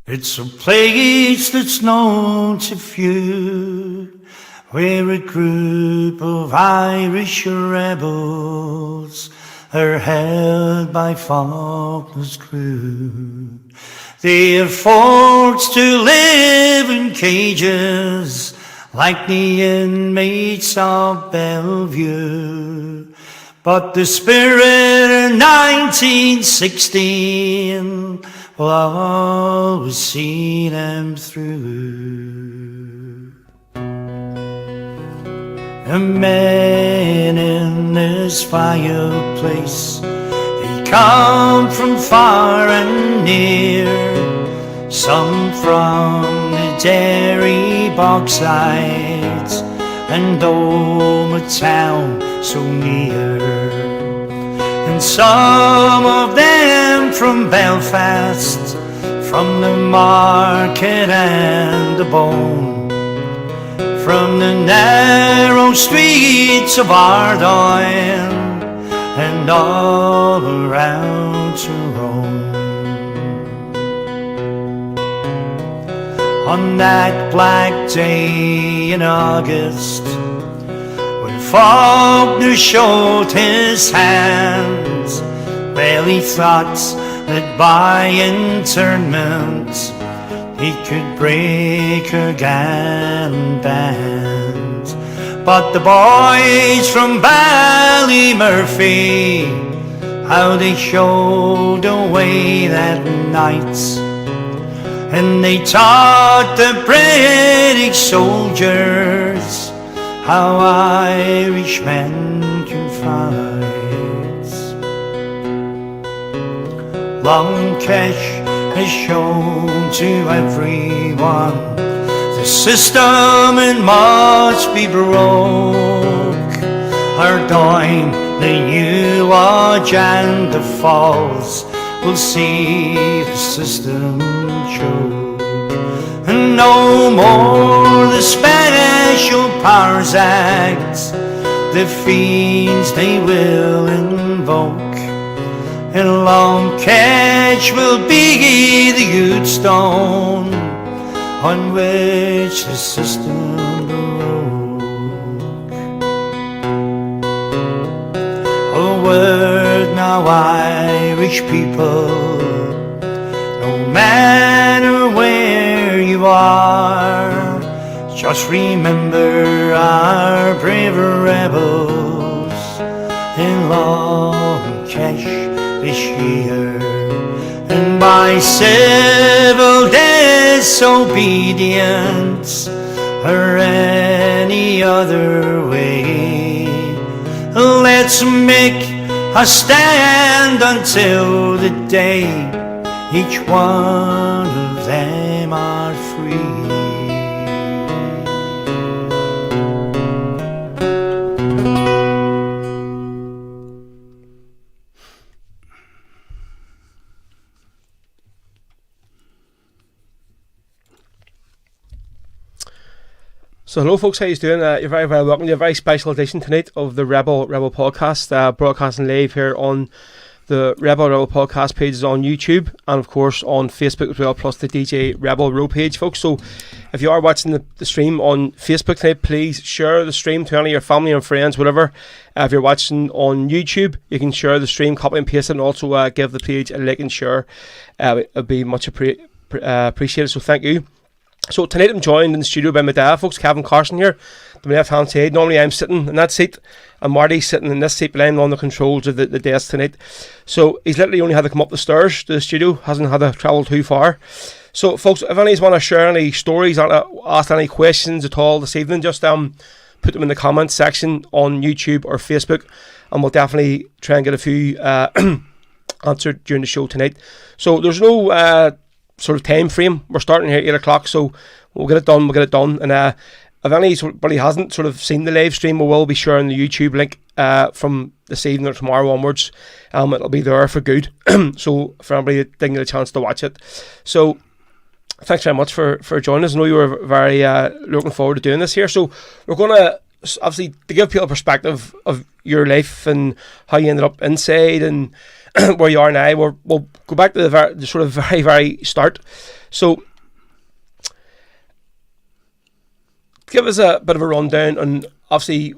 It's a place that's known to few, where a group of Irish rebels are held by Faulkner's crew. They are forced to live in cages like the inmates of Bellevue. But the spirit of 1916 will always see them through. The men in this fireplace, they come from far and near, some from the Derry bogsides and Doma town so near, and some of them from Belfast, from the market and the bone, from the narrow streets of Ardoyne and all around Tyrone. On that black day in August, when Faulkner showed his hands, well, he thought that by internment he could break her gallant band. But the boys from Ballymurphy, how they showed the way that night, and they taught the British soldiers how Irishmen can fight. Long Kesh has shown to everyone the system it must be broke. Ardoyne, the New Lodge and the Falls will see the system choke. And no more the Special Powers Act, the fiends they will invoke, and Long Kesh will be the youth stone on which the system broke. A word now, Irish people, no matter where you are, just remember our brave rebels in Long Kesh this year. And by civil disobedience or any other way, let's make a stand until the day each one of them are free. So hello folks, how you doing? You're very welcome to a very special edition tonight of the Rebel podcast, broadcasting live here on the Rebel podcast pages on YouTube and of course on Facebook as well, plus the DJ Rebel Row page, folks. So if you are watching the stream on Facebook tonight, please share the stream to any of your family and friends, whatever. If you're watching on YouTube, you can share the stream, copy and paste it, and also give the page a like and share. It would be much appreciated, so thank you. So tonight I'm joined in the studio by my dad, folks, Kevin Carson here, to my left hand side. Normally I'm sitting in that seat and Marty's sitting in this seat, but I'm on the controls of the desk tonight. So he's literally only had to come up the stairs to the studio, hasn't had to travel too far. So folks, if any of you want to share any stories or ask any questions at all this evening, just put them in the comments section on YouTube or Facebook, and we'll definitely try and get a few answered during the show tonight. So there's no sort of time frame. We're starting here at 8 o'clock, so we'll get it done. And if anybody hasn't sort of seen the live stream, we will be sharing the YouTube link from this evening or tomorrow onwards. It'll be there for good. So for anybody that didn't get a chance to watch it. So thanks very much for joining us. I know you were very looking forward to doing this here. So we're going to, obviously, to give people a perspective of your life and how you ended up inside and where you are now. We'll go back to the sort of very, very start. So, give us a bit of a rundown on, obviously,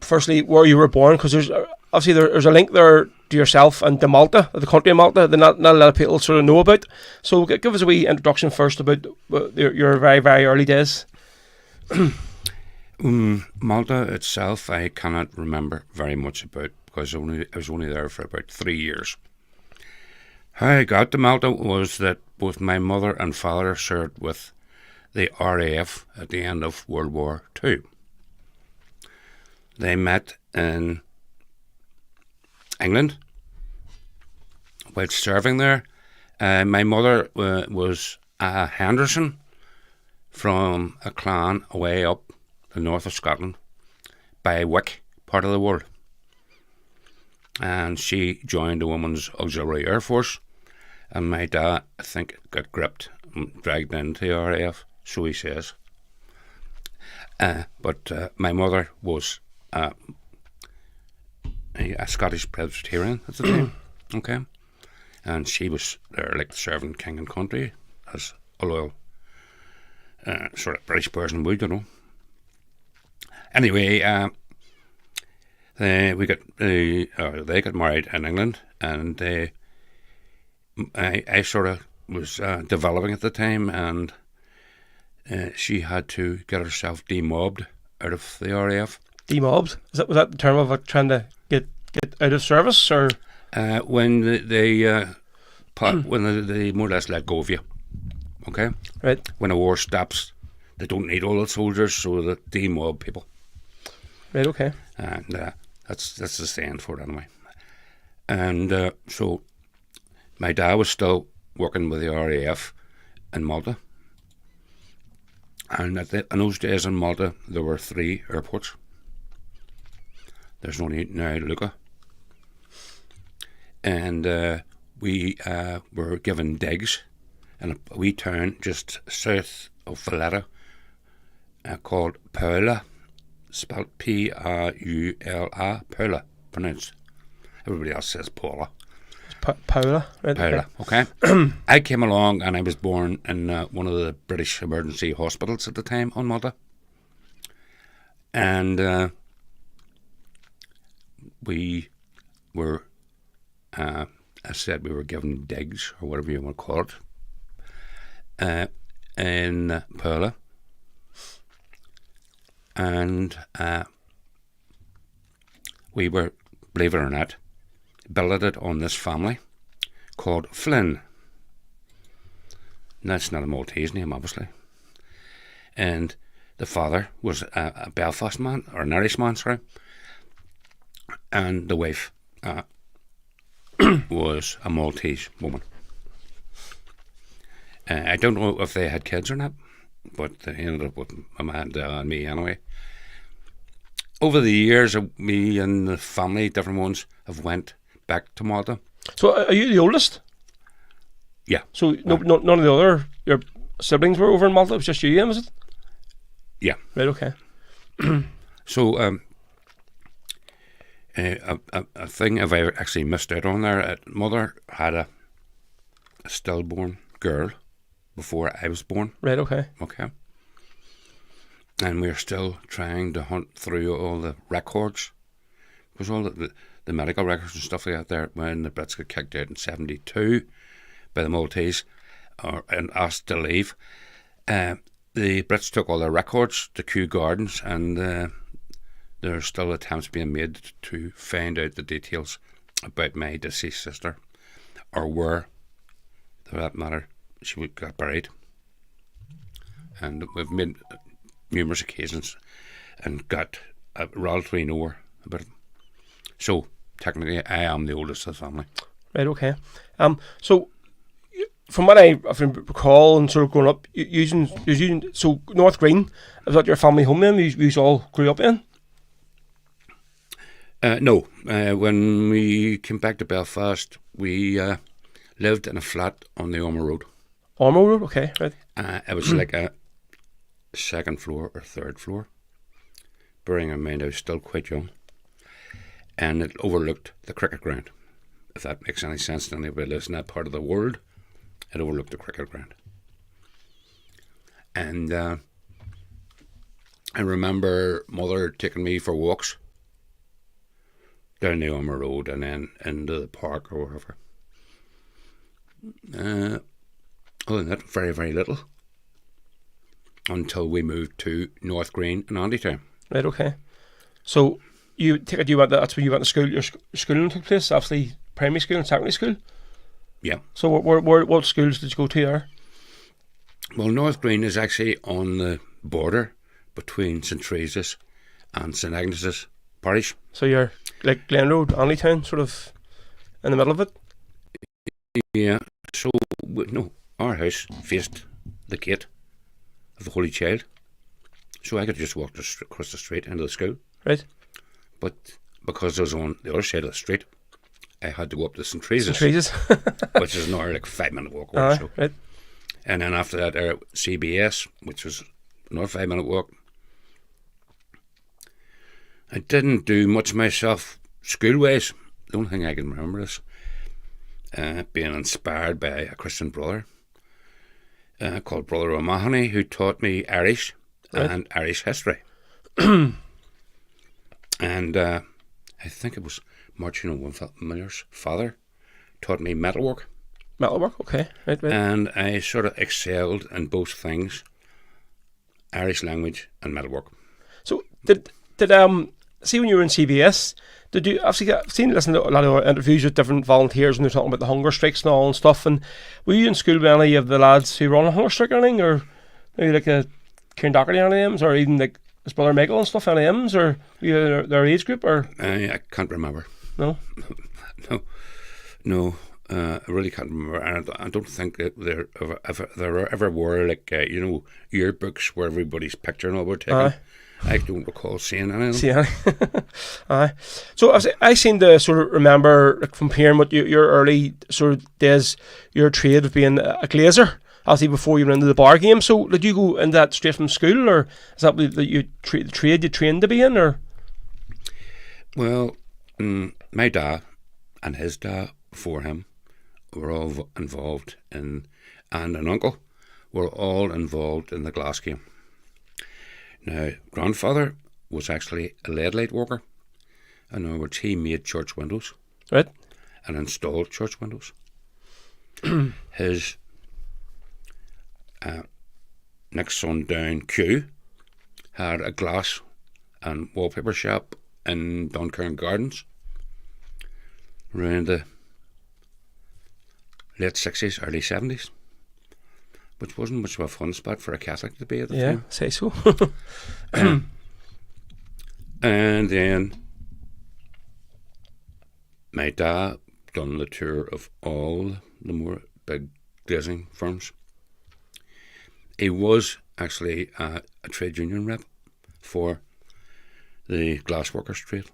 firstly, where you were born, because there's a link there to yourself and to Malta, the country of Malta, that not a lot of people sort of know about. So give us a wee introduction first about your very, very early days. Malta itself, I cannot remember very much about, because I was only there for about 3 years. How I got to Malta was that both my mother and father served with the RAF at the end of World War II. They met in England while serving there. My mother was a Henderson from a clan away up the north of Scotland by Wick, part of the world. And she joined the Women's Auxiliary Air Force, and my dad, I think, got gripped and dragged into the RAF, so he says. But my mother was a Scottish Presbyterian at the time, okay? And she was there like serving king and country as a loyal sort of British person would, you know. Anyway, they got married in England, and I sort of was developing at the time, and she had to get herself demobbed out of the RAF. Demobbed? Was that the term of trying to get out of service, or when they more or less let go of you? Okay, right? When a war stops, they don't need all the soldiers, so they demob people. Right. Okay. And that's the saying for it anyway. And so my dad was still working with the RAF in Malta. And in those days in Malta, there were 3 airports. There's only now Lucca. And we were given digs in a wee town just south of Valletta called Paula, spelled P-A-U-L-A, Paula, pronounced. Everybody else says Paula. Paula, right? Paula, okay. I came along and I was born in one of the British emergency hospitals at the time on Malta. And we were, I said we were given digs, or whatever you want to call it, in Paula. And we were, believe it or not, billeted on this family called Flynn. And that's not a Maltese name, obviously. And the father was a Belfast man, or an Irish man, sorry. And the wife was a Maltese woman. I don't know if they had kids or not, but they ended up with Amanda and me anyway. Over the years, me and the family, different ones, have went back to Malta. So are you the oldest? Yeah. So none of the other your siblings were over in Malta? It was just you, Ian, was it? Yeah. Right. Okay. So a thing I've actually missed out on there. Mother had a stillborn girl before I was born. Right. Okay. Okay. And we're still trying to hunt through all the records, because all the medical records and stuff like that there, when the Brits got kicked out in 1972 by the Maltese and asked to leave, the Brits took all their records to Kew Gardens, and there are still attempts being made to find out the details about my deceased sister, or where, for that matter, she got buried. And we've made numerous occasions and got relatively nowhere about it. So technically, I am the oldest of the family. Right. Okay. So from what I recall and sort of growing up, using so North Green, is that your family home then? You all grew up in? No. When we came back to Belfast, we lived in a flat on the Ormer Road. Ormer Road, okay, right. It was like a second floor or third floor. Bearing in mind I was still quite young. And it overlooked the cricket ground. if that makes any sense to anybody who lives in that part of the world, it overlooked the cricket ground. And I remember Mother taking me for walks down the Ormer Road and then into the park or wherever. Other than that, very, very little. Until we moved to North Green in Andytown. Right, okay. So you take it that's where you went to school, your schooling took place, obviously primary school and secondary school? Yeah. So what schools did you go to there? Well, North Green is actually on the border between St Teresa's and St Agnes's parish. So you're like Glen Road, Andytown, sort of in the middle of it? Yeah, so no, our house faced the gate of the Holy Child, so I could just walk across the street into the school. Right. But because I was on the other side of the street, I had to go up to St Teresa's, which is another like 5-minute walk away. So. Right. And then after that, CBS, which was another 5-minute walk. I didn't do much myself school-wise. The only thing I can remember is being inspired by a Christian brother called Brother O'Mahony, who taught me Irish and Irish history. And I think it was Martin Miller's father taught me metalwork. Metalwork, okay. Right. And I sort of excelled in both things, Irish language and metalwork. So did see when you were in CBS, did you obviously listen to a lot of interviews with different volunteers when they're talking about the hunger strikes and all and stuff, and were you in school with any of the lads who were on a hunger strike or anything, or maybe like a Kieran Doherty or any of them, or even like his brother Michael and stuff, any of them, or were you their age group, or? I can't remember. No? No. I really can't remember, and I don't think that there ever were like yearbooks where everybody's picture and all were taken. I don't recall seeing any of them. Aye. So I seem to sort of remember, like, from hearing what your early sort of days, your trade of being a glazer, obviously before you went into the bar game. So did you go into that straight from school, or is that the trade you trained to be in, or? Well, my dad and his dad before him were all involved in, and an uncle were all involved in the glass game. Now, grandfather was actually a lead light worker. In other words, he made church windows. Right. And installed church windows. His next son down, Q, had a glass and wallpaper shop in Dunkirk Gardens around the late 60s, early 70s, which wasn't much of a fun spot for a Catholic to be at the time. Yeah, say so. And then my dad done the tour of all the more big glazing firms. He was actually a trade union rep for the glassworkers trade.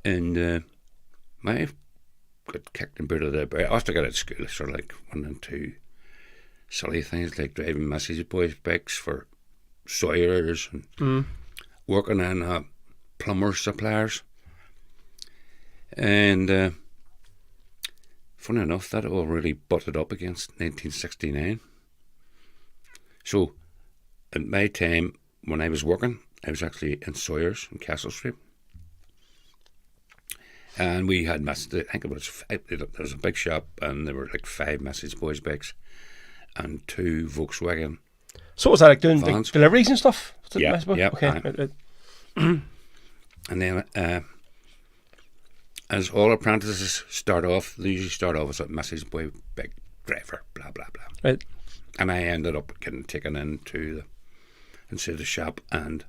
And my got kicked and booted out. But after I got out of school, I sort of like went into silly things like driving message boys bikes for sawyers and working in plumber suppliers. And funny enough, that all really butted up against 1969. So at my time, when I was working, I was actually in Sawyers in Castle Street. And we had I think there was a big shop, and there were like 5 message boys bikes and 2 Volkswagen. So was that like doing vans. Like deliveries and stuff? Yeah. Okay. Right. And then as all apprentices start off, they usually start off as a message boy bike driver, blah blah blah. Right. And I ended up getting taken into the shop and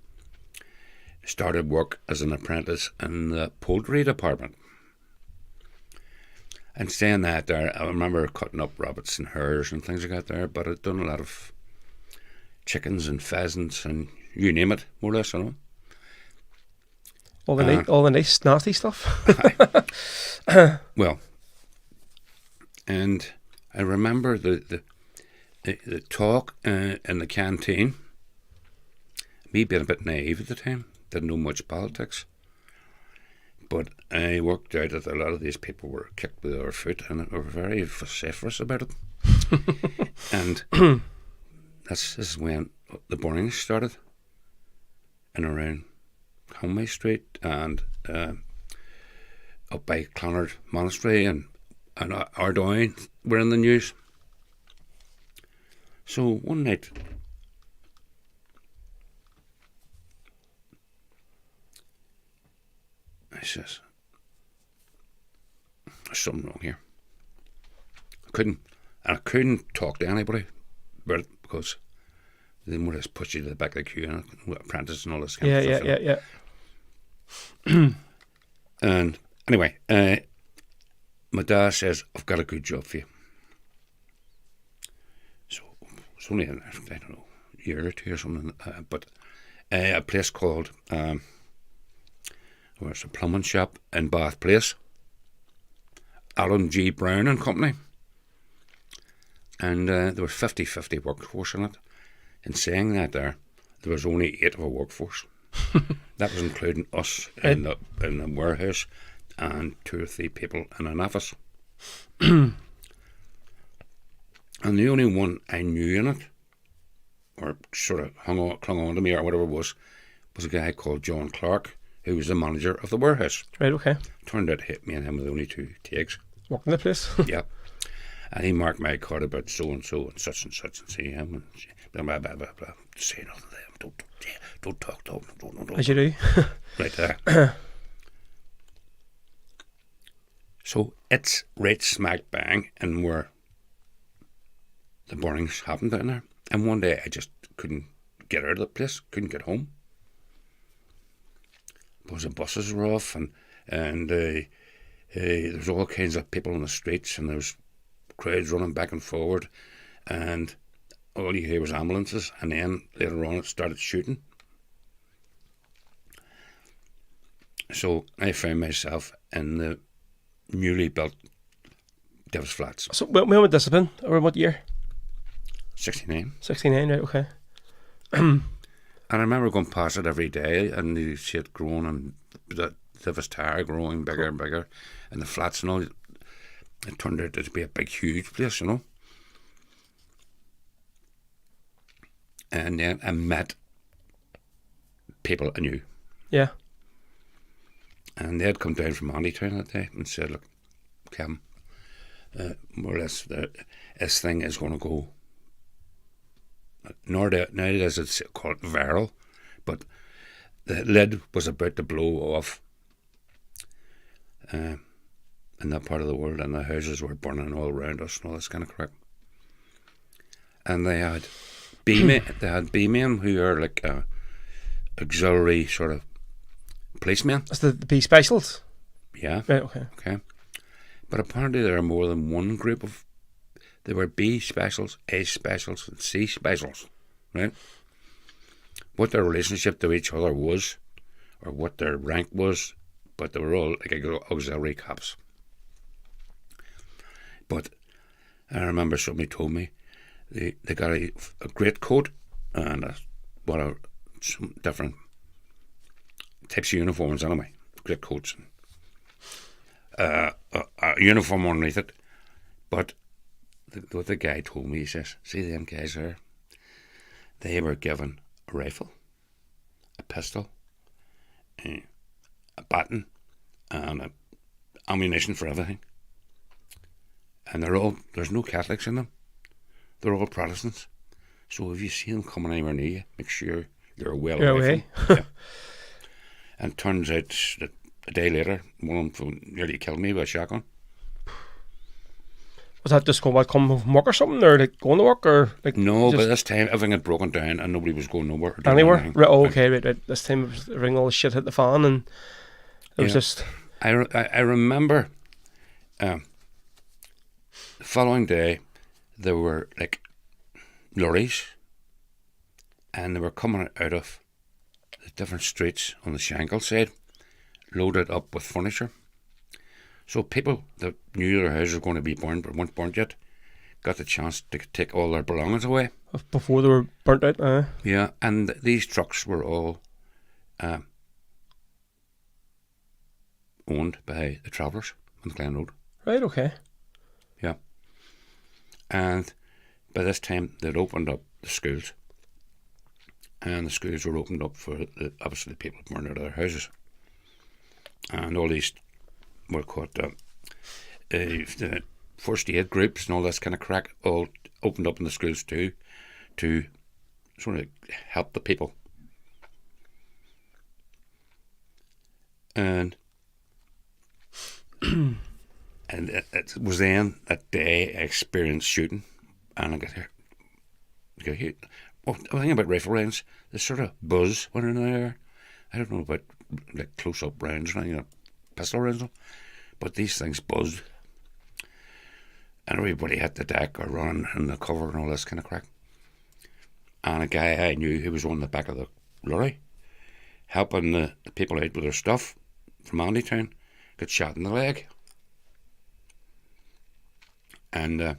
started work as an apprentice in the poultry department. And saying that there, I remember cutting up rabbits and hares and things like that there, but I'd done a lot of chickens and pheasants and you name it, more or less, you know. All the nice, nasty stuff. Well, and I remember the talk in the canteen, me being a bit naive at the time, didn't know much politics, But I worked out that a lot of these people were kicked with their foot and were very vociferous about it. And this is when the burnings started in around Conway Street and up by Clonard Monastery and Ardoyne were in the news. So one night, I says, there's something wrong here. I couldn't talk to anybody about it because they would just push you to the back of the queue and apprentice and all this kind of stuff. Yeah. And anyway, my dad says, I've got a good job for you. So it's only, I don't know, a year or two or something, but a place called, it's a plumbing shop in Bath Place, Alan G. Brown and Company. And there was 50-50 workforce in it. In saying that there was only 8 of a workforce. That was including us in the warehouse and 2 or 3 people in an office. And the only one I knew in it, or sort of clung on to me or whatever it was a guy called John Clark, who was the manager of the warehouse. Right, okay. Turned out me and him were the only 2 takes. Working the place. Yeah. And he marked my card about so-and-so and such and see him and blah, blah, blah, blah. Say nothing to them. Don't talk to them. Don't. As you do. Right there. So it's right smack bang and where the burnings happened down there. And one day I just couldn't get out of the place, couldn't get home. Because the buses were off and there was all kinds of people on the streets and there was crowds running back and forward and all you hear was ambulances, and then later on it started shooting. So I found myself in the newly built Davis Flats. So when would this have been? Around what year? 69. 69, right, okay. And I remember going past it every day and you see it growing and the Davis Tower growing bigger and bigger and the flats and all. It turned out to be a big, huge place, you know. And then I met people I knew. Yeah. And they had come down from Andytown that day and said, look, Kevin, more or less, this thing is going to go, nowadays it's called viral, but the lid was about to blow off in that part of the world, and the houses were burning all around us and all this kind of crap. And they had B-men who are like auxiliary sort of policemen. That's the B specials? Yeah. Right, okay. Okay. But apparently there are more than one group of, there were B specials, A specials, and C specials, right? What their relationship to each other was, or what their rank was, but they were all like auxiliary cops. But I remember somebody told me they got a great coat and some different types of uniforms anyway, great coats and a uniform underneath it. But what the guy told me, he says, see them guys there, they were given a rifle, a pistol, a baton, and ammunition for everything. And there's no Catholics in them. They're all Protestants. So if you see them coming anywhere near you, make sure you're well away from them. Yeah. And turns out that a day later, one of them nearly killed me with a shotgun. Was that just coming from work or something, or like going to work, or like? No, but this time everything had broken down and nobody was going nowhere. Anywhere? Right, oh, okay, right. This time it was everything, all the shit hit the fan, and it was just. I remember. The following day, there were like lorries, and they were coming out of the different streets on the Shankill side, loaded up with furniture. So people that knew their houses were going to be burned but weren't burnt yet got the chance to take all their belongings away. Before they were burnt out, Yeah, and these trucks were all owned by the Travellers on the Glen Road. Right, okay. Yeah. And by this time, they'd opened up the schools. And the schools were opened up for, obviously, the people burned out of their houses. And all these, what are called, the first aid groups and all this kind of crack all opened up in the schools too, to sort of help the people. And it was then that day I experienced shooting, and I got here. Well, the thing about rifle rounds, they sort of buzz when they're in there. I don't know about like close-up rounds, pistol rounds, but these things buzzed. And everybody hit the deck or running in the cover and all this kind of crack. And a guy I knew who was on the back of the lorry, helping the people out with their stuff from Andytown, got shot in the leg. And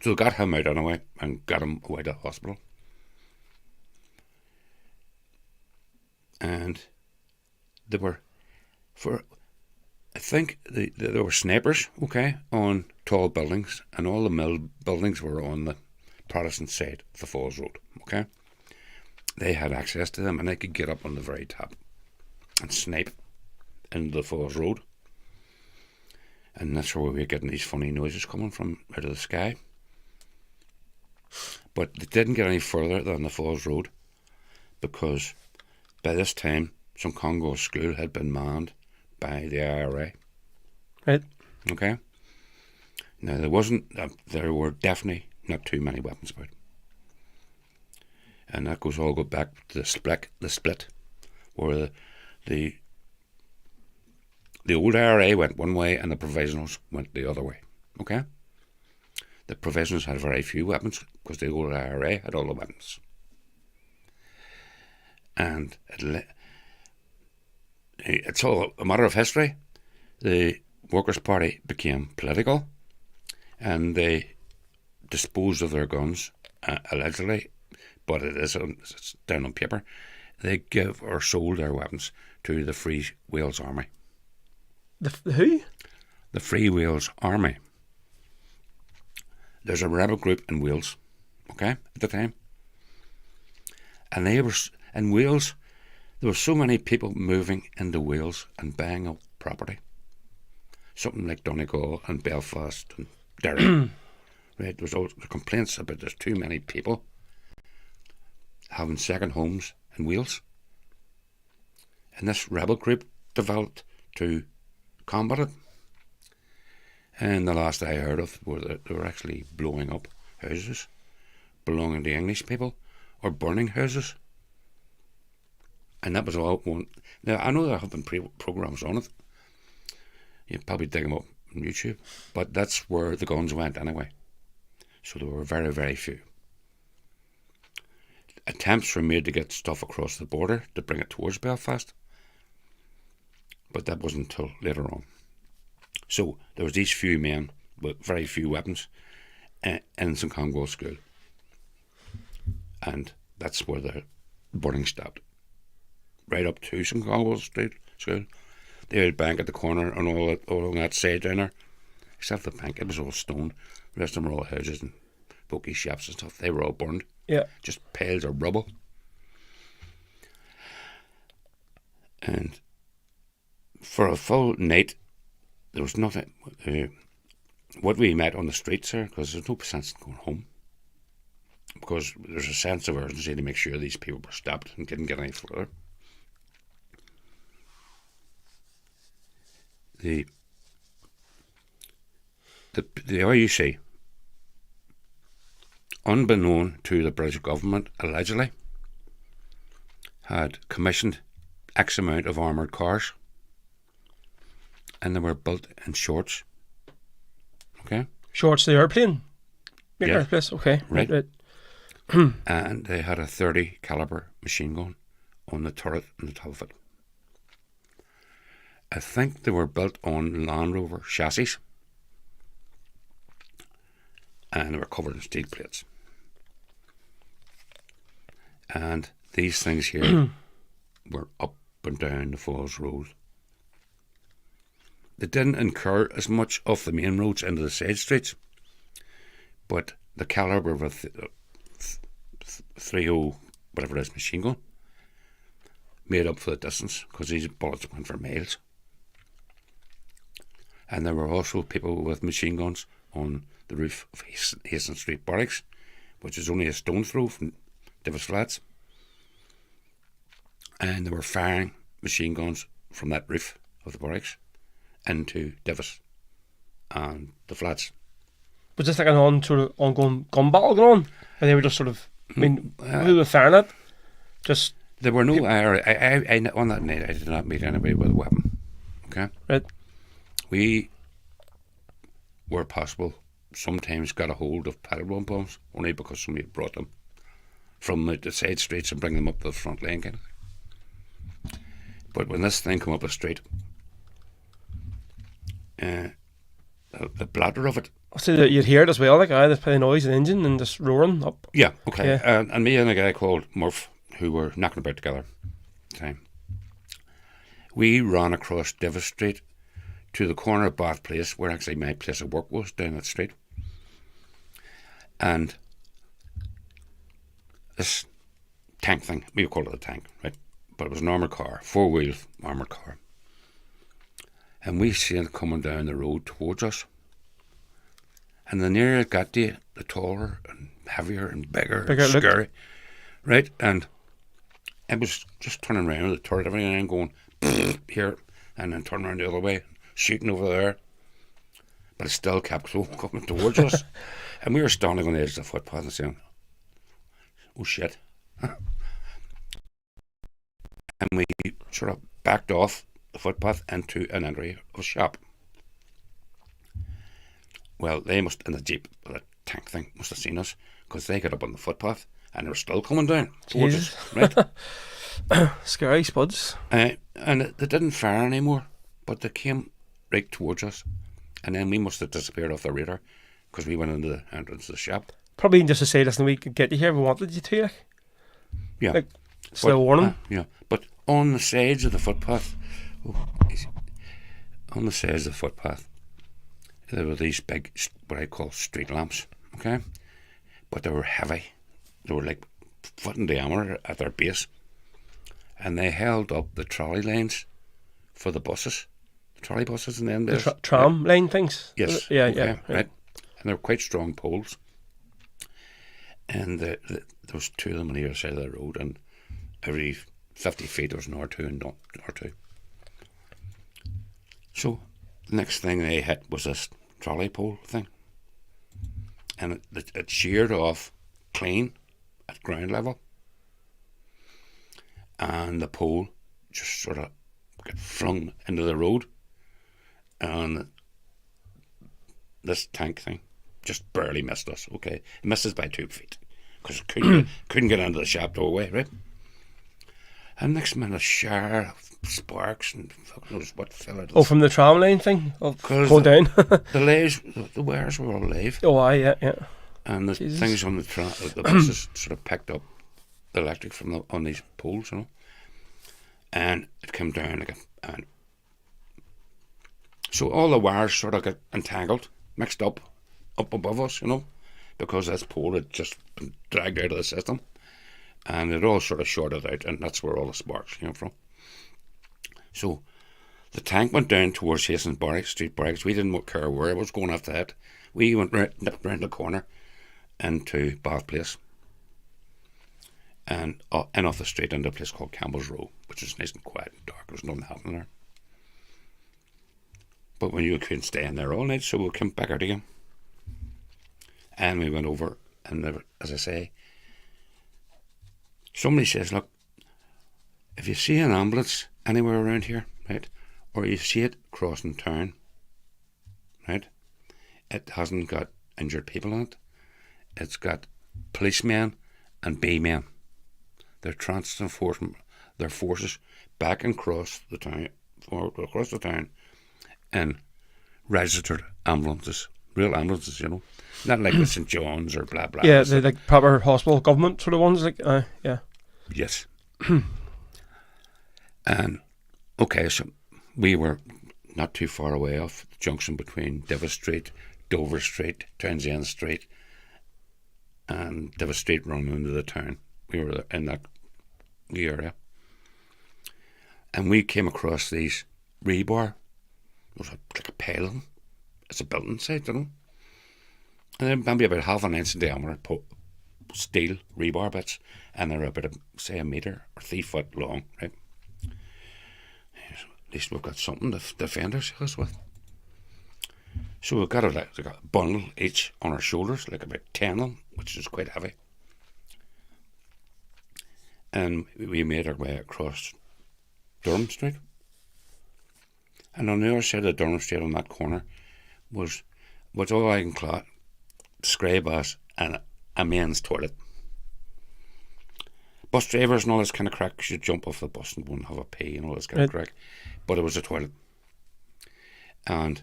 so they got him out anyway and got him away to the hospital. And they were, I think there were snipers, okay, on tall buildings, and all the mill buildings were on the Protestant side of the Falls Road, okay? They had access to them, and they could get up on the very top and snipe into the Falls Road. And that's where we were getting these funny noises coming from out of the sky. But they didn't get any further than the Falls Road, because by this time, some Congo school had been manned by the IRA. Right. Okay. Now there were definitely not too many weapons about, and that all go back to the split, where the old IRA went one way and the provisionals went the other way. Okay. The provisionals had very few weapons because the old IRA had all the weapons, and it's all a matter of history. The Workers' Party became political, and they disposed of their guns, allegedly, but it's down on paper. They give or sold their weapons to the Free Wales Army. The who? The Free Wales Army. There's a rebel group in Wales, okay, at the time. And they were in Wales. There were so many people moving into Wales and buying up property. Something like Donegal and Belfast and Derry. Right, there was all the complaints about there's too many people having second homes in Wales. And this rebel group developed to combat it. And the last I heard of were that they were actually blowing up houses belonging to English people, or burning houses. And that was all one. Now, I know there have been programs on it. You'd probably dig them up on YouTube. But that's where the guns went anyway. So there were very, very few. Attempts were made to get stuff across the border to bring it towards Belfast. But that wasn't until later on. So there was these few men with very few weapons in St. Congo School. And that's where the burning stopped. Right up to St. Congo School. The old bank at the corner and all on that side down there. Except the bank, it was all stone. The rest of them were all houses and bookie shops and stuff. They were all burned. Yeah. Just piles of rubble. And for a full night, there was nothing. What we met on the streets here, because there's no sense in going home. Because there's a sense of urgency to make sure these people were stopped and didn't get any further. The IUC, unbeknown to the British government, allegedly, had commissioned X amount of armoured cars, and they were built in Shorts. Okay? Shorts, the airplane? Yeah. Place. Okay. Right. And they had a 30 caliber machine gun on the turret on the top of it. I think they were built on Land Rover chassis, and they were covered in steel plates. And these things here were up and down the Falls Road. they didn't incur as much off the main roads into the side streets, but the calibre of a 30 whatever it is machine gun made up for the distance, because these bullets went for miles. And there were also people with machine guns on the roof of Hastings Street Barracks, which is only a stone's throw from Divis Flats. And they were firing machine guns from that roof of the barracks into Divis and the flats. Was this like an ongoing gun battle going on? And they were just sort of, I mean, who were firing it? Just there were no. I on that night I did not meet anybody with a weapon. Okay. Right. We were possible sometimes got a hold of paddle bombs only because somebody brought them from the side streets and bring them up the front lane kind of thing. But when this thing come up the street, the bladder of it. So that you'd hear it as well, like there's probably noise and engine and just roaring up. Yeah, okay. Yeah. And me and a guy called Murph, who were knocking about together at the time, we ran across Divis Street to the corner of Bath Place, where actually my place of work was, down that street. And this tank thing, we call it a tank, right? But it was an armoured car, 4-wheel armoured car. And we seen it coming down the road towards us. And the nearer it got to you, the taller and heavier and bigger and scary. Right? And it was just turning around with the turret every now and then going here and then turning around the other way, shooting over there. But it still kept coming towards us. And we were standing on the edge of the footpath and saying, oh shit. And we sort of backed off the footpath into an entry of a shop. Well, they must, in the Jeep, the tank thing, must have seen us, because they got up on the footpath and they were still coming down towards us, right? Scary spuds. And they didn't fire anymore, but they came right towards us, and then we must have disappeared off the radar, because we went into the entrance of the shop. Probably just to say, listen, we could get you here if we wanted you to, like. Yeah. Like, still warning. Yeah, but on the sides of the footpath, on the sides of the footpath, there were these big, what I call street lamps, okay? But they were heavy. They were like foot in diameter at their base. And they held up the trolley lanes for the buses. The trolley buses and then the tram line things? Yes. Yeah, okay, yeah. Right. And they were quite strong poles. And there was two of them on either side of the road, and every 50 feet there was an R2 and R2. So the next thing they hit was this trolley pole thing, and it sheared off clean at ground level, and the pole just sort of got flung into the road, and this tank thing just barely missed us. Okay, it missed us by 2 feet because it couldn't get into the shop door way, right? And next minute, a shower of sparks and fuck knows what fell out. Oh, from the tram line thing? Going down? The wires were all live. Oh, yeah. And the Jesus. things on the buses sort of picked up the electric from on these poles, you know. And it came down like and so all the wires sort of got entangled, mixed up above us, you know, because this pole had just been dragged out of the system. And it all sort of shorted out, and that's where all the sparks came from. So the tank went down towards Hastings Street Barracks. We didn't care where it was going after that. We went nipped round the corner into Bath Place and off the street into a place called Campbell's Row, which is nice and quiet and dark. There was nothing happening there. But when you couldn't stay in there all night, so we came back out again. And we went over, and there, as I say, somebody says, look, if you see an ambulance anywhere around here, right, or you see it crossing town, right, it hasn't got injured people in it. It's got policemen and B-men. They're transporting their forces back and across the town, in registered ambulances, real ambulances, you know, not like the St. John's or blah blah. Yeah, they're like proper hospital government sort of ones, like yeah. Yes. And okay, so we were not too far away off the junction between Divis Street, Dover Street, Townsend Street, and Divis Street running into the town. We were in that area. And we came across these rebar. It was like a paling. It's a building site, you know. And they're maybe about half an inch in diameter, steel rebar bits, and they're about, say, a metre or 3 foot long, right? At least we've got something to defend ourselves with. So we've got like a bundle each on our shoulders, like about 10 of them, which is quite heavy. And we made our way across Durham Street. And on the other side of Durham Street, on that corner, was all I can describe as a men's toilet. Bus drivers and all this kind of crack should jump off the bus and wouldn't have a pee and all this kind of crack. But it was a toilet. And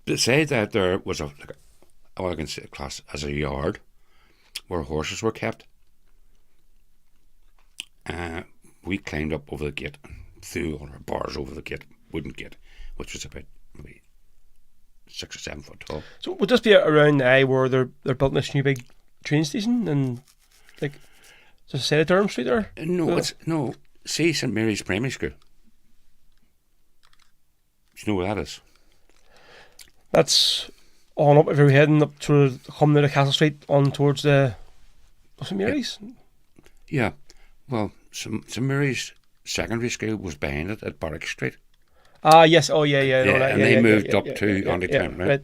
beside that there was all I can say class as a yard where horses were kept. We climbed up over the gate and threw all our bars over the gate, wooden gate, which was about maybe 6 or 7 foot tall. So would this be around now where they're building this new big train station and like just say Durham Street or? No. See St Mary's Primary School. Do you know where that is? That's on up if you're heading up to coming out of Castle Street on towards the St Mary's. Yeah. Well, St Mary's Secondary School was behind it at Barrack Street. Yes. Oh, yeah. And they moved up to Andytown, right?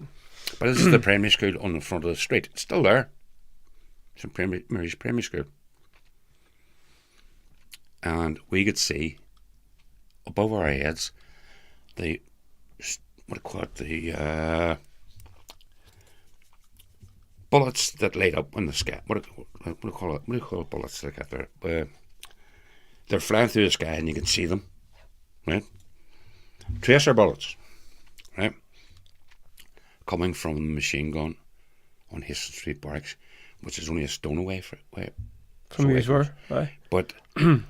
But this is the primary school on the front of the street. It's still there. St Mary's Primary School. And we could see above our heads the bullets that light up in the sky. What do you call it? What do you call bullets that get there? They're flying through the sky and you can see them, right? Tracer bullets, right? Coming from the machine gun on Hastings Street Barracks, which is only a stone away from where you were, right? But the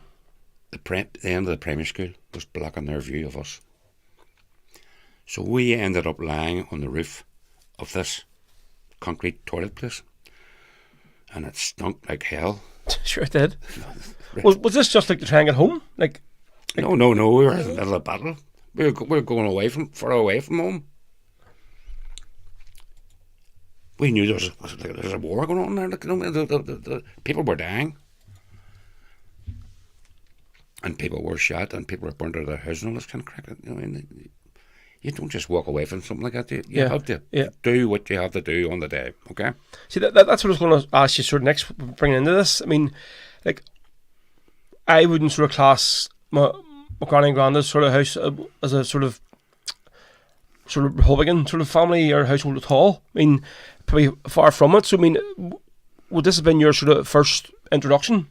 end of the primary school was blocking their view of us. So we ended up lying on the roof of this concrete toilet place, and it stunk like hell. Sure it did. Was this just like to try and get home? Like no. We were in the middle of battle. We were going far away from home. We knew there was a war going on there. Like, you know, the people were dying, and people were shot, and people were burned out of their house and all this kind of crap. You know, you don't just walk away from something like that. You have to do what you have to do on the day. Okay. See, that's what I was going to ask you sort of next, bringing into this. I mean, like, I wouldn't sort of class my granny and granddad's sort of house as a sort of Republican sort of family or household at all. I mean, probably far from it. So, I mean, would this have been your sort of first introduction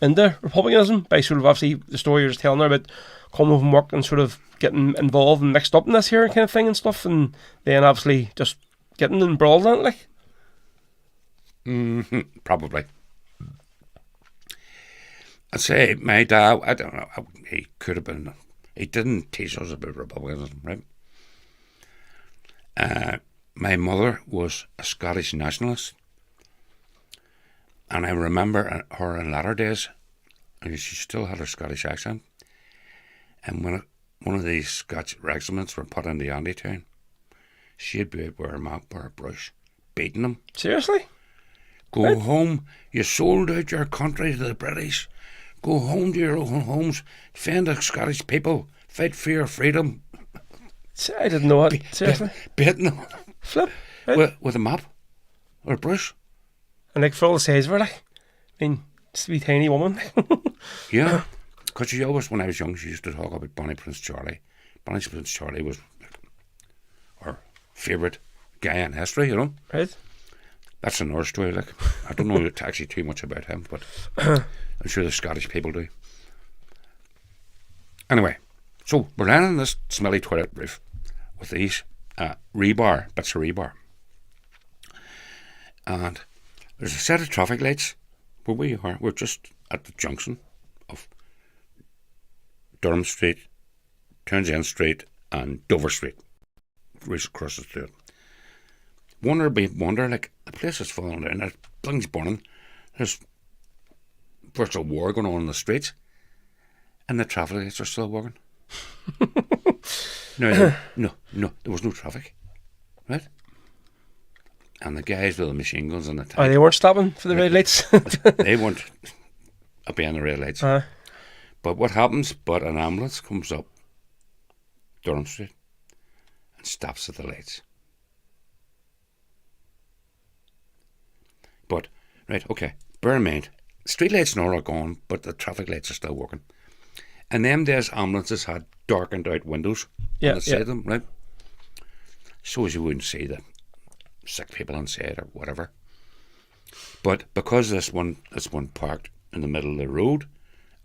into Republicanism by sort of obviously the story you're just telling there about coming home from work and sort of getting involved and mixed up in this here kind of thing and stuff, and then obviously just getting embroiled in it, like? Probably. I'd say my dad, I don't know, he could have been, he didn't teach us about Republicanism, right? My mother was a Scottish nationalist, and I remember her in latter days, and she still had her Scottish accent, and when one of these Scotch regiments were put into Andytown, she'd be out with her mop or a brush, beating them. Seriously? Go home, you sold out your country to the British. Go home to your own homes, defend the Scottish people, fight for your freedom. I didn't know that. Seriously? Beating them. Flip. Right? With a mop or a brush. And like for all the size of her, like, I mean, just a wee tiny woman. Yeah. Because she always, when I was young, she used to talk about Bonnie Prince Charlie. Bonnie Prince Charlie was our favourite guy in history, you know. Right. That's another story, like. I don't know actually too much about him, but I'm sure the Scottish people do. Anyway, so we're landing on this smelly toilet roof with these bits of rebar. And there's a set of traffic lights where we are. We're just at the junction of Durham Street, Townsend Street and Dover Street, right across the street. Wonder, like, the place is falling down, there's things burning, there's virtual war going on in the streets, and the traffic lights are still working. No, there was no traffic, right? And the guys with the machine guns and the tank, They weren't stopping for the red lights. they weren't obeying the red lights. But what happens? But an ambulance comes up Durham Street and stops at the lights. But, right, okay, bear in mind, street lights now are gone, but the traffic lights are still working. And them days, ambulances had darkened out windows on the side of them, right? So as you wouldn't see the sick people inside or whatever. But because this one parked in the middle of the road,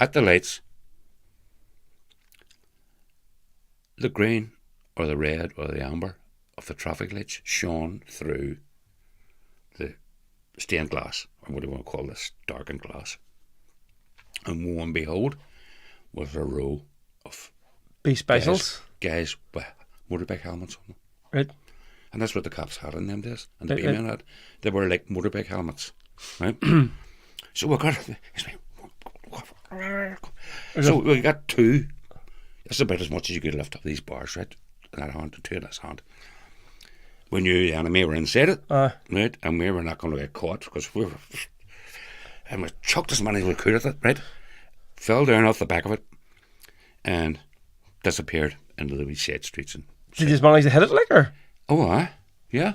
at the lights, the green or the red or the amber of the traffic lights shone through the stained glass, or what do you want to call this, darkened glass. And lo and behold, was a row of Be specials. guys with motorbike helmets on them. Right. And that's what the cops had in them days. And the Right, B-men had. They were like motorbike helmets. Right? So we got... So we got two. That's about as much as you could lift up these bars, right? In that hand, two in this hand. We knew the enemy were inside it, right? And we were not going to get caught because we were... And we chucked as many as we could at it, right? Fell down off the back of it and disappeared into the wee side streets. And Did you just manage to hit it, like, or? oh, yeah.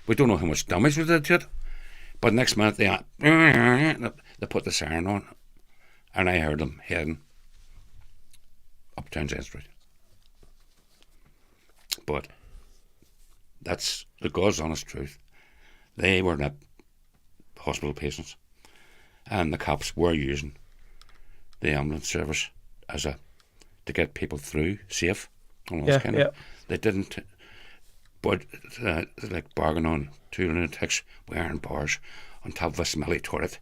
We don't know how much damage we did to it, but next minute they put the siren on, and I heard them heading up Townsend Street. But that's the God's honest truth. They were not hospital patients, and the cops were using the ambulance service to get people through safe. They didn't. But like bargain on two lunatics wearing bars on top of a smelly toilet,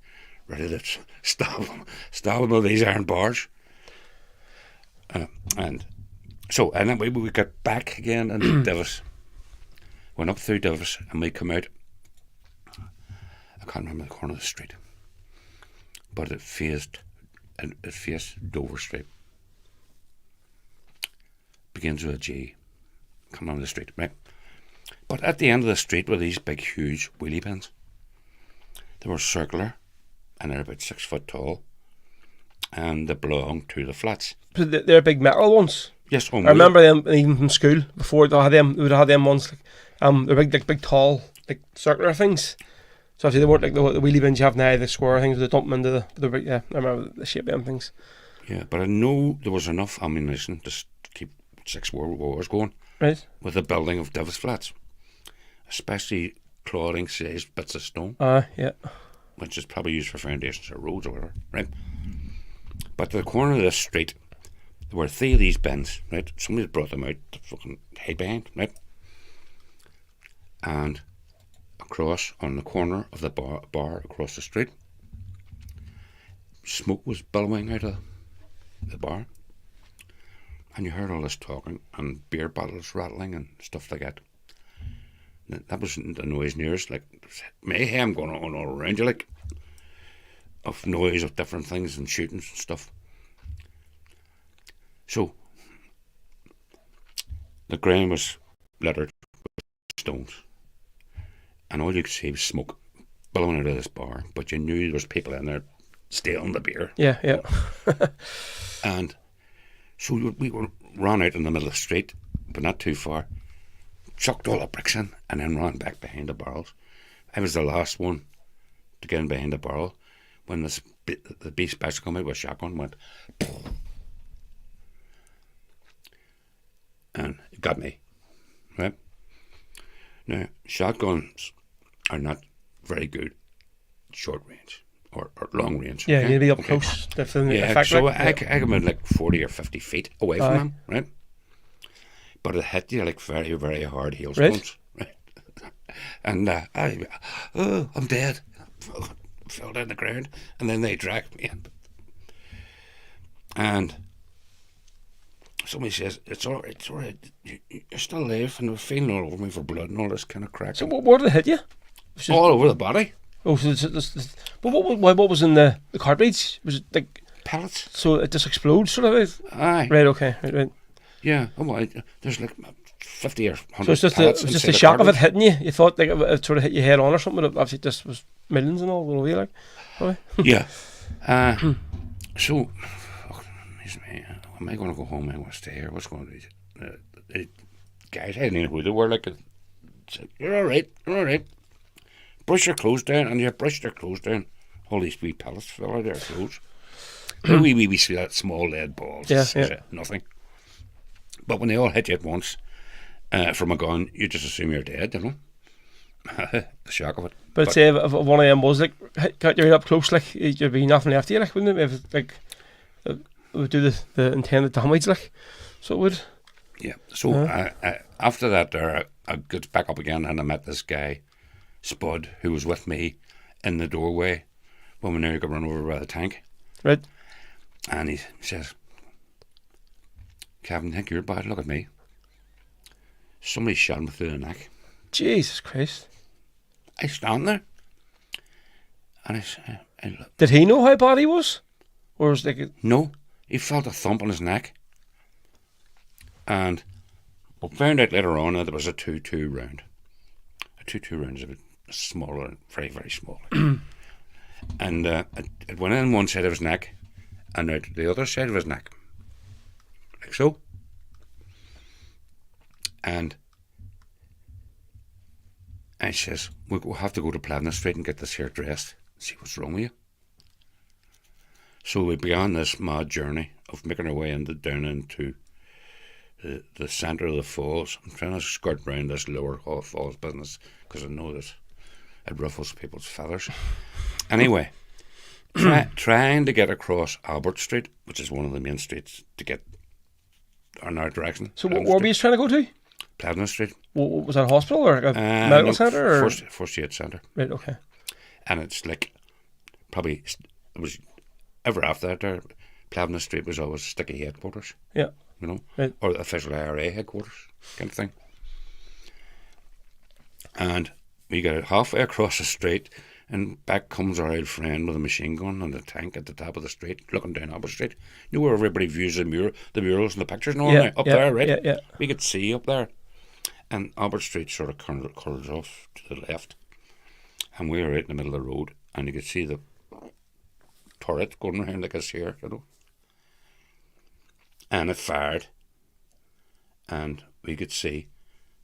ready to stab them with these iron bars. And then we got back again and Divis. Went up through Divis and we come out. I can't remember the corner of the street, but it faced Dover Street. Begins with a G. Come on the street, right? But at the end of the street were these big, huge wheelie bins. They were circular, and they're about 6 foot tall, and they belonged to the flats. So they're big metal ones. Yes, I remember them even from school. Before they had them, we would have them ones. They're big, tall, like circular things. So obviously they weren't like the wheelie bins you have now, the square things they dump them into the big. Yeah, I remember the shape of them things. Yeah, but I know there was enough ammunition to keep 6 wars going. Right. With the building of Divis flats, especially clothing sized bits of stone. Yeah. Which is probably used for foundations or roads or whatever, right? But at the corner of this street, there were 3 of these bins, right? Somebody brought them out to fucking hide behind, right? And across on the corner of the bar across the street, smoke was billowing out of the bar. And you heard all this talking and beer bottles rattling and stuff like that. That wasn't the noise near us, like mayhem going on all around you, like of noise of different things and shootings and stuff. So the ground was littered with stones, and all you could see was smoke billowing out of this bar. But you knew there was people in there stealing the beer. Yeah. And so we ran out in the middle of the street, but not too far. Chucked all the bricks in and then ran back behind the barrels. I was the last one to get in behind the barrel when the B special come out with a shotgun, went and it got me, right? Now, shotguns are not very good short range or long range. Yeah, okay? you need to be up Okay. close. So I come in like 40 or 50 feet away from him, right? But it hit you like very, very hard hailstones, right? And I'm dead. Fell down the ground, and then they dragged me in. And somebody says, it's all right, you're still alive, and they were feeling all over me for blood and all this kind of crack. So where did it hit you? Just, all over the body. Oh, but what was in the cartridge? Was it like Pellets. so it just explodes sort of? Aye. Right. Okay. Right. Yeah. Oh, well, there's like 50 or 100 So it's just pellets the inside shock of it cartridge. hitting you. You thought like it sort of hit your head on or something. But obviously, this was millions and all over like. Probably. Yeah. So, am I going to go home? Am I going to stay here? What's going to be? The guys, I didn't know who they were. Like, said, you're all right. You're all right. Brush your clothes down, and you brushed their clothes down. All these wee pellets fell out of their clothes. The wee small lead balls. Yeah. Nothing. But when they all hit you at once from a gun, you just assume you're dead, you know. The shock of it. But say if one of them was like got you right up close, like there'd be nothing left of you, like wouldn't it? If like it would do the intended damage, like so it would. Yeah. So after that, there I got back up again, and I met this guy, Spud, who was with me in the doorway when we nearly got run over by the tank. Right. And he says, Kevin, think you're bad. Look at me. Somebody shot me through the neck. Jesus Christ. I stand there. And I look. Did he know how bad he was? Or was it like No, he felt a thump on his neck. And we found out later on that there was a 2-2 round. A 2-2 round is a bit smaller, very, very small. And it went in one side of his neck and out the other side of his neck. Like so. And I says, we'll have to go to Plevna Street and get this here dressed, see what's wrong with you. So we began this mad journey of making our way down into the centre of the falls. I'm trying to skirt round this lower falls business because I know that it ruffles people's feathers. Anyway, trying to get across Albert Street, which is one of the main streets to get in our direction. so where were you trying to go to? Plevna Street. Was that a hospital or like a medical centre? Or? First aid centre. Right, okay. And it's like, probably, it was ever after that there, Plevna Street was always sticky headquarters. Yeah. You know, right. Or the official IRA headquarters kind of thing. And we got halfway across the street, and back comes our old friend with a machine gun and a tank at the top of the street, looking down Albert Street. You know where everybody views the murals and the pictures and all that? Up there, right? Yeah. We could see up there. And Albert Street sort of curls off to the left. And we were out in the middle of the road, and you could see the turret going around like a sphere, you know. And it fired. And we could see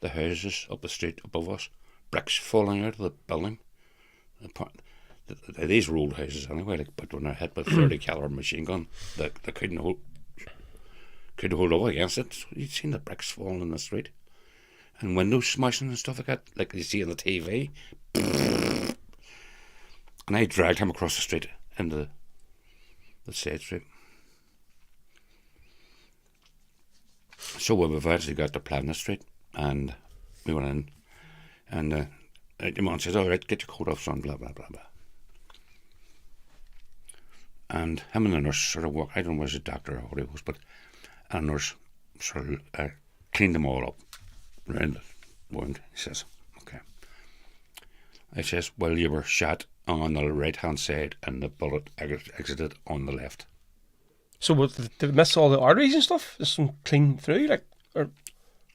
the houses up the street above us, bricks falling out of the building. These were old houses anyway, like, but when they're hit with 30 caliber machine gun, they couldn't hold up against it. So you'd seen the bricks falling in the street. And windows smashing and stuff like that, like you see on the TV. And I dragged him across the street into the side street. So we eventually got to Plevna Street, and we went in, and the man says, all right, get your coat off, son, blah, blah, blah, blah. And him and the nurse sort of walked, I don't know if it was a doctor or what it was, but a nurse sort of cleaned them all up. Round the wound. He says, okay. I says, well, you were shot on the right hand side and the bullet exited on the left. So did it miss all the arteries and stuff? Just some clean through, like, or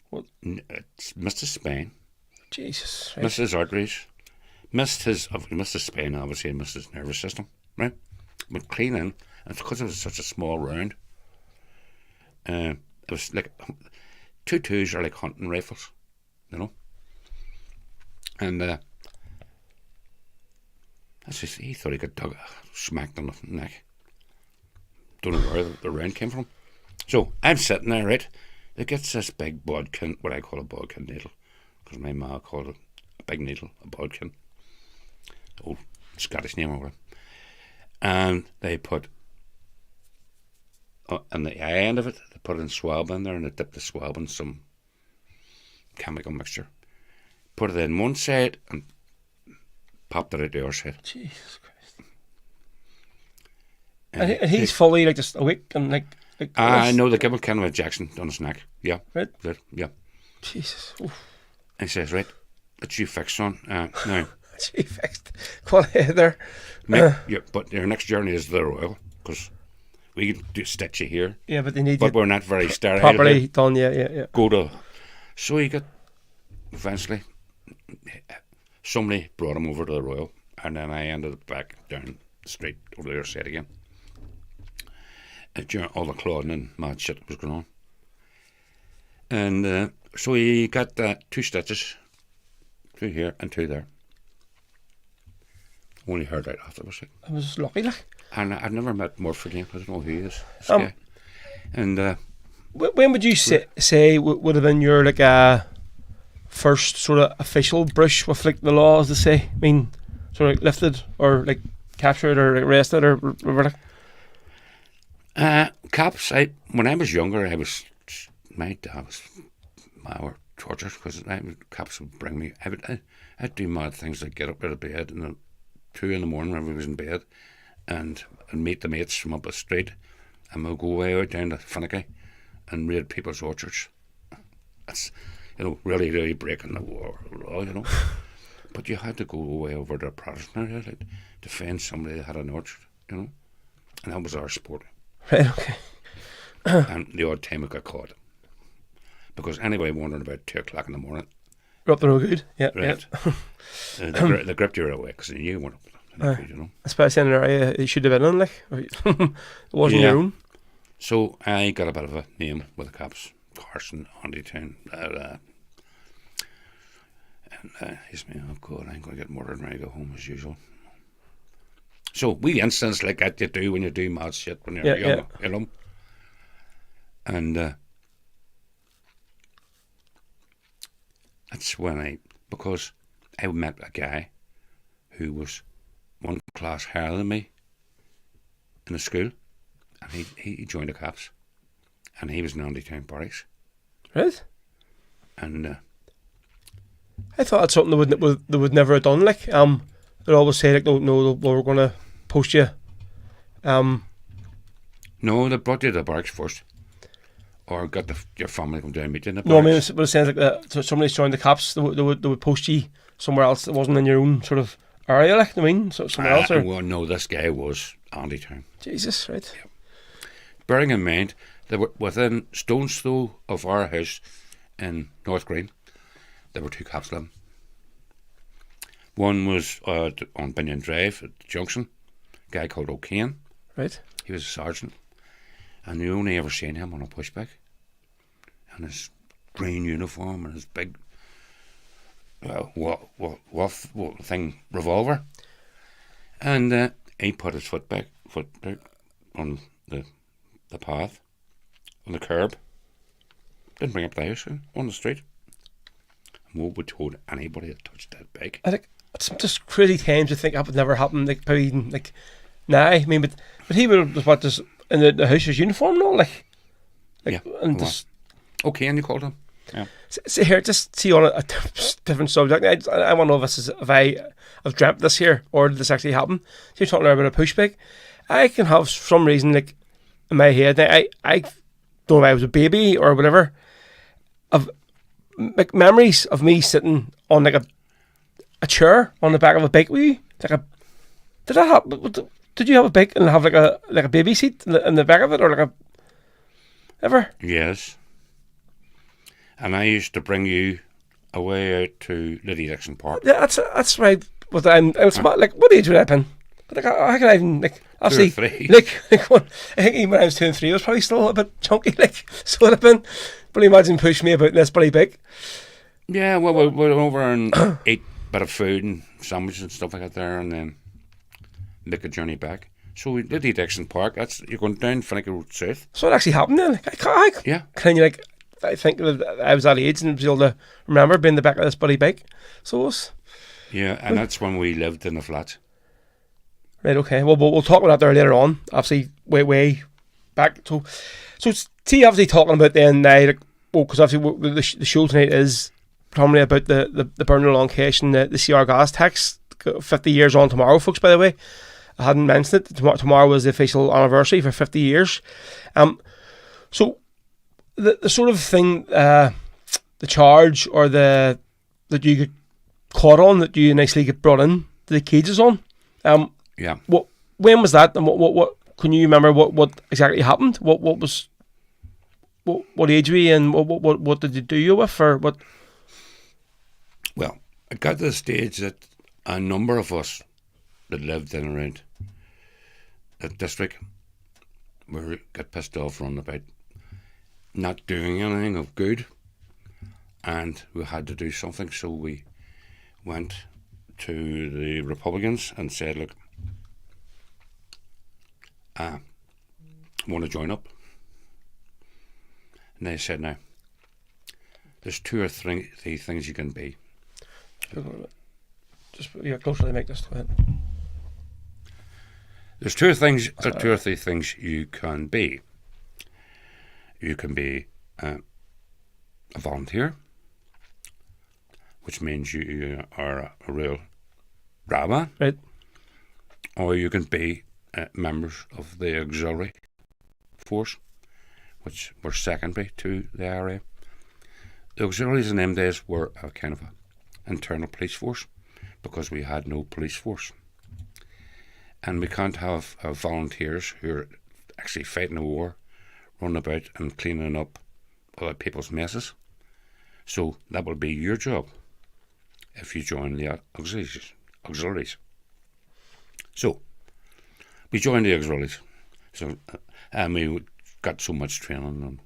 what? It's missed his spine. Jesus. Right. Missed his arteries. Missed his spine, obviously, and missed his nervous system, right? But clean in, and because it was such a small round, it was like 2-2s are like hunting rifles, you know. And he thought he got smacked on the neck. Don't know where the round came from. So I'm sitting there, right? It gets this big bodkin, what I call a bodkin needle, because my ma called it a big needle, a bodkin. Old Scottish name over it. And they put on the eye end of it, they put in swab in there, and they dipped the swab in some chemical mixture. Put it in one side and popped it out the other side. Jesus Christ. And he's fully like just awake and like. Like, I know they give him kind of a Jackson on his neck. Yeah. Right. Yeah. Jesus. Oof. And he says, right, it's you fixed, son. Now, Gee, fixed. Quality there. but your next journey is to the Royal, because we can do stitch you here, Yeah, but they need but it we're not very sterile. properly done. Yeah. Go to. So he got, eventually, somebody brought him over to the Royal, and then I ended up back down the street over the other side again. And during all the clothing and mad shit was going on. And so he got 2 stitches, 2 here and 2 there. Only heard out afterwards. I was lucky, like. And I've never met Murph again. I don't know who he is. This guy. And When would you say would have been your like first sort of official brush with like the law, as they say? I mean, sort of like lifted or like captured or like arrested or whatever. Cops. When I was younger, my dad was tortured because cops would bring me. I'd do mad things like get up out of bed and 2 in the morning when we was in bed, and meet the mates from up the street, and we'll go way out down to Finicky and raid people's orchards. That's really, really breaking the law, But you had to go way over to a Protestant area to defend somebody that had an orchard, and that was our sport. Right. Okay. And the odd time we got caught. Because anybody wandering about 2 o'clock in the morning. We're up the road good. Yeah. Right. Yeah. They gripped you away because they knew you weren't up there. Especially in an area you should have been in, like. It wasn't your own. So I got a bit of a name with the cops. Carson, Town. And he's me, oh God, I'm going to get murdered when I go home as usual. So we instance like that you do when you do mad shit when you're young, And that's when because I met a guy who was 1 class higher than me in the school, and he joined the cops, and he was in Town barracks. Right. And I thought that's something they would never have done. Like, they'd always say like, no, we're going to post you. No, they brought you to the barracks first, or got your family to come down and meet you in the No, I mean, barracks. it sounds like that. So somebody's joined the cops. They would post you somewhere else that wasn't in your own sort of area. Like, I mean, so somewhere else. Or Well, no, this guy was Town. Jesus, right? Yeah. Bearing in mind, they were within stone's throw of our house in North Green. There were 2 cops living. One was on Binion Drive at the junction, a guy called O'Kane. Right. He was a sergeant, and you only ever seen him on a pushback, and his green uniform and his big revolver, and he put his foot back on the path, on the curb. Didn't bring up the house on the street. And what would told anybody that touched that bike? I think it's just crazy times to think that would never happen. Like, probably even like now. I mean, but he was what just in the house's uniform, no? Like Yeah. and just Okay, and you called him. Yeah. see here, just see on a different subject. I want to know if I've dreamt this here or did this actually happen. So you're talking about a pushback. I can have some reason like in my head. I don't know if I was a baby or whatever. Of like memories of me sitting on like a chair on the back of a bike with you. Did you have a bike and have like a baby seat in the back of it or like a ever? Yes. And I used to bring you away out to Liddy Dixon Park. Yeah, that's right. But I'm smart. Like, what age would I have been? Like, how can I even like? Obviously, 2 or 3. like what, I think even when I was 2 and 3, I was probably still a bit chunky. Like, so would have been. But imagine pushing me about this bloody big. Yeah, well, we went over and ate a bit of food and sandwiches and stuff like that there, and then make a journey back. So we did Dixon Park. You're going down Finicky Road South. So it actually happened then. Like, Yeah. Can you like? I think that I was that age and was able to remember being in the back of this bloody bike. So it was. Yeah, and that's when we lived in the flats. Right. Okay. Well, we'll talk about that there later on. Obviously, way back. So see, obviously talking about then now, like, because obviously the show tonight is primarily about the burning along Kesh and the CR gas tax. 50 years on tomorrow, folks. By the way, I hadn't mentioned it. Tomorrow was the official anniversary for 50 years. So the sort of thing, the charge or that you get caught on, that you initially get brought in to the cages on. Yeah. When was that, and what can you remember? What exactly happened? What age were you, and what did they do you with, or what? Well, it got to the stage that a number of us that lived in and around that district got pissed off running about not doing anything of good, and we had to do something. So we went to the Republicans and said, look, I want to join up. And they said, now, there's 2 or 3 things you can be. Just closer to the mic. Just go ahead. There's 2 or 3 things you can be. You can be a volunteer, which means you are a real rabbi, Right. or you can be members of the auxiliary force, which were secondary to the IRA. The auxiliaries in them days were a kind of an internal police force, because we had no police force. And we can't have volunteers who are actually fighting a war, running about and cleaning up other people's messes. So that will be your job if you join the auxiliaries. So we joined the auxiliaries. So and we got so much training on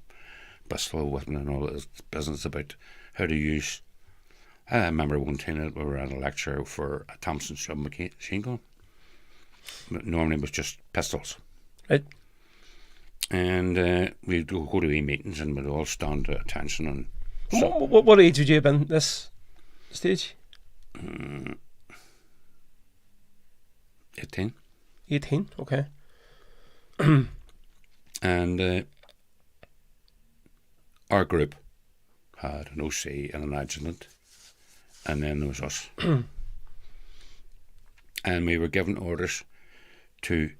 pistol whipping and all this business about how to use. I remember one time that we were at a lecture for a Thompson submachine gun. But normally it was just pistols. Right. And we'd go to wee meetings and we'd all stand to attention. And what age would you have been this stage? 18. 18, okay. And our group had an OC and an adjutant, and then there was us. And we were given orders to.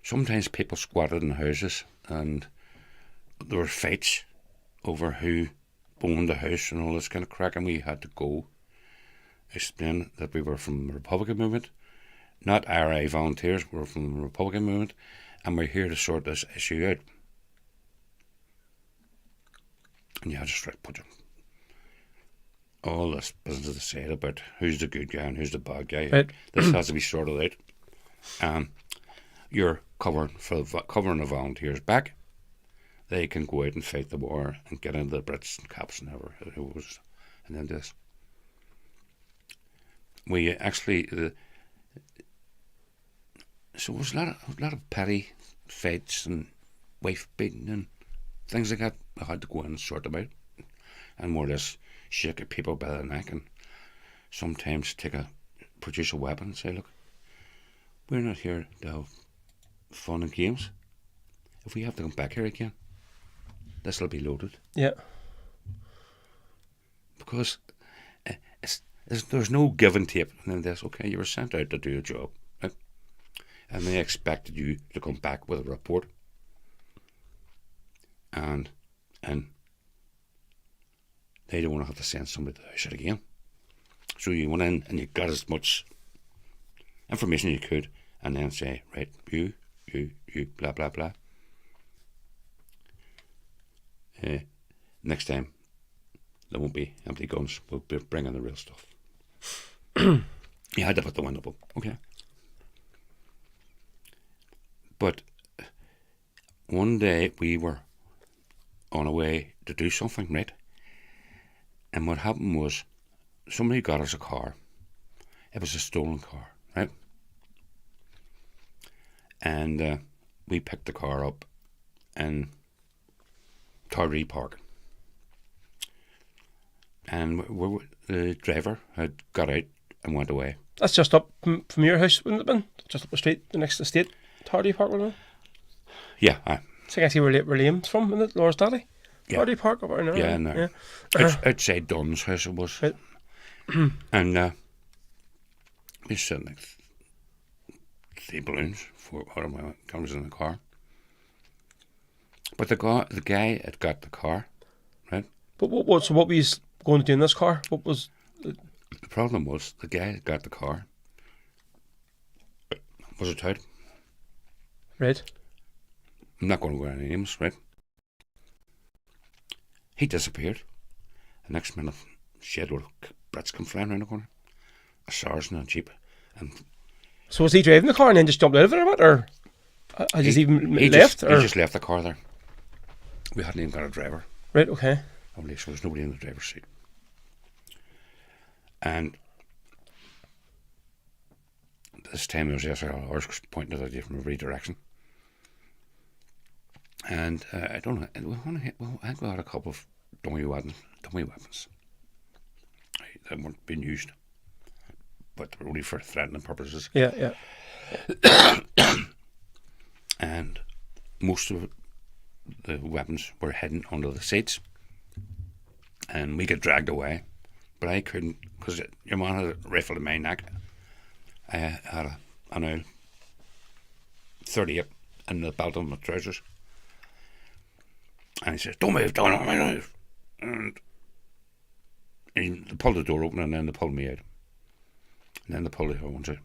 Sometimes people squatted in houses, and there were fights over who owned the house and all this kind of crack, and we had to go explain that we were from the Republican movement, not IRA volunteers, we were from the Republican movement, and we're here to sort this issue out. And you had to strike put all this business to say about who's the good guy and who's the bad guy. Right. This has to be sorted out. You're covering the volunteers back. They can go out and fight the war and get into the Brits and Caps and who was, and then this. We actually, so it was a lot of petty fights and wife beating and things like that. I had to go in and sort them out, and more or less shake people by the neck, and sometimes produce a weapon and say, look, we're not here to have fun and games. If we have to come back here again, this will be loaded. Yeah. Because there's no give and take. And then there's, okay, you were sent out to do a job, right? And they expected you to come back with a report. And they don't want to have to send somebody to the house again. So you went in and you got as much information you could, and then say, right, you, blah, blah, blah. Next time, there won't be empty guns. We'll be bringing the real stuff. You had to put the window up. Okay. But one day we were on our way to do something, right? And what happened was somebody got us a car. It was a stolen car, right? And we picked the car up in Tardy Park. And the driver had got out and went away. That's just up from your house, wouldn't it have been? Just up the street, the next estate, Tardy Park, wouldn't it? Yeah. I think I see where Liam's from, isn't it? Laura's daddy? Yeah. Tardy Park up there. Yeah, in there. Yeah. Outside Dunn's house it was. Right. And we sitting like 3 balloons, 4 cameras in the car. But the guy had got the car, right? But what were you going to do in this car? What was... The problem was the guy that got the car was a tout. Right. I'm not going to go any names, right? He disappeared. The next minute, shed load of brats come flying around the corner. A sergeant and a jeep. And So was he driving the car and then just jumped out of it or what? Or I just even left? He just left the car there. We hadn't even got a driver. Right, okay. Only so there was nobody in the driver's seat. And this time there was SLRs pointing at a different direction. And I don't know. I got a couple of dummy weapons. That weren't being used, but they were only for threatening purposes. Yeah. And most of the weapons were hidden under the seats, and we got dragged away. But I couldn't, because your man had a rifle in my neck. I had an oil 38 in the belt of my trousers. And he says, don't move. And they pulled the door open, and then they pulled me out. And then they pulled the other ones out.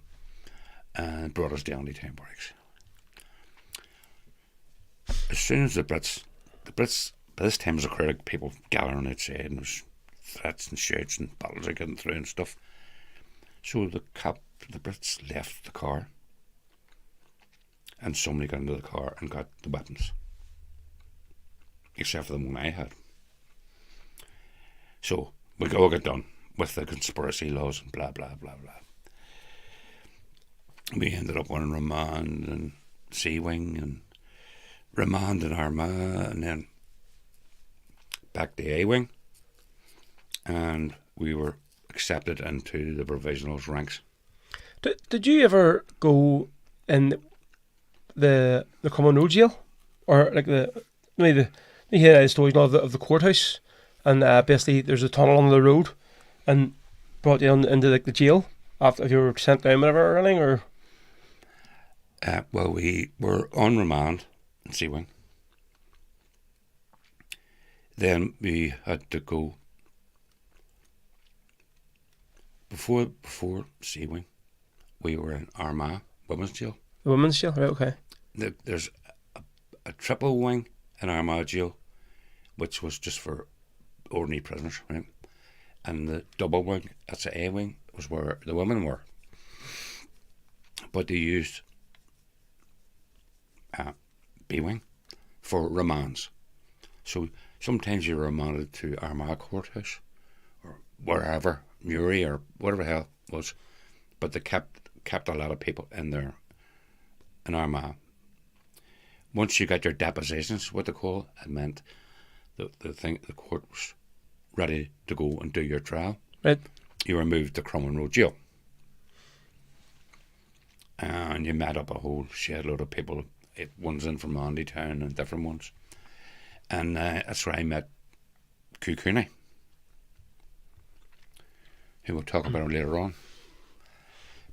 And brought us down to town barracks. As soon as the Brits, by this time there was a crowd of people gathering outside, and there was threats and shouts and battles are getting through and stuff. So the Brits left the car, and somebody got into the car and got the weapons, except for the one I had. So we all got done with the conspiracy laws and blah blah blah blah. We ended up on remand and Sea Wing and remand in Armagh, and then back to A Wing, and we were accepted into the provisionals ranks. Did you ever go in the Crumlin Road jail, or like you hear the stories now of the courthouse, and basically there's a tunnel on the road, and brought you into like the jail after you were sent down, whatever, or anything, or? Well, we were on remand in Sea Wing. Then we had to go before Sea Wing. We were in Armagh women's jail. The women's jail, right? Okay. There's a triple wing in Armagh jail, which was just for ordinary prisoners, right? And the double wing, that's the A wing, was where the women were. But they used B wing for remands. So sometimes you're remanded to Armagh courthouse or wherever, Muri or whatever the hell it was, but they kept a lot of people in there in Armagh. Once you got your depositions, what they call it, meant the court was ready to go and do your trial. Right. You were moved to Crumlin Road jail, and you met up a whole shed load of people. One's in from Andy Town and different ones, and that's where I met Cooney, who we'll talk about later on.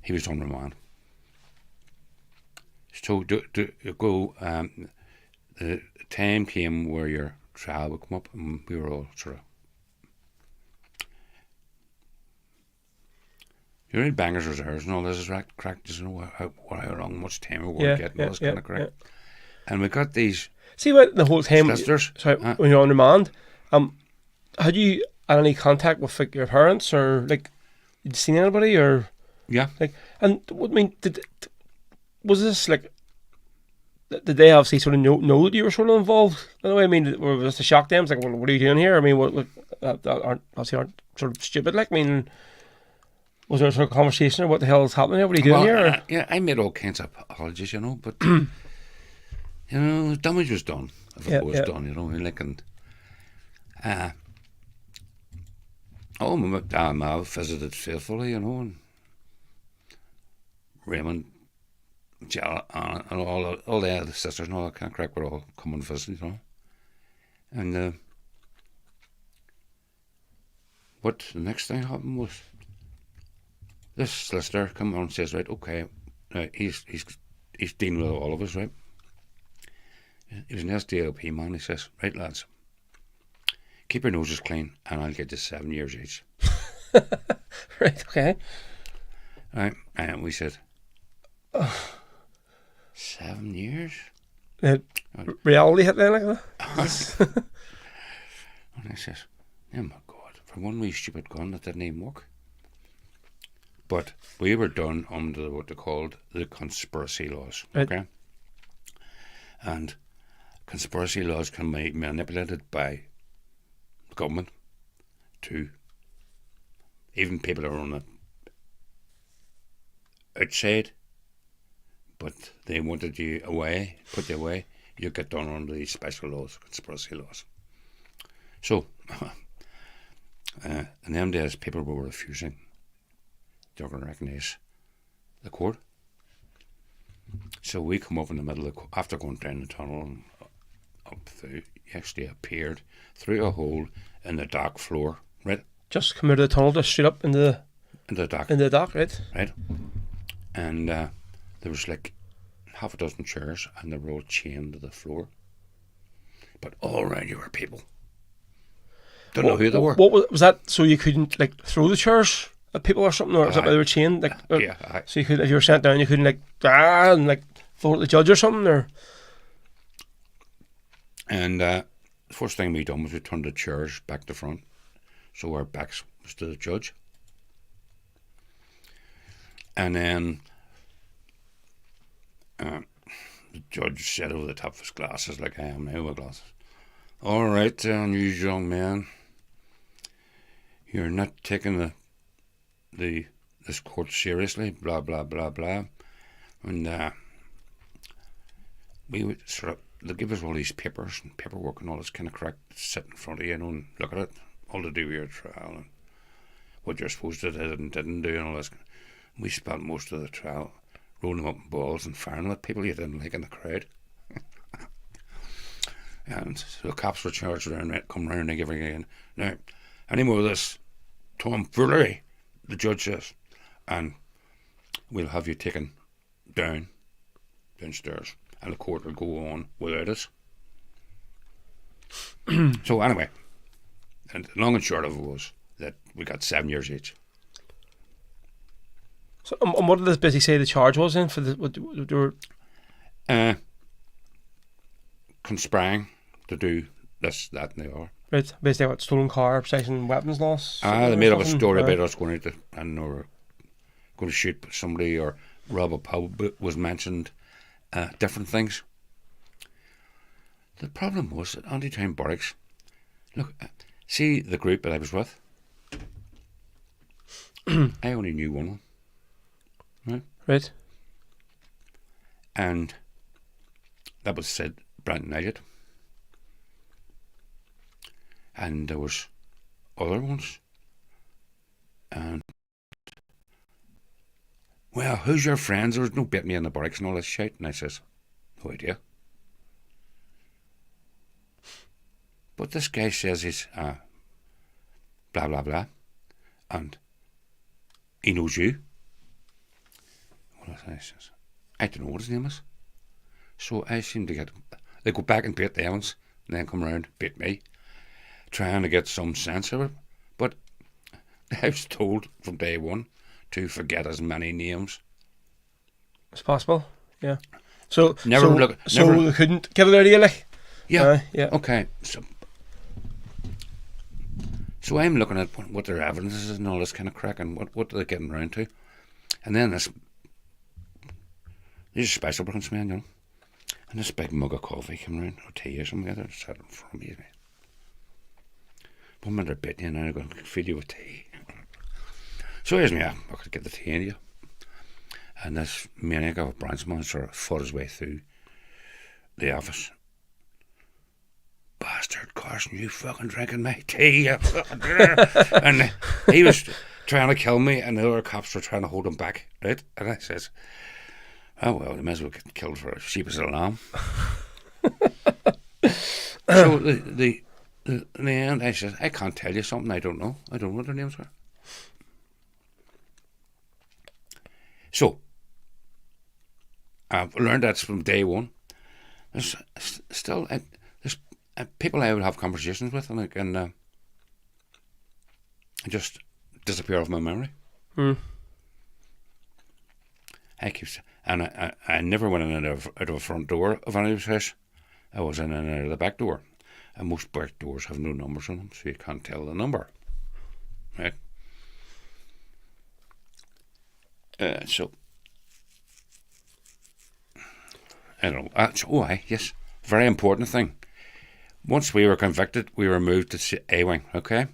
He was on remand. So go. The time came where your trial would come up, and we were all sort of. You're in bangers reserves and all this is cracked. Just know how long, much time we're going to get and all this kind of crack. Yeah. And we got these. See what the whole time. Sisters. Sorry, when you're on remand, had you had any contact with like, your parents or like, you'd seen anybody or? Yeah. Like, and I mean, was this like? Did they obviously sort of know that you were sort of involved? In a way, I mean, was this a shock to them? It's like, well, what are you doing here? I mean, what aren't sort of stupid? Like, I mean. Was there a sort of conversation or what the hell is happening here? What are you doing here? Yeah, I made all kinds of apologies, but damage was done if it was done, like and I visited faithfully, and Raymond, Jella, and all the other sisters and all that kind of crack were all come and visit, and what the next thing happened was. This solicitor come on and says, right, okay, he's dealing with all of us, right? He was an SDLP man. He says, right, lads, keep your noses clean and I'll get you 7 years each. Right, okay. Right, and we said, 7 years? Reality hit then, like that? And I says, oh my God, for one wee stupid gun that didn't even work. But we were done under what they called the conspiracy laws, Right. okay? And conspiracy laws can be manipulated by the government to even people who are on the outside, but they wanted you away, put you away, you get done under these special laws, conspiracy laws. So, in them days, people were refusing to recognise the court. So we come up in the middle of the, after going down the tunnel and up through, you actually appeared through a hole in the dock floor, right? Just come out of the tunnel, just straight up into In the dock, the dock, right? right? And there was like half a dozen chairs and they were all chained to the floor. But all around you were people. Don't know who they were. What was that? So you couldn't like throw the chairs at people or something, or was that why they were chained? Like, Yeah. so you could, if you were sent down, you couldn't like and like throw at the judge or something, or And the first thing we done was we turned the chairs back to front, so our backs was to the judge. And then the judge said over the top of his glasses, like I am now with glasses, all right, you young man, you're not taking this court seriously, blah, blah, blah, blah. And we would sort of, they'll give us all these papers and paperwork and all this kind of crap, sit in front of you, and look at it, all to do with your trial and what you're supposed to do and didn't do and all this. We spent most of the trial rolling them up in balls and firing at people you didn't like in the crowd. And so the cops were charged around, come round and give again. Now, any more of this tomfoolery, the judge says, and we'll have you taken downstairs, and the court will go on without us. So anyway, and long and short of it was that we got 7 years each. so. And what did this basically say the charge was in for the what they were? Conspiring to do this, that, and the other. Right, basically what, stolen car, possession, weapons loss. They made up a something? story Right. about us going out and or going to shoot somebody or rob a pub. Was mentioned different things. The problem was that Anti-Town Barracks, look, see the group that I was with, I only knew one of them, right? Right. And that was Sid Brandon Elliott. And there was other ones. And, well, who's your friends? There was no bit me in the barracks and all this shit. And I says, no idea. But this guy says he's blah, blah, blah. And he knows you. Well, I says, I don't know what his name is. So I seem to get, they go back and bait the Evans, and then come around, bait me, trying to get some sense of it. But I was told from day one to forget as many names. It's possible. Yeah. So Never so, look- So never- they couldn't get it out of you, like. Yeah. Yeah. Okay. So I'm looking at what their evidence is and all this kind of crack and what they're getting around to. And then these are special branch men, you know. And this big mug of coffee came around, or tea or something like that, sat in front of me. One minute they're bitten you and I'm going to feed you with tea. So here's me, I could get the tea in you. And this maniac of a branch man sort of fought his way through the office. Bastard, Carson, you fucking drinking my tea, you fucking and he was trying to kill me and the other cops were trying to hold him back, right? And I says, oh well, they may as well get killed for a sheep as a lamb. So in the end I said, I can't tell you something I don't know. I don't know what their names were. So I've learned that from day one there's still there's people I would have conversations with, and I can just disappear off my memory. I keep and I never went in and out of a front door of anybody's house. I was in and out of the back door, and most back doors have no numbers on them, so you can't tell the number, right? So I don't know. Yes, very important thing. Once we were convicted, we were moved to A wing. Okay,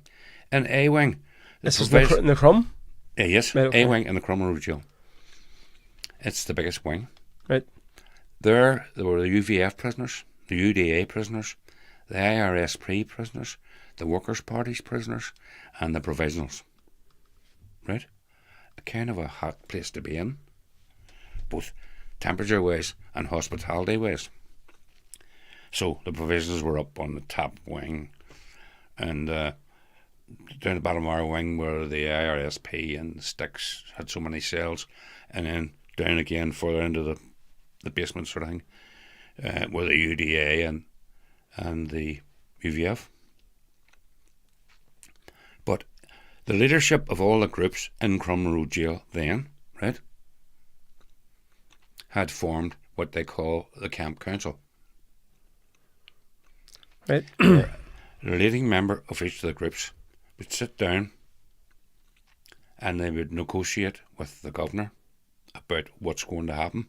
and A wing. This is in the Crum. Yes, Right, okay. A wing in the Crumlin Road jail. It's the biggest wing. Right. There were the UVF prisoners, the UDA prisoners, the IRSP prisoners, the Workers' Party's prisoners, and the provisionals. Right? A kind of a hot place to be in, both temperature-wise and hospitality-wise. So the provisionals were up on the top wing, and down the bottom of our wing were the IRSP and the Sticks, had so many cells, and then down again further into the basement sort of thing, were the UDA and the UVF. But the leadership of all the groups in Crumlin Road jail then, right, had formed what they call the Camp Council. Right. Where the leading member of each of the groups would sit down and they would negotiate with the governor about what's going to happen,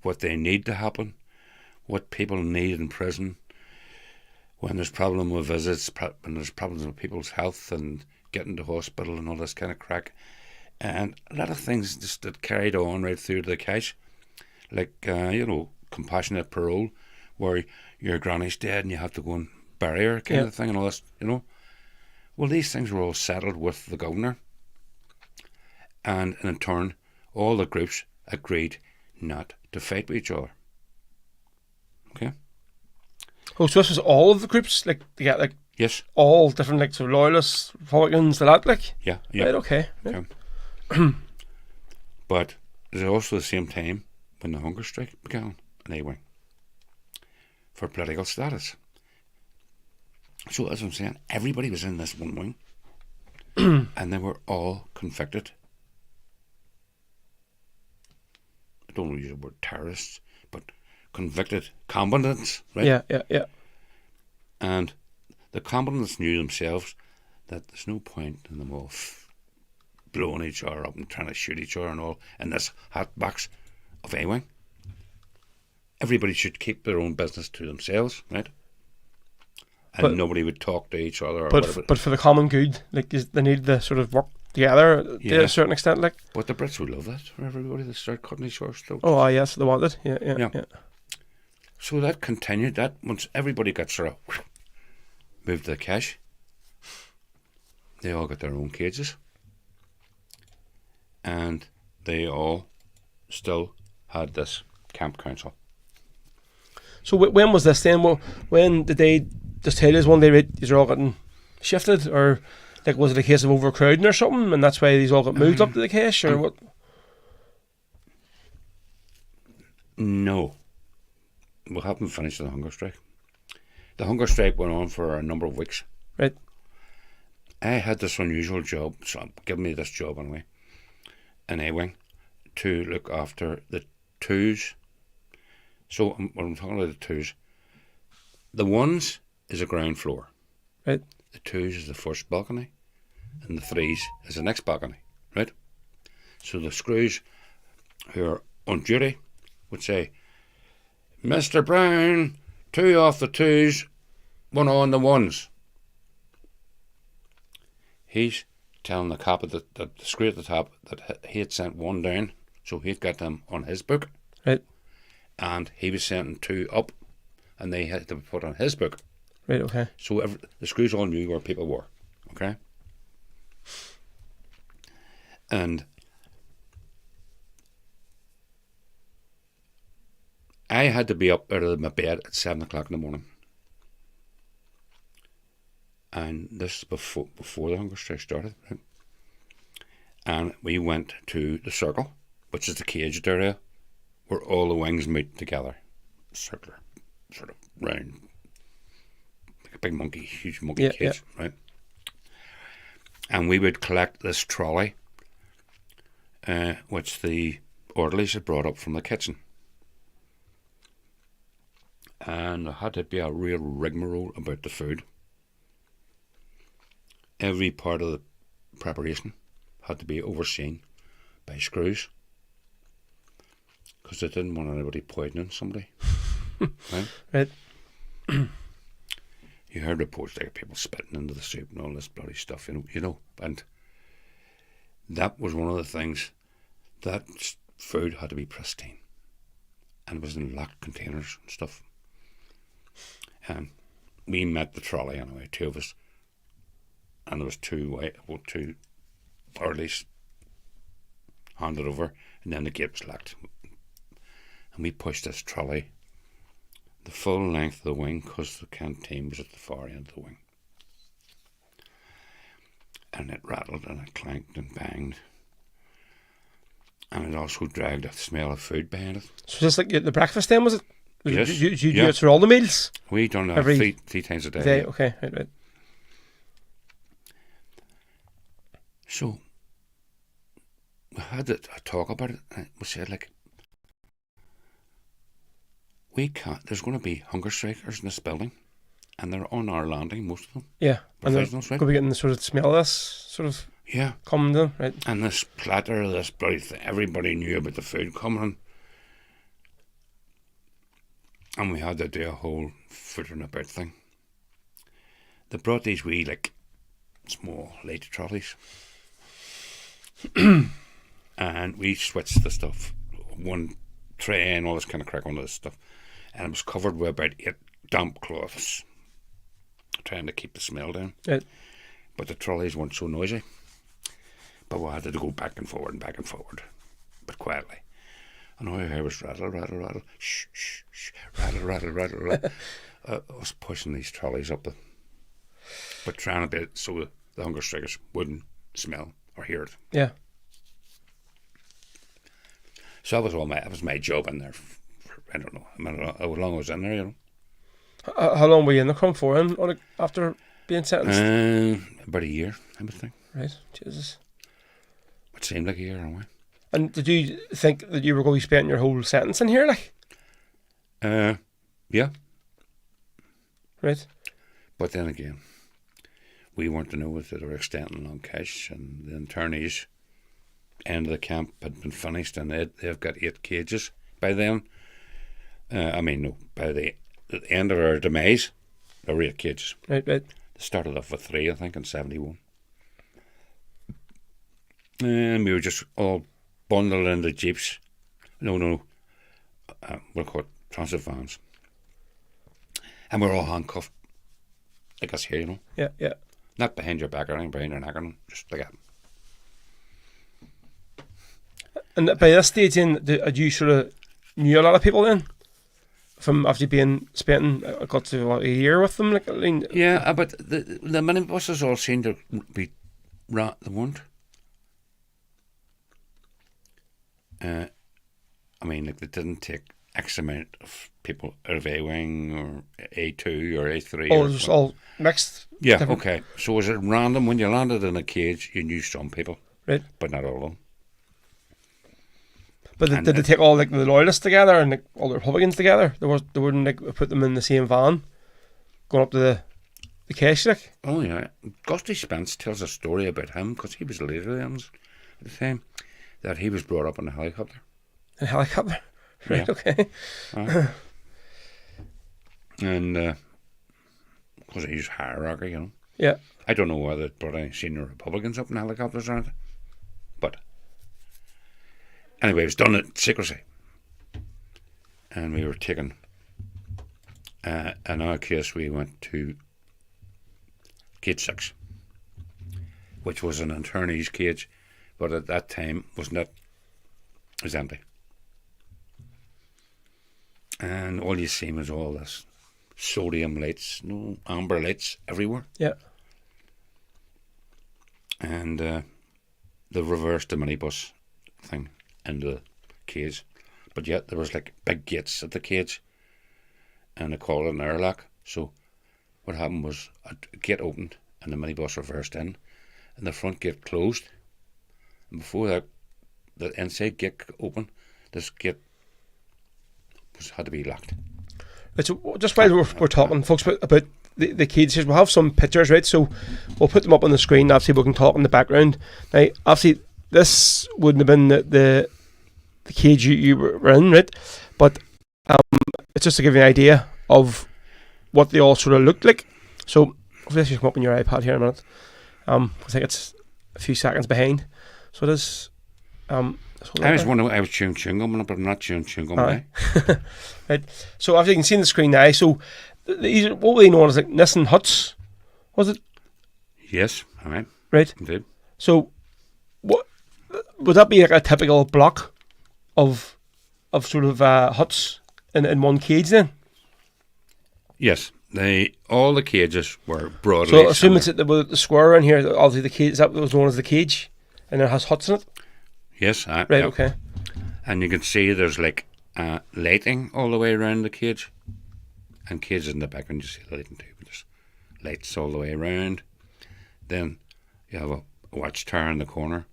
what they need to happen, what people need in prison, when there's problem with visits, when there's problems with people's health and getting to hospital and all this kind of crack. And a lot of things just that carried on right through to the Kesh, like, compassionate parole, where your granny's dead and you have to go and bury her kind of thing and all this, Well, these things were all settled with the governor. And in turn, all the groups agreed not to fight with each other. Okay? Oh, so this was all of the groups, Yes. all different, so loyalists, Republicans, Yeah. Right, okay. Okay. But there's also the same time when the hunger strike began in A-Wing for political status. So as I'm saying, everybody was in this one wing and they were all convicted. I don't want to use the word terrorists, but convicted combatants, right? Yeah. And the combatants knew themselves that there's no point in them all blowing each other up and trying to shoot each other and all in this hot box of A-Wing. Everybody should keep their own business to themselves, right? And nobody would talk to each other. But for the common good, they need to sort of work together to a certain extent, But the Brits would love that for everybody to start cutting each other's throats. Oh, yes, they wanted. Yeah. So that continued. That once everybody got sort of moved to the Kesh, they all got their own cages, and they all still had this camp council. So when was this then? Well, when did they just tell us one day, right, these are all getting shifted, or was it a case of overcrowding or something, and that's why these all got moved up to the Kesh, or what? No, we haven't finished the hunger strike. The hunger strike went on for a number of weeks. Right. I had this unusual job, so give me this job anyway, in A-Wing, to look after the twos. So when I'm talking about the twos, the ones is a ground floor. Right. The twos is the first balcony, and the threes is the next balcony, right? So the screws who are on duty would say, Mr. Brown, 2 off the twos, 1 on the ones. He's telling the cop at the screw at the top that he had sent 1 down, so he'd got them on his book. Right. And he was sending 2 up, and they had to be put on his book. Right, okay. So the screws all knew where people were, okay? And I had to be up out of my bed at 7 o'clock in the morning. And this is before the hunger strike started, right? And we went to the circle, which is the caged area, where all the wings meet together. circular, sort of round, like a big monkey, huge monkey cage, right? And we would collect this trolley, which the orderlies had brought up from the kitchen. And there had to be a real rigmarole about the food. Every part of the preparation had to be overseen by screws, because they didn't want anybody poisoning somebody. Right? Right. You heard reports like people spitting into the soup and all this bloody stuff, you know, and that was one of the things. That food had to be pristine, and it was in locked containers and stuff. And we met the trolley anyway, two of us, and there was two orderlies handed over, and then the gate was locked, and we pushed this trolley the full length of the wing, because the canteen was at the far end of the wing, and it rattled and it clanked and banged, and it also dragged a smell of food behind it. So just like the breakfast then, was it? Yes. You do it for all the meals? We done that Every three times a day. Day, okay, right. So we had a talk about it, and we said, like, we can't, there's going to be hunger strikers in this building, and they're on our landing, most of them. Yeah, and they're Professionals, right? going to be getting the sort of smell of this sort of Yeah. coming to them, right? And this platter, this bloody thing, everybody knew about the food coming. And we had to do a whole footering about thing. They brought these wee, like, small later trolleys. And we switched the stuff, one tray and all this kind of crack onto this stuff. And it was covered with about 8 damp cloths, trying to keep the smell down. Right. But the trolleys weren't so noisy. But we had to go back and forward, but quietly. And all I heard was rattle, rattle, rattle, shh, shh, shh, rattle, rattle, rattle, rattle. I was pushing these trolleys up, but trying to be so the hunger strikers wouldn't smell or hear it. Yeah. So that was my job in there. I don't know how long I was in there, you know. How long were you in the Crum for after being sentenced? About a year, I would think. Right, Jesus. It seemed like a year, anyway. And did you think that you were going to be spending your whole sentence in here, like? Yeah. Right. But then again, we weren't to know that they were extending along Kesh, and the internees' end of the camp had been finished, and they've got 8 cages by then. By the end of our demise, there were 8 cages. Right. They started off with 3, I think, in 71. And we were just all bundled into jeeps. We'll call it transit vans. And we're all handcuffed, like us here, you know. Yeah. Not behind your back or anything, behind your neck, or just like that. And by this stage, had you sort of knew a lot of people then? From after spending got to a year with them, like, I mean, Yeah, but the minibuses all seemed to be they weren't. Like, they didn't take X amount of people out of A wing or A2 or A3. it was all mixed. Yeah, different. okay. So was it random? When you landed in a cage, you knew some people, Right. but not all of them. But did they take all like the loyalists together and like, all the Republicans together? They wouldn't like put them in the same van, going up to the Kesh, like. Oh yeah, Gusty Spence tells a story about him, because he was a leader then at the time, that he was brought up in a helicopter. In a helicopter, right? Yeah. Okay. And because he's hierarchy, you know. Yeah. I don't know whether it brought any senior Republicans up in helicopters or anything, but anyway, it was done in secrecy, and we were taken. In our case, we went to Gate 6, which was an internee's cage, but at that time it was empty. And all you see was all this sodium lights, amber lights everywhere. Yeah. And they reversed the minibus thing into the cage. But yet there was like big gates at the cage, and they call it an airlock. So what happened was a gate opened and the minibus reversed in, and the front gate closed. And before that, the inside gate opened. This gate had to be locked. Right, so just while we're talking, folks, about the cages, we'll have some pictures, right? So we'll put them up on the screen. Obviously, we can talk in the background. Now, obviously, this wouldn't have been the cage you were in, right? But it's just to give you an idea of what they all sort of looked like. So let's just come up on your iPad here in a minute. I think it's a few seconds behind. So it is. I was wondering, I was chewing gum, but I'm not chewing gum now. Right. So as you can see on the screen now, so these are, what were they known as, like Nissen huts? Was it? Yes, all right. Right. Indeed. So what would that be, like a typical block of sort of huts in one cage then? Yes. All the cages were broadly. So assume it's the square in here, obviously the cage, that was known as the cage, and it has huts in it? Yes. Right, yeah. okay. And you can see there's like lighting all the way around the cage. And cages in the background, you see the lighting too. But there's lights all the way around. Then you have a watchtower in the corner.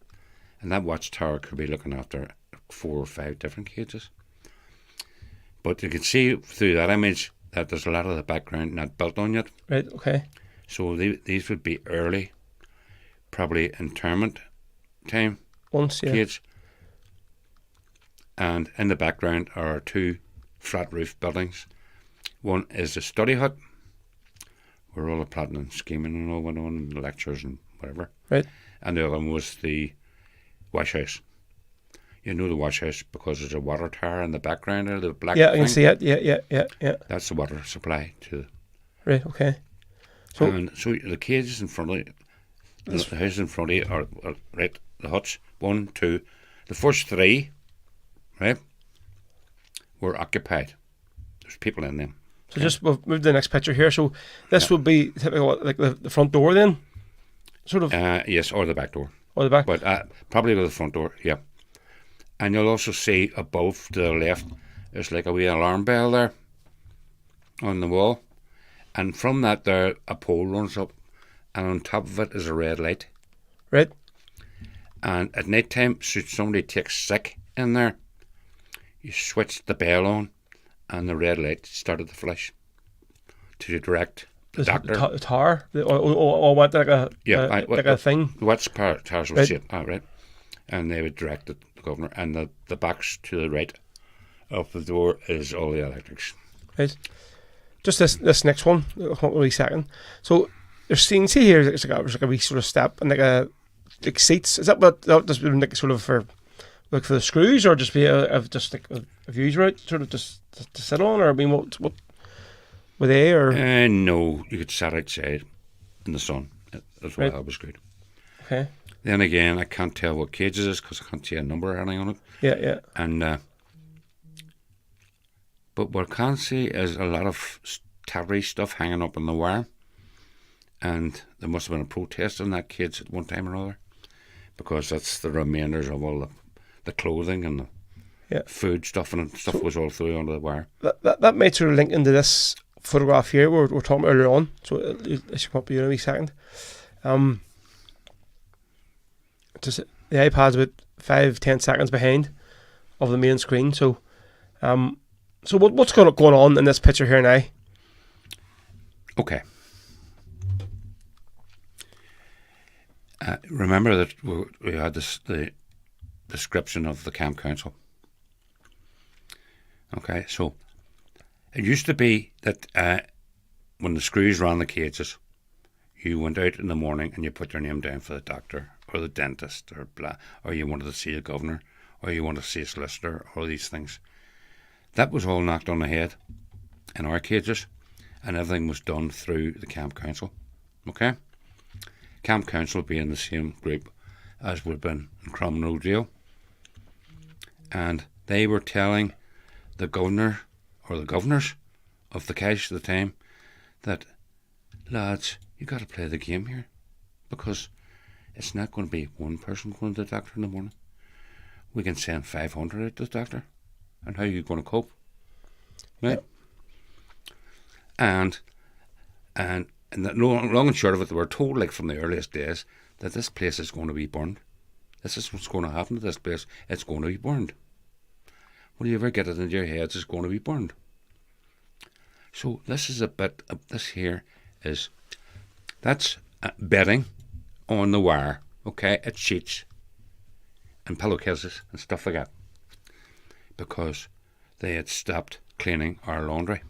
And that watchtower could be looking after 4 or 5 different cages. But you can see through that image that there's a lot of the background not built on yet. Right, okay. So these would be early, probably interment time Once, yeah. cage. And in the background are 2 flat roof buildings. One is the study hut, where all the plotting and scheming and all went on, and the lectures and whatever. Right. And the other one was the wash house. You know the wash house because there's a water tower in the background there, the black Yeah, thing. I can see it. Yeah. That's the water supply to. Right, okay. So, And so the cages in front of you, the house in front of you are right, the huts, 1, 2, the first 3, right, were occupied. There's people in them. so just we'll move to the next picture here. So this would be typical, like the front door then? Sort of? Yes, or the back door. Or the back? But probably to the front door, yeah. And you'll also see above to the left, there's like a wee alarm bell there on the wall. And from that there, a pole runs up, and on top of it is a red light. Right. And at night time, should somebody take sick in there, you switch the bell on, and the red light started to flash to direct the doctor. The tower? Or what, like a, like a thing? What's towers would Right. see it, right? And they would direct the governor, and the box to the right of the door is all the electrics. Right. Just this next one, I'll come up with a wee second. So there's see here, there's like a wee sort of step and like seats. Is that what that just been like sort of for the screws, or just be just like a views route, sort of just to sit on, or I mean what were they or? No, you could sit outside in the sun. That's why Right. that was good. Okay. Then again, I can't tell what cage it is because I can't see a number or anything on it. Yeah. And but what I can see is a lot of temporary stuff hanging up on the wire. And there must have been a protest in that cage at one time or another, because that's the remainders of all the clothing and the food stuff, and stuff was all through under the wire. That might sort of link into this photograph here we're talking about earlier on. So I should come up to you in a wee second. Just the iPad's about 5-10 seconds behind of the main screen. So what's going on in this picture here now? Okay. Remember that we had the description of the camp council. Okay, so it used to be that when the screws ran the cages, you went out in the morning and you put your name down for the doctor or the dentist or blah, or you wanted to see a governor, or you wanted to see a solicitor, or these things. That was all knocked on the head in our cages, and everything was done through the camp council. Okay? Camp council being the same group as would have been in Crumlin Road jail. And they were telling the governor or the governors of the Kesh at the time that, lads, you got to play the game here, because it's not going to be one person going to the doctor in the morning. We can send 500 out to the doctor. And how are you going to cope? Right? And the long and short of it, they were told, like, from the earliest days, that this place is going to be burned. This is what's going to happen to this place. It's going to be burned. Will you ever get it into your heads? It's going to be burned. So this is a bit of this here is, that's bedding on the wire. Okay, it's sheets and pillowcases and stuff like that, because they had stopped cleaning our laundry.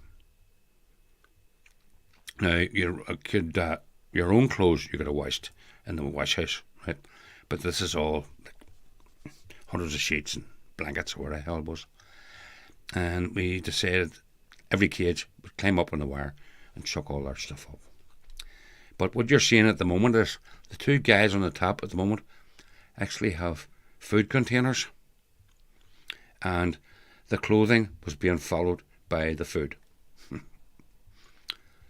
Now, your own clothes you could have washed in the wash house, right? But this is all like hundreds of sheets and blankets or whatever the hell it was. And we decided every cage would climb up on the wire and chuck all our stuff up. But what you're seeing at the moment is the two guys on the top at the moment actually have food containers, and the clothing was being followed by the food.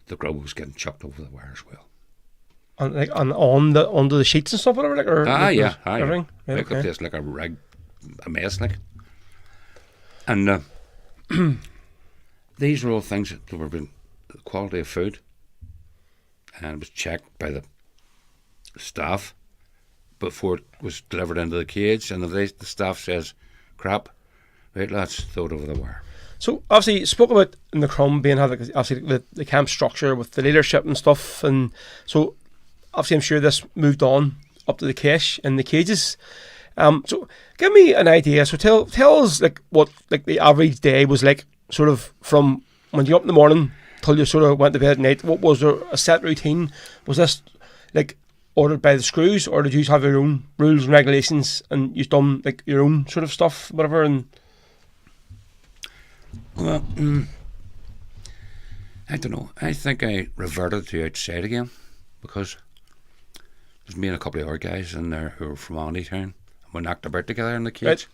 The grub was getting chucked over the wire as well. And like onto the sheets and stuff, whatever, like, or yeah, everything. Right, make the place like a mess, like. And these are all things that were being the quality of food, and it was checked by the staff before it was delivered into the cage. And if the staff says, "Crap," right, lads, throw it over the wire. So obviously you spoke about in the Crum being how obviously the camp structure with the leadership and stuff, and so obviously I'm sure this moved on up to the Kesh and the cages. So give me an idea. So tell us like what like the average day was like, sort of from when you got up in the morning till you sort of went to bed at night. What was there a set routine? Was this like ordered by the screws, or did you have your own rules and regulations and you've done like your own sort of stuff, whatever? And well, I don't know. I think I reverted to outside again, because there's me and a couple of other guys in there who were from Andytown, and we knocked about together in the cage. Right.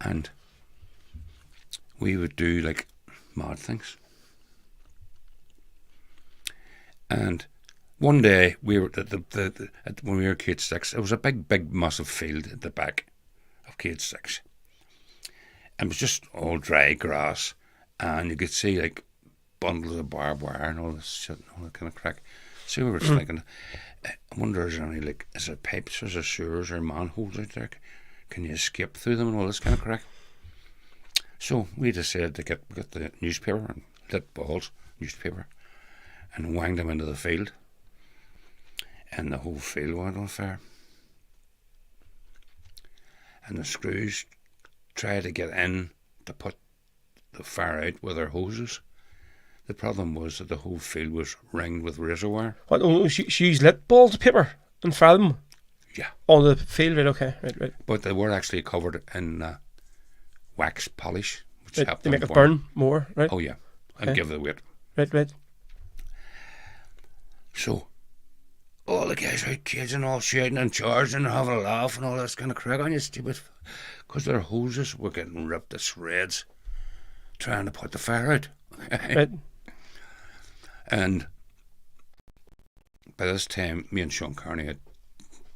And we would do like mad things. And one day we were when we were cage 6, it was a big massive field at the back of cage 6. And it was just all dry grass, and you could see like bundles of barbed wire and all this shit and all that kind of crack. So we were just thinking, I wonder, is there any, like, is there pipes, is there sewers or manholes out there? Can you escape through them and all this kind of crack? So we decided to get the newspaper and lit balls, newspaper, and wanged them into the field. And the whole field went on fire. And the screws tried to get in to put the fire out with their hoses. The problem was that the whole field was ringed with razor wire. what? Oh, she used lit balls of paper and fire them. Yeah. On the field, right? Okay, right. But they were actually covered in wax polish, which Right, helped they them make it burn more, right? Oh yeah, and Okay. give it the weight. Right. So all the guys out kids and all shouting and charging and having a laugh and all this kind of crack on you, stupid, because their hoses were getting ripped to shreds trying to put the fire out. Right. And by this time, me and Sean Carney had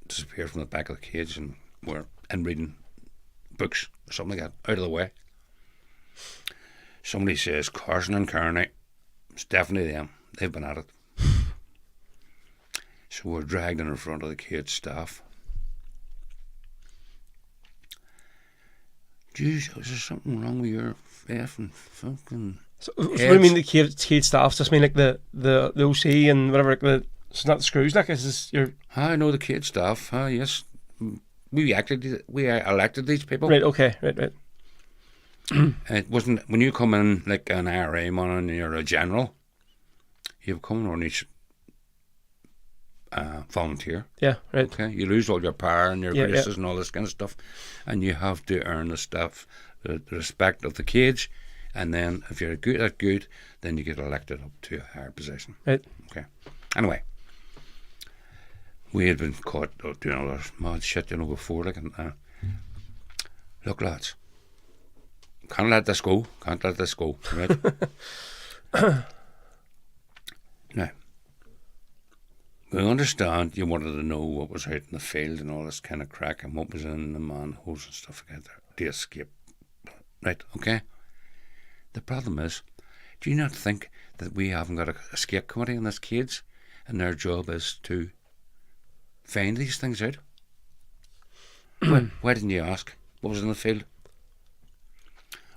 disappeared from the back of the cage and were in reading books or something like that, out of the way. Somebody says, Carson and Carney, it's definitely them. They've been at it. So we're dragged in front of the cage staff. Jeez, is there something wrong with your effing fucking... So what do you mean the cage staff? Just mean like the OC and whatever, like it's not the screws, like, is this your... I know the cage staff, yes. We elected these people. Right, okay, right. It wasn't, when you come in like an IRA man and you're a general, you come on each volunteer. Yeah, right. Okay, you lose all your power and your Yeah, graces and all this kind of stuff, and you have to earn the respect of the cage, and then if you're good, then you get elected up to a higher position. Right. Okay. Anyway, we had been caught doing all this mad shit, before, like, and look, lads, can't let this go, right? Now, we understand you wanted to know what was out in the field and all this kind of crack and what was in the manholes and stuff like that to escape. Right, okay? The problem is, Do you not think that we haven't got a escape committee in this cage, and their job is to find these things out? Why didn't you ask what was in the field?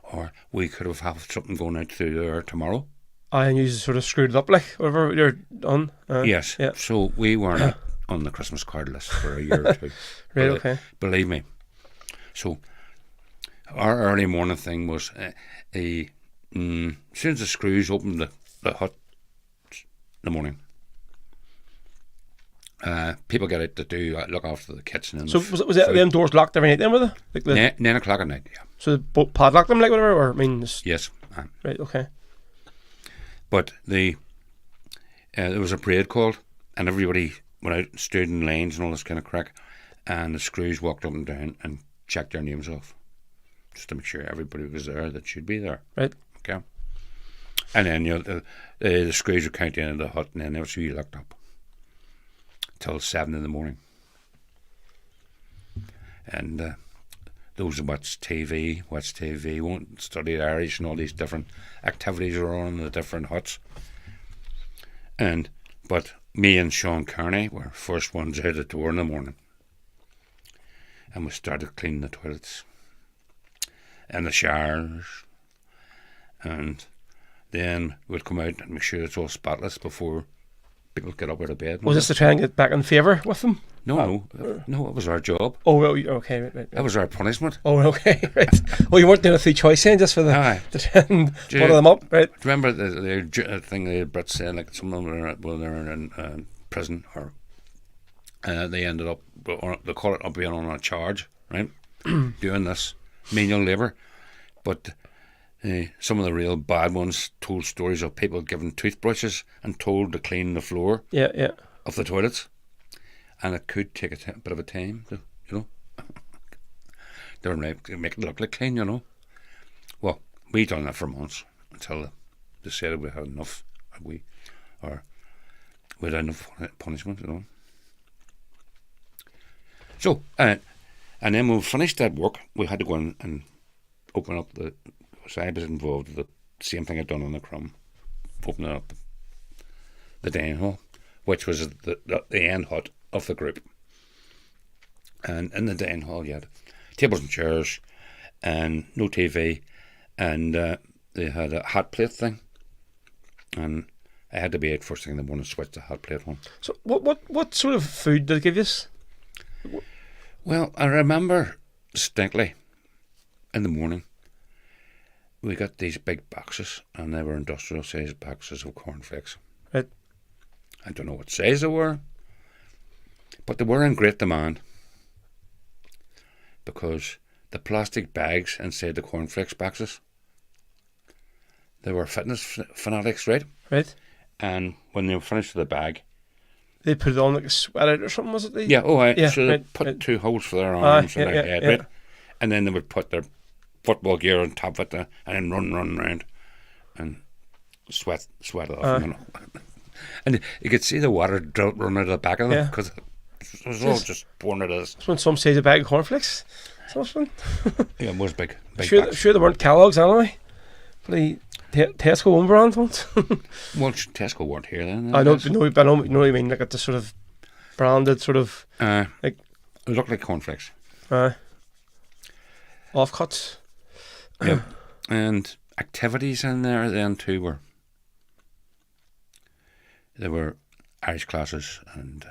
Or we could have something going out through there tomorrow. And you sort of screwed it up, like, whatever you're on. Yes. Yeah. So we weren't on the Christmas card list for a year or two. Right, okay. Believe me. So our early morning thing was as soon as the screws opened the hut in the morning, people get out to do look after the kitchen. And So was it them doors locked every night then, were they? Like the, 9 o'clock at night, yeah. So they padlocked them, like, whatever, or, I mean... Yes. Right, okay. But there was a parade called, and everybody went out and stood in lanes and all this kind of crack, and the screws walked up and down and checked their names off, just to make sure everybody was there that should be there. Right. Okay. And then the screws would count in the hut, and then there was you locked up till 7 in the morning. And those who watch TV, won't study Irish, and all these different activities are on in the different huts. But me and Sean Kearney were first ones out the door in the morning, and we started cleaning the toilets and the showers, and then we'd come out and make sure it's all spotless before people get up out of bed. Was this to try and get back in favour with them? No, it was our job. Oh, well, okay, right. That was our punishment. Oh, okay, right. Well, you weren't doing a free choice then, just for Aye. to try and butter them up, right? Remember the thing the Brits said, like some of them were in prison, or they ended up, they call it being on a charge, right? Doing this menial labour. But some of the real bad ones told stories of people given toothbrushes and told to clean the floor of the toilets. And it could take a bit of a time, they were make it look like clean, Well, we done that for months until they said we had enough, we had enough punishment, So, and then when we finished that work, we had to go in and open up so I was involved with the same thing I'd done on the Crum, opening up the dining hall, which was the end hut of the group. And in the dining hall you had tables and chairs and no TV, and they had a hot plate thing, and I had to be out first thing in the morning to switch the hot plate on. So what sort of food did they give you? Well, I remember distinctly in the morning we got these big boxes, and they were industrial sized boxes of cornflakes. Right. I don't know what size they were, but they were in great demand because the plastic bags inside the cornflakes boxes, they were fitness fanatics, right? Right. And when they were finished with the bag, they put it on like a sweater or something, was it? So they put 2 holes for their arms and their head, right? And then they would put their football gear on top of it and then run around and sweat it off, And you could see the water running out of the back of them because it was all just pouring out of this. That's when some say a bag of cornflakes. Something. Yeah, it was big. Sure they weren't Kellogg's anyway. Bloody Tesco own brand ones. Well, Tesco weren't here then. I know what I mean. Like, it's the sort of branded sort of like it looked like cornflakes. Offcuts. Yeah, and activities in there then too there were Irish classes and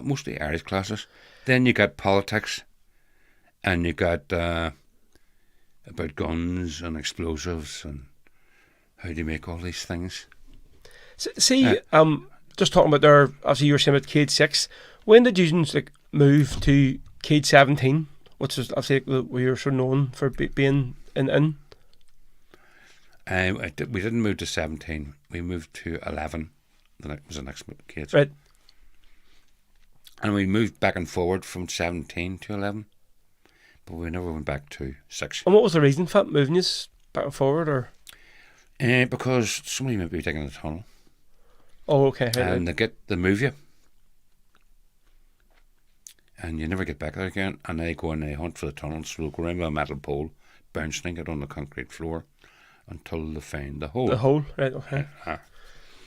mostly Irish classes. Then you got politics, and you got about guns and explosives and how do you make all these things. See, just talking about there, obviously you were saying about Cade 6. When did you move to Cade 17, which is obviously where you're sort of known for being in? We didn't move to 17. We moved to 11. That was the next Cade. Right. And we moved back and forward from 17 to 11, but we never went back to 6. And what was the reason for that, moving you back and forward, or? Because somebody might be taking the tunnel. Oh, okay. And they move you, and you never get back there again. And they go and they hunt for the tunnel, so they'll go around with a metal pole, bouncing it on the concrete floor until they find the hole. The hole, right? Okay.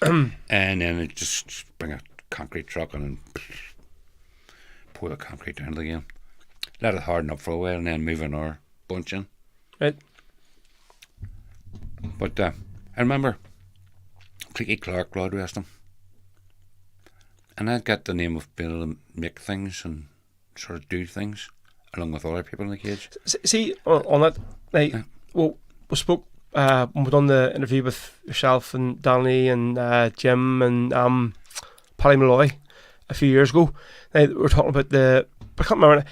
And then it just bring a concrete truck and pour the concrete down again. Let it harden up for a while and then move another bunch in. Right. But I remember Creaky Clark, God rest him. And I got the name of being able to make things and sort of do things along with other people in the cage. See, on that, like, well, we spoke when we done the interview with yourself and Danny and Jim and Paddy Malloy a few years ago. We were talking about I can't remember.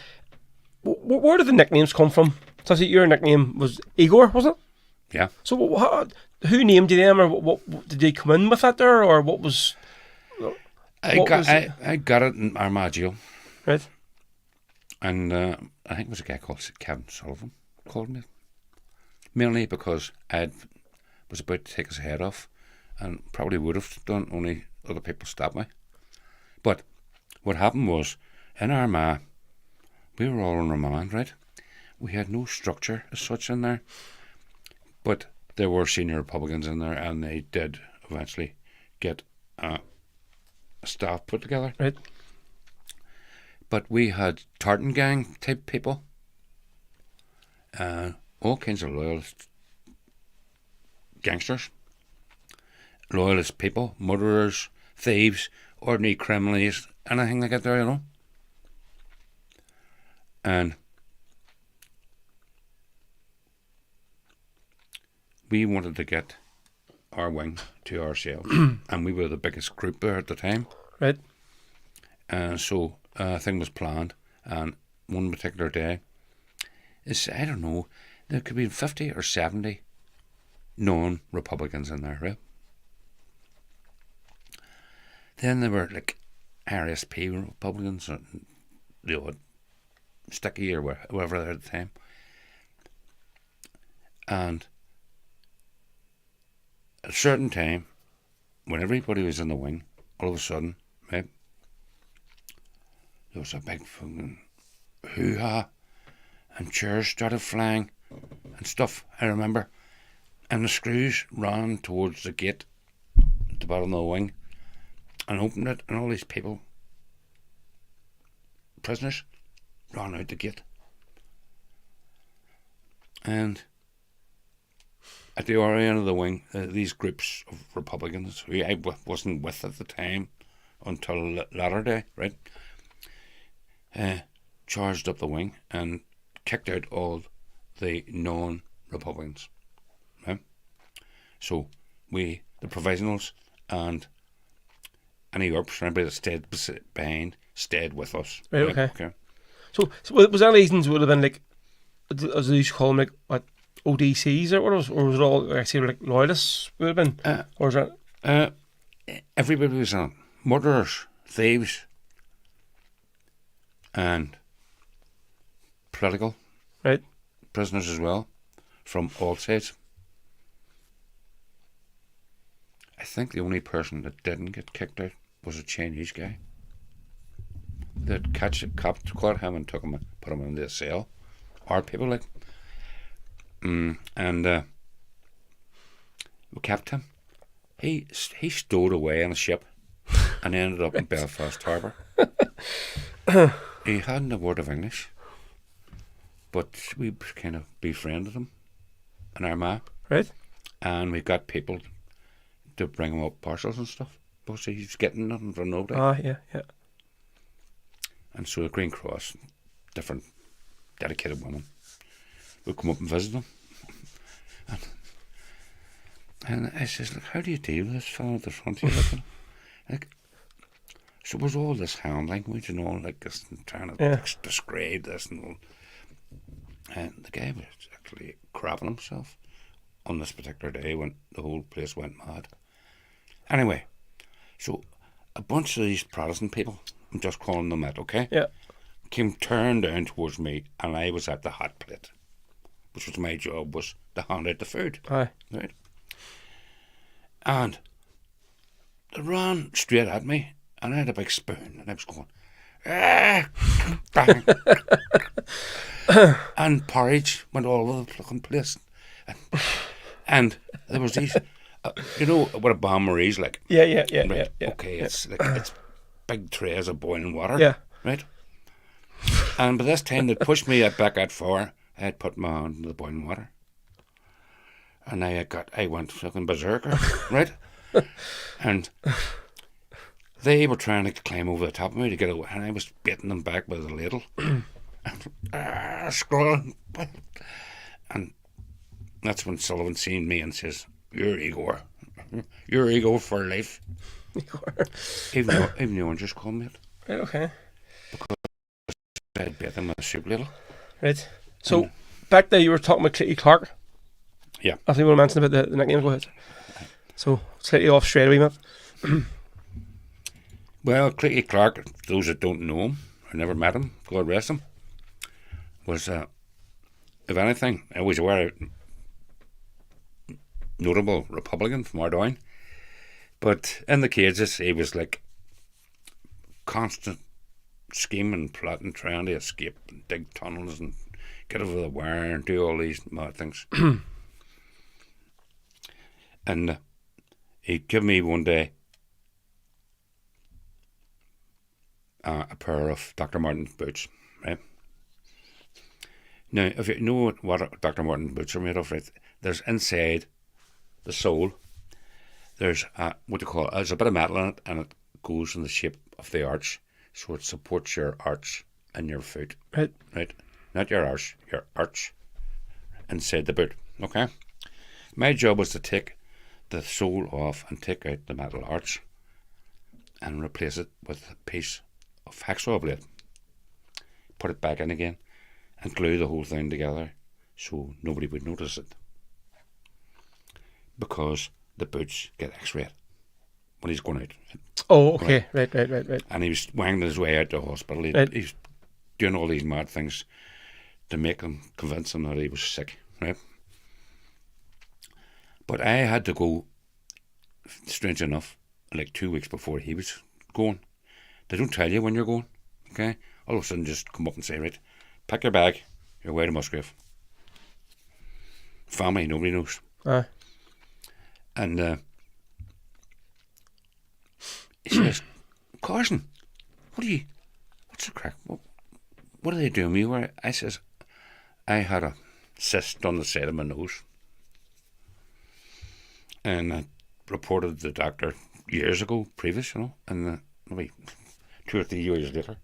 Where did the nicknames come from? So your nickname was Igor, wasn't it? Yeah. So who named you them, or what did they come in with that there, or what was? I got it in Armagh Jail. Right. And I think it was a guy called Kevin Sullivan called me. Mainly because I was about to take his head off, and probably would have done, only other people stopped me. But what happened was, in Armagh, we were all on remand, right? We had no structure as such in there, but there were senior Republicans in there, and they did eventually get a staff put together. Right. But we had tartan gang type people, all kinds of loyalist gangsters, loyalist people, murderers, thieves, ordinary criminals, anything like that there, you know. And we wanted to get our wing to ourselves, and we were the biggest group there at the time. Right. So a thing was planned, and one particular day, I don't know, there could be 50 or 70 non-Republicans in there, right? Then there were like RSP Republicans, or the odd Sticky or whatever they're at the time. And at a certain time, when everybody was in the wing, all of a sudden, right, there was a big fucking hoo-ha, and chairs started flying and stuff, I remember. And the screws ran towards the gate at the bottom of the wing and opened it, and all these people, prisoners, ran out the gate. And at the other end of the wing, these groups of Republicans, who I wasn't with at the time until latter day, right, charged up the wing and kicked out all the non-Republicans. Right? So we, the provisionals, and any Earps, anybody that stayed behind, stayed with us. Right, okay. So was that reasons would have been like, as they used to call them, like what, ODCs or what, or was it all actually like loyalists would have been, or is that? Everybody was on murderers, thieves, and political, right, prisoners as well, from all sides. I think the only person that didn't get kicked out was a Chinese guy. That caught him and took him and put him in the cell. Our people, like. And we kept him. He stowed away on a ship and ended up in Belfast Harbour. He hadn't a word of English, but we kind of befriended him in Armagh. Right. And we got people to bring him up parcels and stuff. But he's getting nothing from nobody. Yeah. And so the Green Cross, different dedicated women, would come up and visit him. And I says, look, how do you deal with this fellow at the front here? Like, so it was all this hand language and all, like this, and trying to describe this and all. And the guy was actually crapping himself on this particular day when the whole place went mad. Anyway, so a bunch of these Protestant people, I'm just calling them that, okay? Yeah. Came turned down towards me, and I was at the hot plate, which was my job, was to hand out the food. Aye. Right? And they ran straight at me, and I had a big spoon, and I was going, Bang. And porridge went all over the fucking place. And there was these, you know what a bain-marie is like? Yeah. Right. Yeah. Okay, it's like, it's big trays of boiling water. Yeah. Right? And by this time they'd pushed me back that far, I had put my hand in the boiling water. And I went fucking berserker, right? And they were trying to climb over the top of me to get away, and I was beating them back with a ladle. Scrolling. And that's when Sullivan seen me and says, "You're Igor. You're Igor for life." Even the oranges called me it. Right, okay. I had beat them with a soup ladle. Right. So, back there you were talking about Clitty Clark. Yeah. I think you want to mention about the nickname, go ahead. So, slightly off straight away, man. Well, Clitty Clark, those that don't know him, or never met him, God rest him, was, if anything, I was aware of notable Republican from Ardoyne. But in the cages, he was like constant scheming, plotting, trying to escape and dig tunnels and get over the wire and do all these mad things. And he gave me one day a pair of Dr. Martin's boots, right? Now, if you know what Dr. Martin's boots are made of, right, there's inside the sole, there's what you call, there's a bit of metal in it, and it goes in the shape of the arch, so it supports your arch and your foot. Right. Right? Not your arch inside the boot, okay? My job was to take the sole off and take out the metal arch and replace it with a piece of hacksaw blade. Put it back in again and glue the whole thing together so nobody would notice it. Because the boots get x-rayed when he's going out. Oh, okay. Right. And he was wanging his way out to the hospital. He's doing all these mad things to make him, convince him that he was sick, right? But I had to go, strange enough, like 2 weeks before he was going. They don't tell you when you're going, okay? All of a sudden just come up and say, right, pack your bag, you're away to Musgrave. Family, nobody knows. And he says, "Carson, what's the crack? What are they doing me?" Where I says, "I had a cyst on the side of my nose." And I reported to the doctor years ago, previous, you know, and maybe 2 or 3 years later.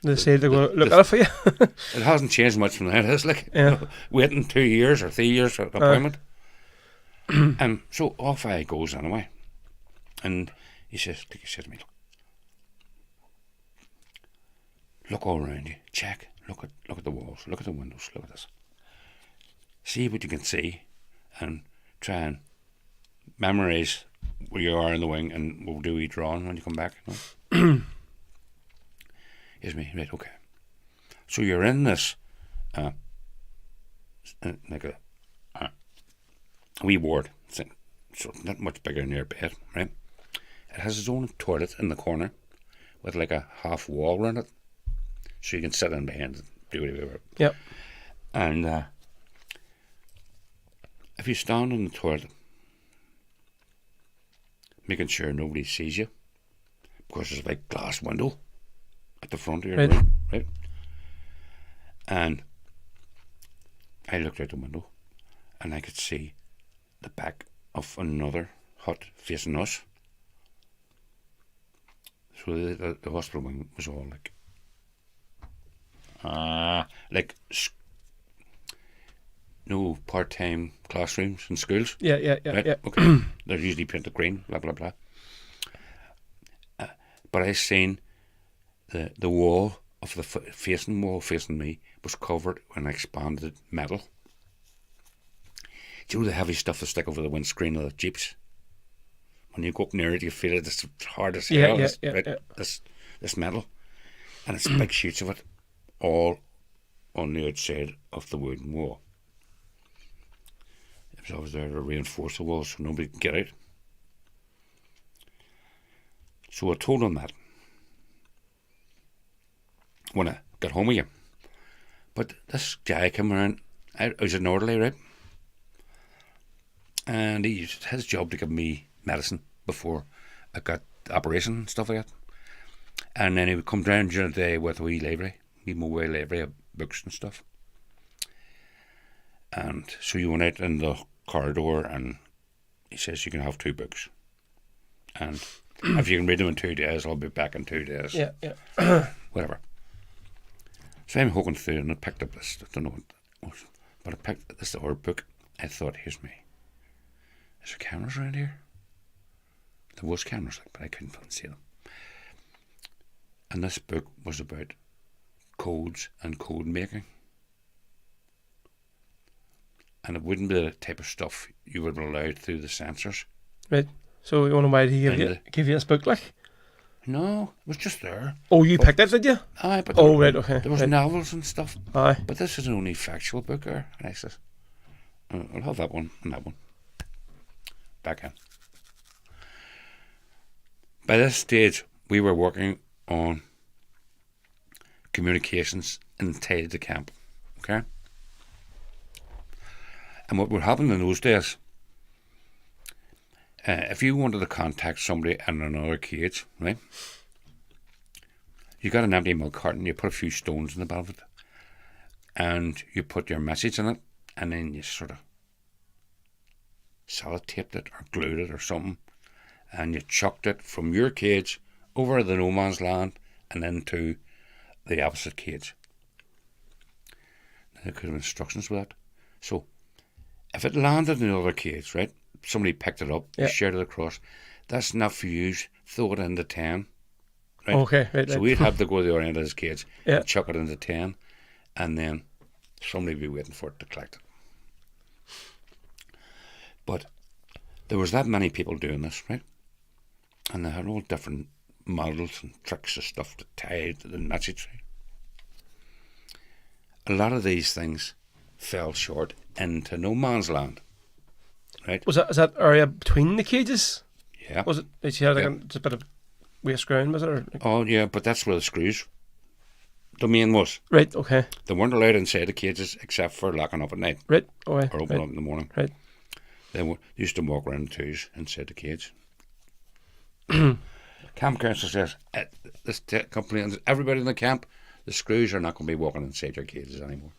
They say they're going to look at it for you. It hasn't changed much from that. It's like, Yeah. you know, waiting 2 years or 3 years for an appointment. And so off I goes anyway. And he said to me, "Look all around you, check, look at the walls, look at the windows, look at this. See what you can see and try and memorise where you are in the wing, and we'll do a drawing when you come back." You know? Here's me, right, okay. So you're in this like a wee ward thing, so not much bigger than your bed, right? It has its own toilet in the corner with like a half wall around it, so you can sit in behind and do whatever. Yep. And if you stand in the toilet, making sure nobody sees you, because there's a big glass window at the front of your room, right? And I looked out the window and I could see the back of another hut facing us. So the hospital wing was all like no part-time classrooms in schools. Yeah. Right? Okay. They're usually painted green, blah, blah, blah. But I seen the wall of the facing wall facing me was covered in expanded metal. Do you know the heavy stuff that stick over the windscreen of the Jeeps? When you go up near it, you feel it. It's hard as hell. This metal. And it's big sheets of it all on the outside of the wooden wall. It was always there to reinforce the wall so nobody can get out. So I told him that. when I got home again. But this guy came around. I was an orderly, right? And he used his job to give me medicine before I got the operation and stuff like that. And then he would come down during the day with a wee library, wee library of books and stuff. And so you went out in the corridor and he says you can have 2 books. And if you can read them in 2 days, I'll be back in 2 days. Yeah, yeah. Whatever. So I'm hooking through and I picked up this, I don't know what it was, but I picked this old book. I thought, here's me. Is there cameras around here? There was cameras, but I couldn't see them. And this book was about codes and code making. And it wouldn't be the type of stuff you would be allowed through the censors. Right. So you wonder why he give you this book, like? No, it was just there. Oh, you picked it, did you? Aye, but right, okay. There was novels and stuff. Aye. But this is an only factual book there. And I says, I'll have that one and that one. Back in. By this stage, we were working on communications inside the camp. Okay? And what would happen in those days, if you wanted to contact somebody in another cage, right? You got an empty milk carton, you put a few stones in the bottom of it, and you put your message in it, and then you sort of sellotaped it or glued it or something, and you chucked it from your cage over the no man's land and into the opposite cage. There could have instructions with that. So, if it landed in the other cage, right, somebody picked it up, shared it across, that's not for you, throw it into 10. Right? Okay, right. So we'd have to go to the other end of his cage Yeah. and chuck it into 10, and then somebody would be waiting for it to collect it. But there was that many people doing this, right? And they had all different models and tricks of stuff to tie to the message. A lot of these things fell short into no man's land, right? Is that area between the cages? Yeah. Was it? Did you have like Yeah. just a bit of waste ground, was it? Or like, Oh, yeah, but that's where the screws domain was. right, okay. They weren't allowed inside the cages except for locking up at night Right, okay. or opening up in the morning. Right. They used to walk around in twos inside the cage. Camp council says, this company and everybody in the camp, the screws are not going to be walking inside your cages anymore.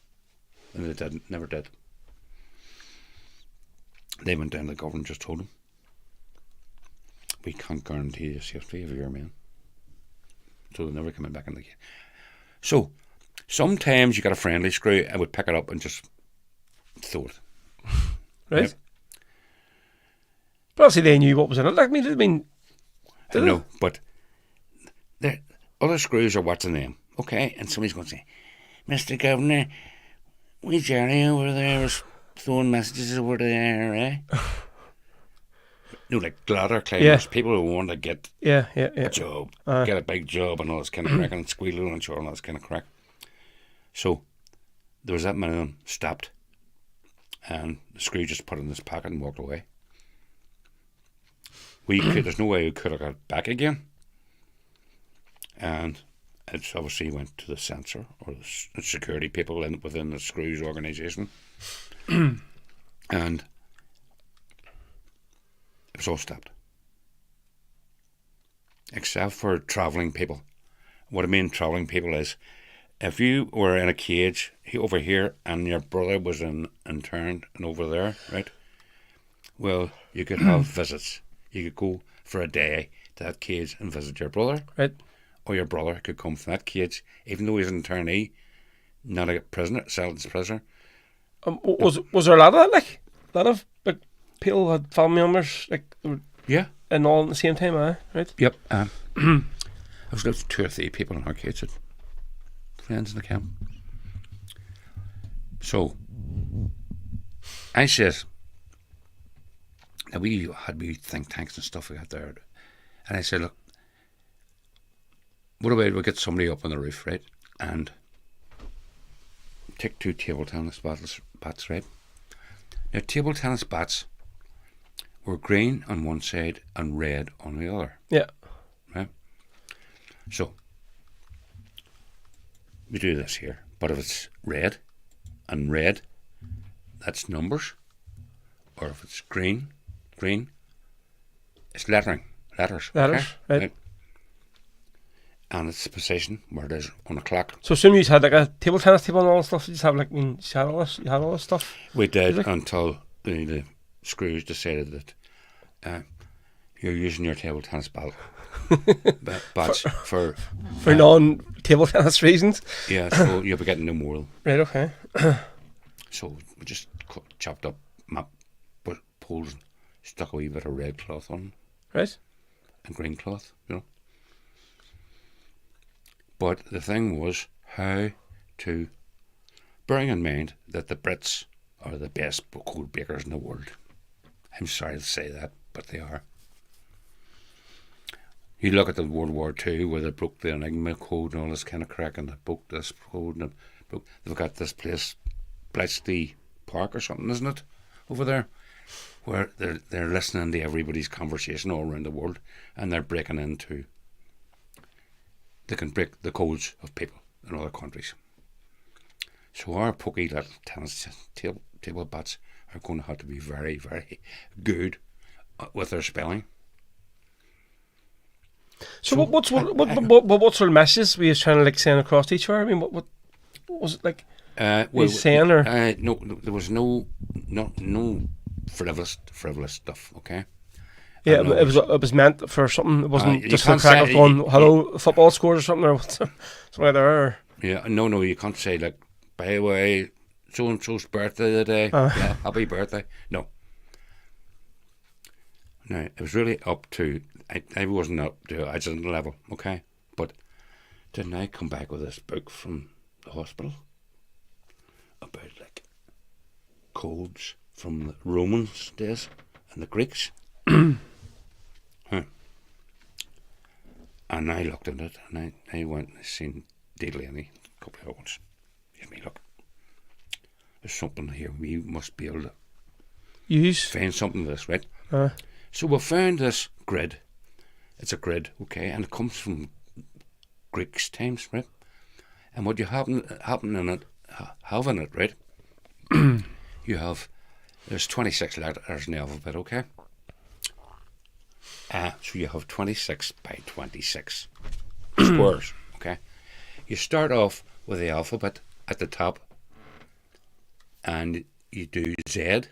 And they didn't, never did. They went down to the government and just told them, we can't guarantee the safety of your men. So they're never coming back in the cage. So, sometimes you got a friendly screw and would pick it up and just throw it. Right. Yep. But obviously they knew what was in it. Like, I mean, I know, but the other screws are watching them, okay? And somebody's going to say, Mr. Governor, we Jerry over there was throwing messages over there, eh? You know, like ladder climbers, people who want to get a job, get a big job and all this kind of crack, and squeal and all this kind of crack. So there was that many of them stopped, and the screw just put it in his pocket and walked away. There's no way we could have got back again. And it's obviously went to the censor or the security people within the Screws organisation. And it was all stopped. Except for travelling people. What I mean travelling people is, if you were in a cage over here and your brother was interned and over there, right? Well, you could have visits. You could go for a day to that cage and visit your brother. right. Or your brother could come from that cage, even though he's an internee, not a prisoner, sentenced prisoner. Was there a lot of that? Like, a lot of like people had family members, like, they were Yeah. in all at the same time, right? Yep. I was with 2 or 3 people in our cage, friends in the camp. So, I says, now we had wee think tanks and stuff like that there. And I said, look, what about we get somebody up on the roof, right? And take 2 table tennis bats, right? Now, table tennis bats were green on one side and red on the other. Yeah. Right? So, we do this here. But if it's red, and red, that's numbers. Or if it's green, it's letters. Letters, Okay? right. And it's the position where it is on a clock. So assume you had like a table tennis table and all that stuff. You just have like, you had all this stuff. We did Really? until the screws decided that you're using your table tennis bats for non-table tennis reasons. yeah, so you'll be getting no more. Right, okay. So we just chopped up poles and stuck a wee bit of red cloth on Right. and green cloth, But the thing was how to, bearing in mind that the Brits are the best code breakers in the world. I'm sorry to say that, but they are. You look at the World War II where they broke the Enigma code and all this kind of crack, and they broke this code, and they've got this place, Bletchley Park or something, isn't it, over there, where they're listening to everybody's conversation all around the world, and they're breaking into. They can break the codes of people in other countries. So our pokey little tennis table bats are going to have to be very, very good with their spelling. So what sort of messages were you trying to like send across to each other? I mean, what was it like? Saying or no, there was no frivolous stuff. Okay. Yeah, it was meant for something. It wasn't you just the can't crack of say- going, hello, football scores or something, or something like that. Or, Yeah, no, you can't say like, by the way, so and so's birthday today. Yeah, happy birthday. No. Now it was really up to. I wasn't up to accident level, okay, but didn't I come back with this book from the hospital about like codes from the Romans days and the Greeks? And I looked at it, and I went and seen Delaney a couple of hours. Here's me, look. There's something here. We must be able to use. find something to this, right? So we found this grid. It's a grid, okay, and it comes from Greeks' times, right? And what you have in it, right? You have, there's 26 letters in the alphabet, okay? So you have 26 by 26 squares, okay? You start off with the alphabet at the top, and you do Z,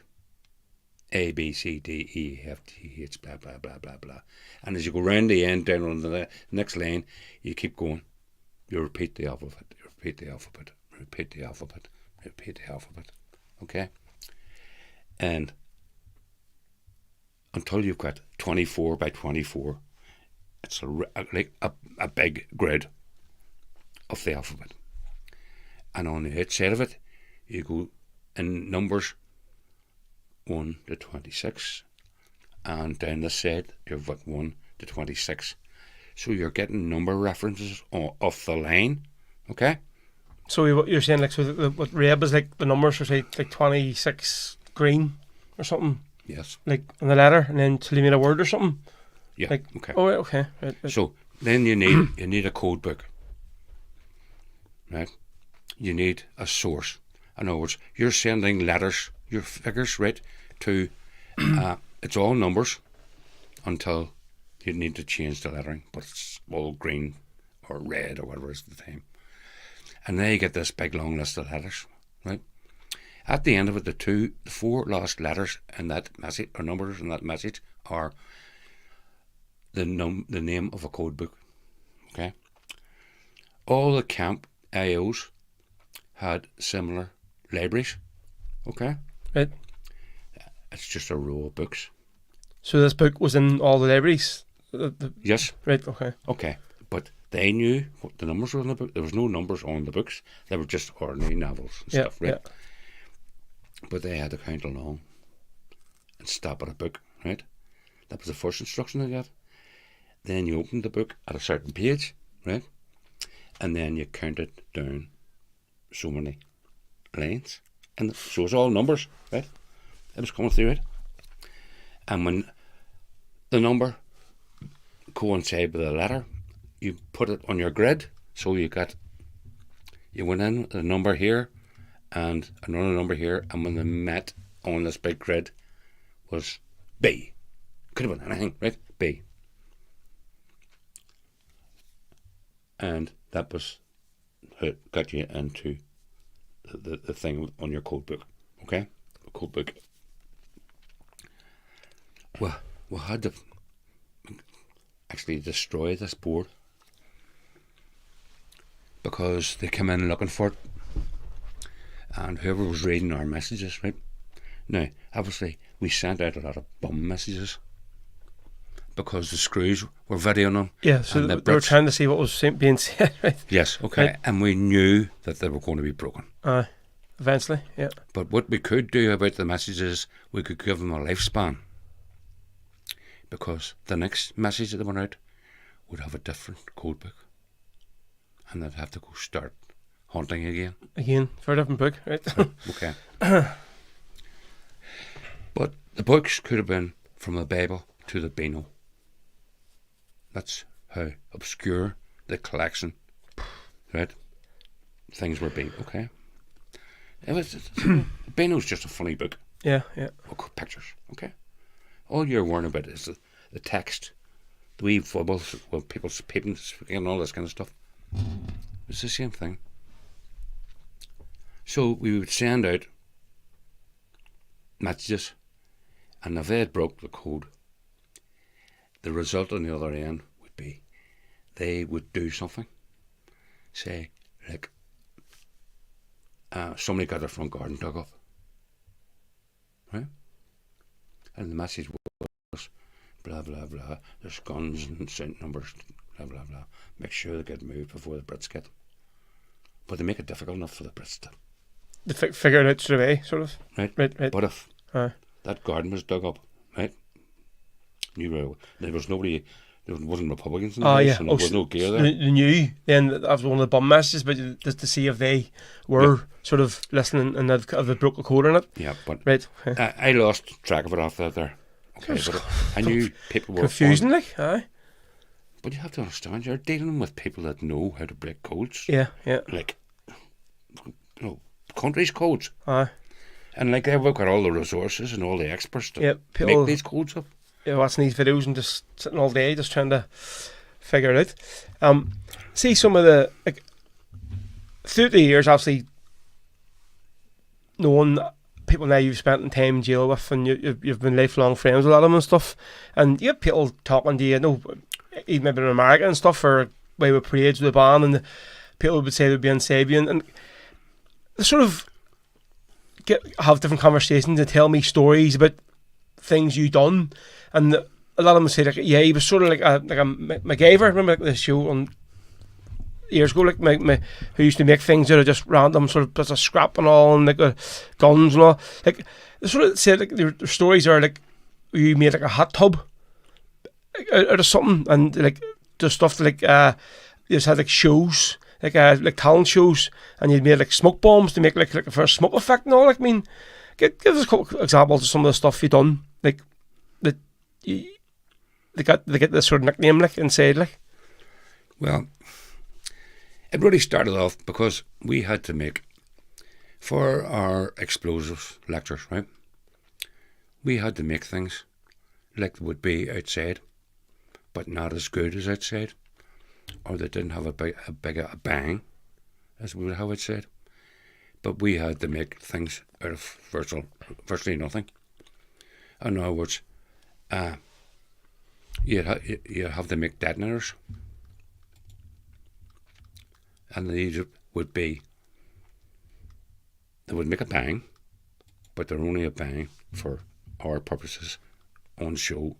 A, B, C, D, E, F, G, H, blah, blah, blah, blah, blah. And as you go round the end, down on the next line, you keep going. You repeat the alphabet, you repeat the alphabet, repeat the alphabet, repeat the alphabet, okay? And until you've got 24 by 24, it's a big grid of the alphabet. And on the outside of it, you go in numbers 1 to 26, and down the side, you've got 1 to 26. So you're getting number references off the line, okay? So you're saying like, so what red was like the numbers are say like 26 green or something, Yes. like on the letter, and then till you made a word or something. Yeah. Like, okay. oh, right, okay. Right. So then you need a code book, right? You need a source. In other words, you're sending letters, your figures, right, to it's all numbers until you need to change the lettering, but it's all green or red or whatever is the time. And then you get this big long list of letters, right? At the end of it, the 4 last letters in that message or numbers in that message are the name of a code book. Okay. All the camp AOs had similar libraries. Okay. Right. It's just a row of books. So this book was in all the libraries. Yes. Right. Okay. Okay. But they knew what the numbers were in the book. There was no numbers on the books. They were just ordinary novels and stuff, right? Yeah. But they had to count along and stop at a book, right? That was the first instruction they got. Then you opened the book at a certain page, right? And then you counted down so many lines. And so it's all numbers, right? It was coming through it. And when the number coincided with the letter, you put it on your grid. So you You went in a number here and another number here, and when they met on this big grid was B. Could have been anything, right? B. And that was how it got you into the thing on your code book, okay? The code book. Well, we had to actually destroy this board because they came in looking for it, and whoever was reading our messages, right? Now, obviously, we sent out a lot of bum messages because the screws were videoing them. Yeah, so they were trying to see what was being said, right? Yes, okay. Right. And we knew that they were going to be broken. Eventually, yeah. But what we could do about the messages, we could give them a lifespan. Because the next message that went out would have a different code book. And they'd have to go start hunting again. Again, for a different book, right? Okay. But the books could have been from the Bible to the Beano. That's how obscure the collection, right? Things were being, okay? Beano's just a funny book. Yeah, yeah. Pictures, okay? All you're worrying about is the text, the wee bubbles with people speaking and all this kind of stuff. It's the same thing. So we would send out messages, and if they had broke the code, the result on the other end would be they would do something. Say, like, somebody got their front garden dug up, right? And the message was, blah, blah, blah, there's guns and cent numbers, blah, blah, blah. Make sure they get moved before the Brits get them. But they make it difficult enough for the Brits to... They figure it out straight away, sort of. Right. But if that garden was dug up, right, there was nobody... There wasn't Republicans in the house, and there was no gear there. They knew then that was one of the bum messages, but just to see if they were sort of listening and if they broke a code in it. Yeah, but right. I lost track of it after that there. Okay, but I knew people were confusing, like, aye. But you have to understand, you're dealing with people that know how to break codes. Yeah, yeah. Like, countries' codes. Aye. And like they've got all the resources and all the experts to make these codes up. Yeah, watching these videos and just sitting all day just trying to figure it out. See some of the, like, through the years, obviously, knowing people now you've spent time in jail with, and you've been lifelong friends with a lot of them and stuff, and you have people talking to you, even maybe in America and stuff, or way with parades with the band, and people would say they'd be on Sabian, and they sort of have different conversations and tell me stories about things you done. And a lot of them say, like, yeah, he was sort of like a MacGyver. Remember, like, the show on years ago, like, who used to make things out of just random sort of bits of scrap and all, and like guns and all. Like, they sort of say, like, their stories are like you made like a hot tub out of something, and like the stuff like you just had like shows, like talent shows, and you'd made like smoke bombs to make like a first smoke effect and all. Like, I mean, give us a couple examples of some of the stuff you done, like that. They get this sort of nickname, like, inside, like. Well, it really started off because we had to make, for our explosives lectures, right, we had to make things like would be outside, but not as good as outside, or they didn't have a big bang as we would have outside. But we had to make things out of virtually nothing. In other words, you'd have to make detonators, and these would be, they would make a bang, but they're only a bang for our purposes on show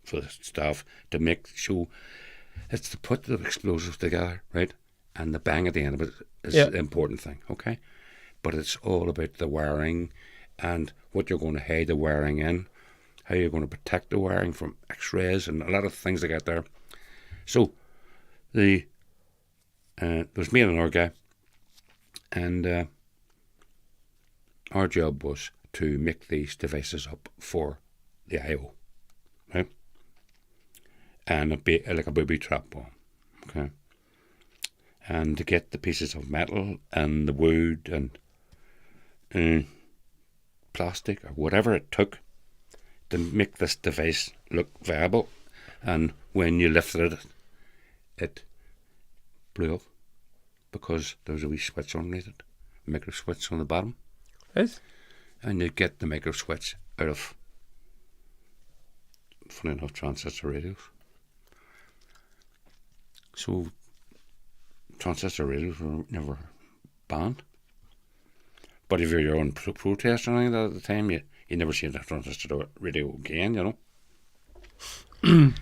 for the staff to make show. It's to put the explosives together, right? And the bang at the end of it is the important thing, okay? But it's all about the wiring and what you're going to hide the wiring in, how you're going to protect the wiring from X-rays and a lot of things like that there. So there was me and another guy, and our job was to make these devices up for the IO, right? And it'd be like a booby trap bomb, okay? and to get the pieces of metal and the wood and plastic or whatever it took to make this device look viable. And when you lifted it, it blew up because there was a wee switch underneath it, a micro switch on the bottom. Right. And you get the micro switch out of, funny enough, transistor radios. So transistor radios were never banned. But if you're on protest or anything at the time, you never see a transistor radio again, you know.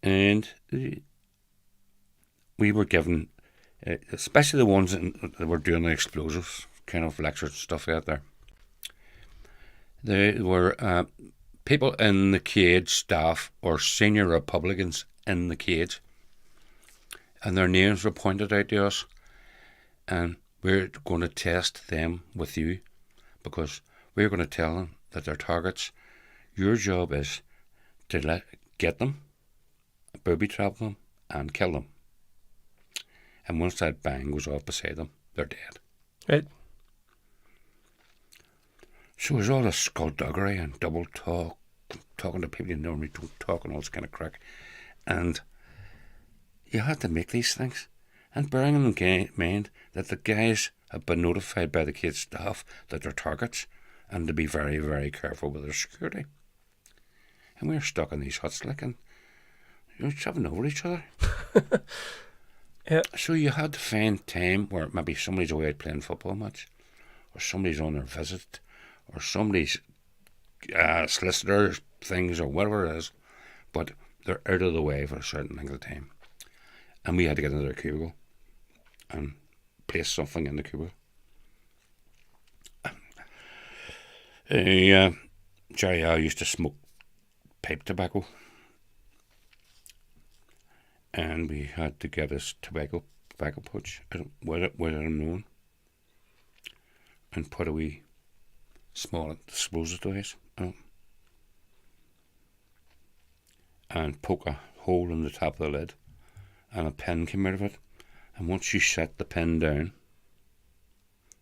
And we were given, especially the ones that were doing the explosives kind of lectures and stuff out there. They were people in the cage, staff or senior Republicans in the cage, and their names were pointed out to us, and we're going to test them with you because we're going to tell them that they're targets. Your job is to get them, booby trap them, and kill them. And once that bang goes off beside them, they're dead. Right. So there's all this skullduggery and double talk, talking to people you normally don't talk and all this kind of crack. And you had to make these things. And bearing in mind that the guys have been notified by the cage staff that they're targets and to be very, very careful with their security. And we're stuck in these huts like, and you're shoving over each other. Yeah. So you had to find time where maybe somebody's away out playing football match, or somebody's on their visit, or somebody's solicitor things, or whatever it is, but they're out of the way for a certain length of time. And we had to get into their cubicle and place something in the cubicle. Jerry I used to smoke pipe tobacco, and we had to get his tobacco pouch without him knowing, and put a wee small explosive device and poke a hole in the top of the lid, and a pin came out of it, and once you set the pin down,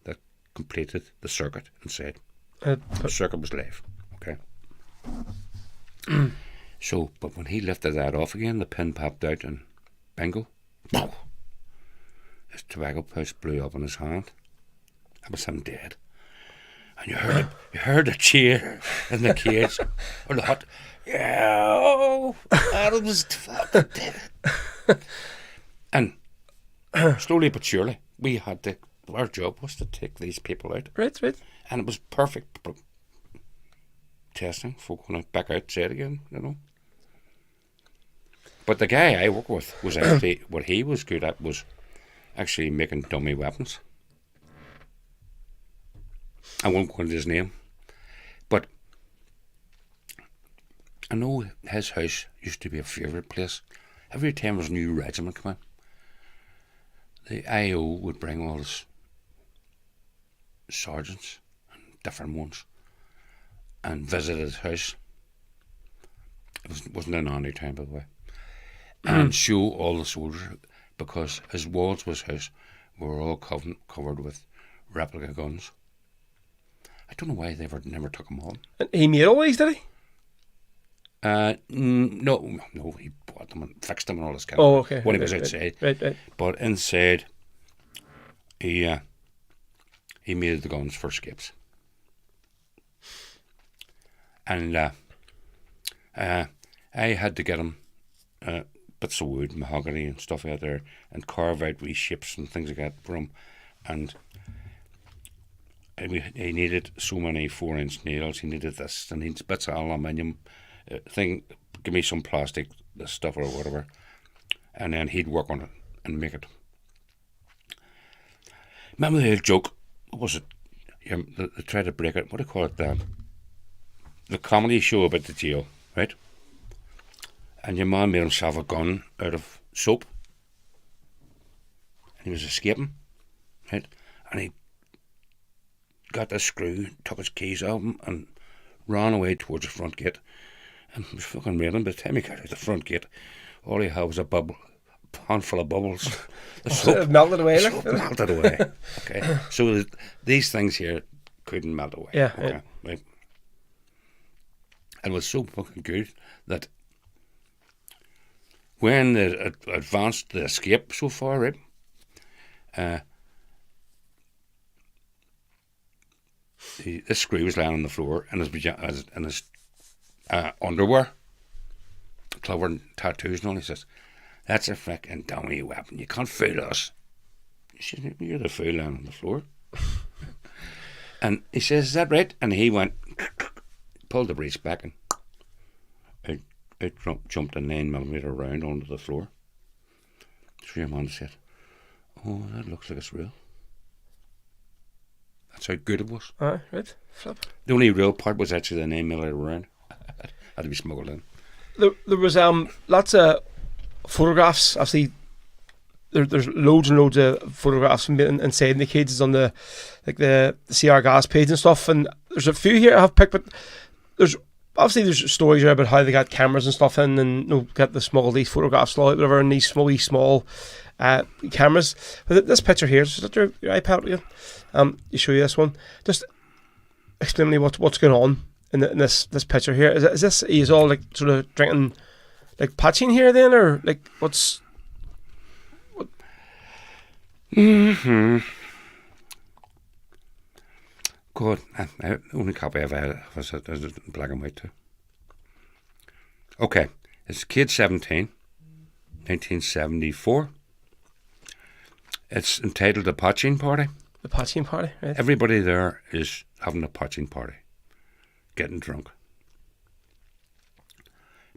that completed the circuit inside. The circuit was live, okay. So, but when he lifted that off again, the pin popped out and bingo, his tobacco pouch blew up in his hand. That was him dead. And you heard a cheer in the cage or the hut. Yeah, that was fucking dead. And slowly but surely, we had to. Our job was to take these people out. Right. And it was perfect testing for going back outside again, you know. But the guy I work with was actually, what he was good at was actually making dummy weapons. I won't go into his name, but I know his house used to be a favourite place. Every time there was a new regiment come in, the IO would bring all his sergeants and different ones and visit his house. It wasn't an army time, by the way. And show all the soldiers, because his walls was house were all covered with replica guns. I don't know why they never took them on. And he made all these, did he? No, he bought them and fixed them and all this kind of. of Okay. When he was outside. Right. But inside, he made the guns for escapes. And I had to get him bits of wood, mahogany and stuff out there, and carve out wee shapes and things like that for him. And he needed so many 4-inch nails, he needed this, and he needs bits of aluminium thing, give me some plastic, this stuff or whatever, and then he'd work on it and make it. Remember the old joke, what was it? They tried to break it, what do you call it? The comedy show about the jail, right? And your man made himself a gun out of soap, and he was escaping, right? And he got the screw, took his keys out of him, and ran away towards the front gate. And it was fucking raining. By the time he got out the front gate, all he had was a pond full of bubbles. The It melted away. soap melted away. Okay, so these things here couldn't melt away. Yeah, okay, yeah. right. It was so fucking good that when they advanced the escape so far, right, this screw was lying on the floor in his underwear, covered in tattoos and all. He says, "That's a frickin' dummy weapon. You can't fool us." She said, "You're the fool lying on the floor." And he says, "Is that right?" And he went, pulled the breech back, and jumped a 9mm round onto the floor. So your man said, "Oh, that looks like it's real." That's how good it was. Right. Flip. The only real part was actually the 9mm round. Had to be smuggled in. There was lots of photographs. Obviously, there's loads and loads of photographs from inside the cages on the CR gas page and stuff. And there's a few here I have picked, but there's stories here about how they got cameras and stuff in, and get the smuggle these photographs out, whatever, in these small cameras. But this picture here, is that your iPad again? You show you this one. Just explain to me what's going on in this picture here. Is this he's all like sort of drinking like patching here then, or like what's? God, the only copy I've had was in black and white too. Okay, it's Kid 17, 1974. It's entitled The Patching Party. The patching party, right? Everybody there is having a patching party, getting drunk.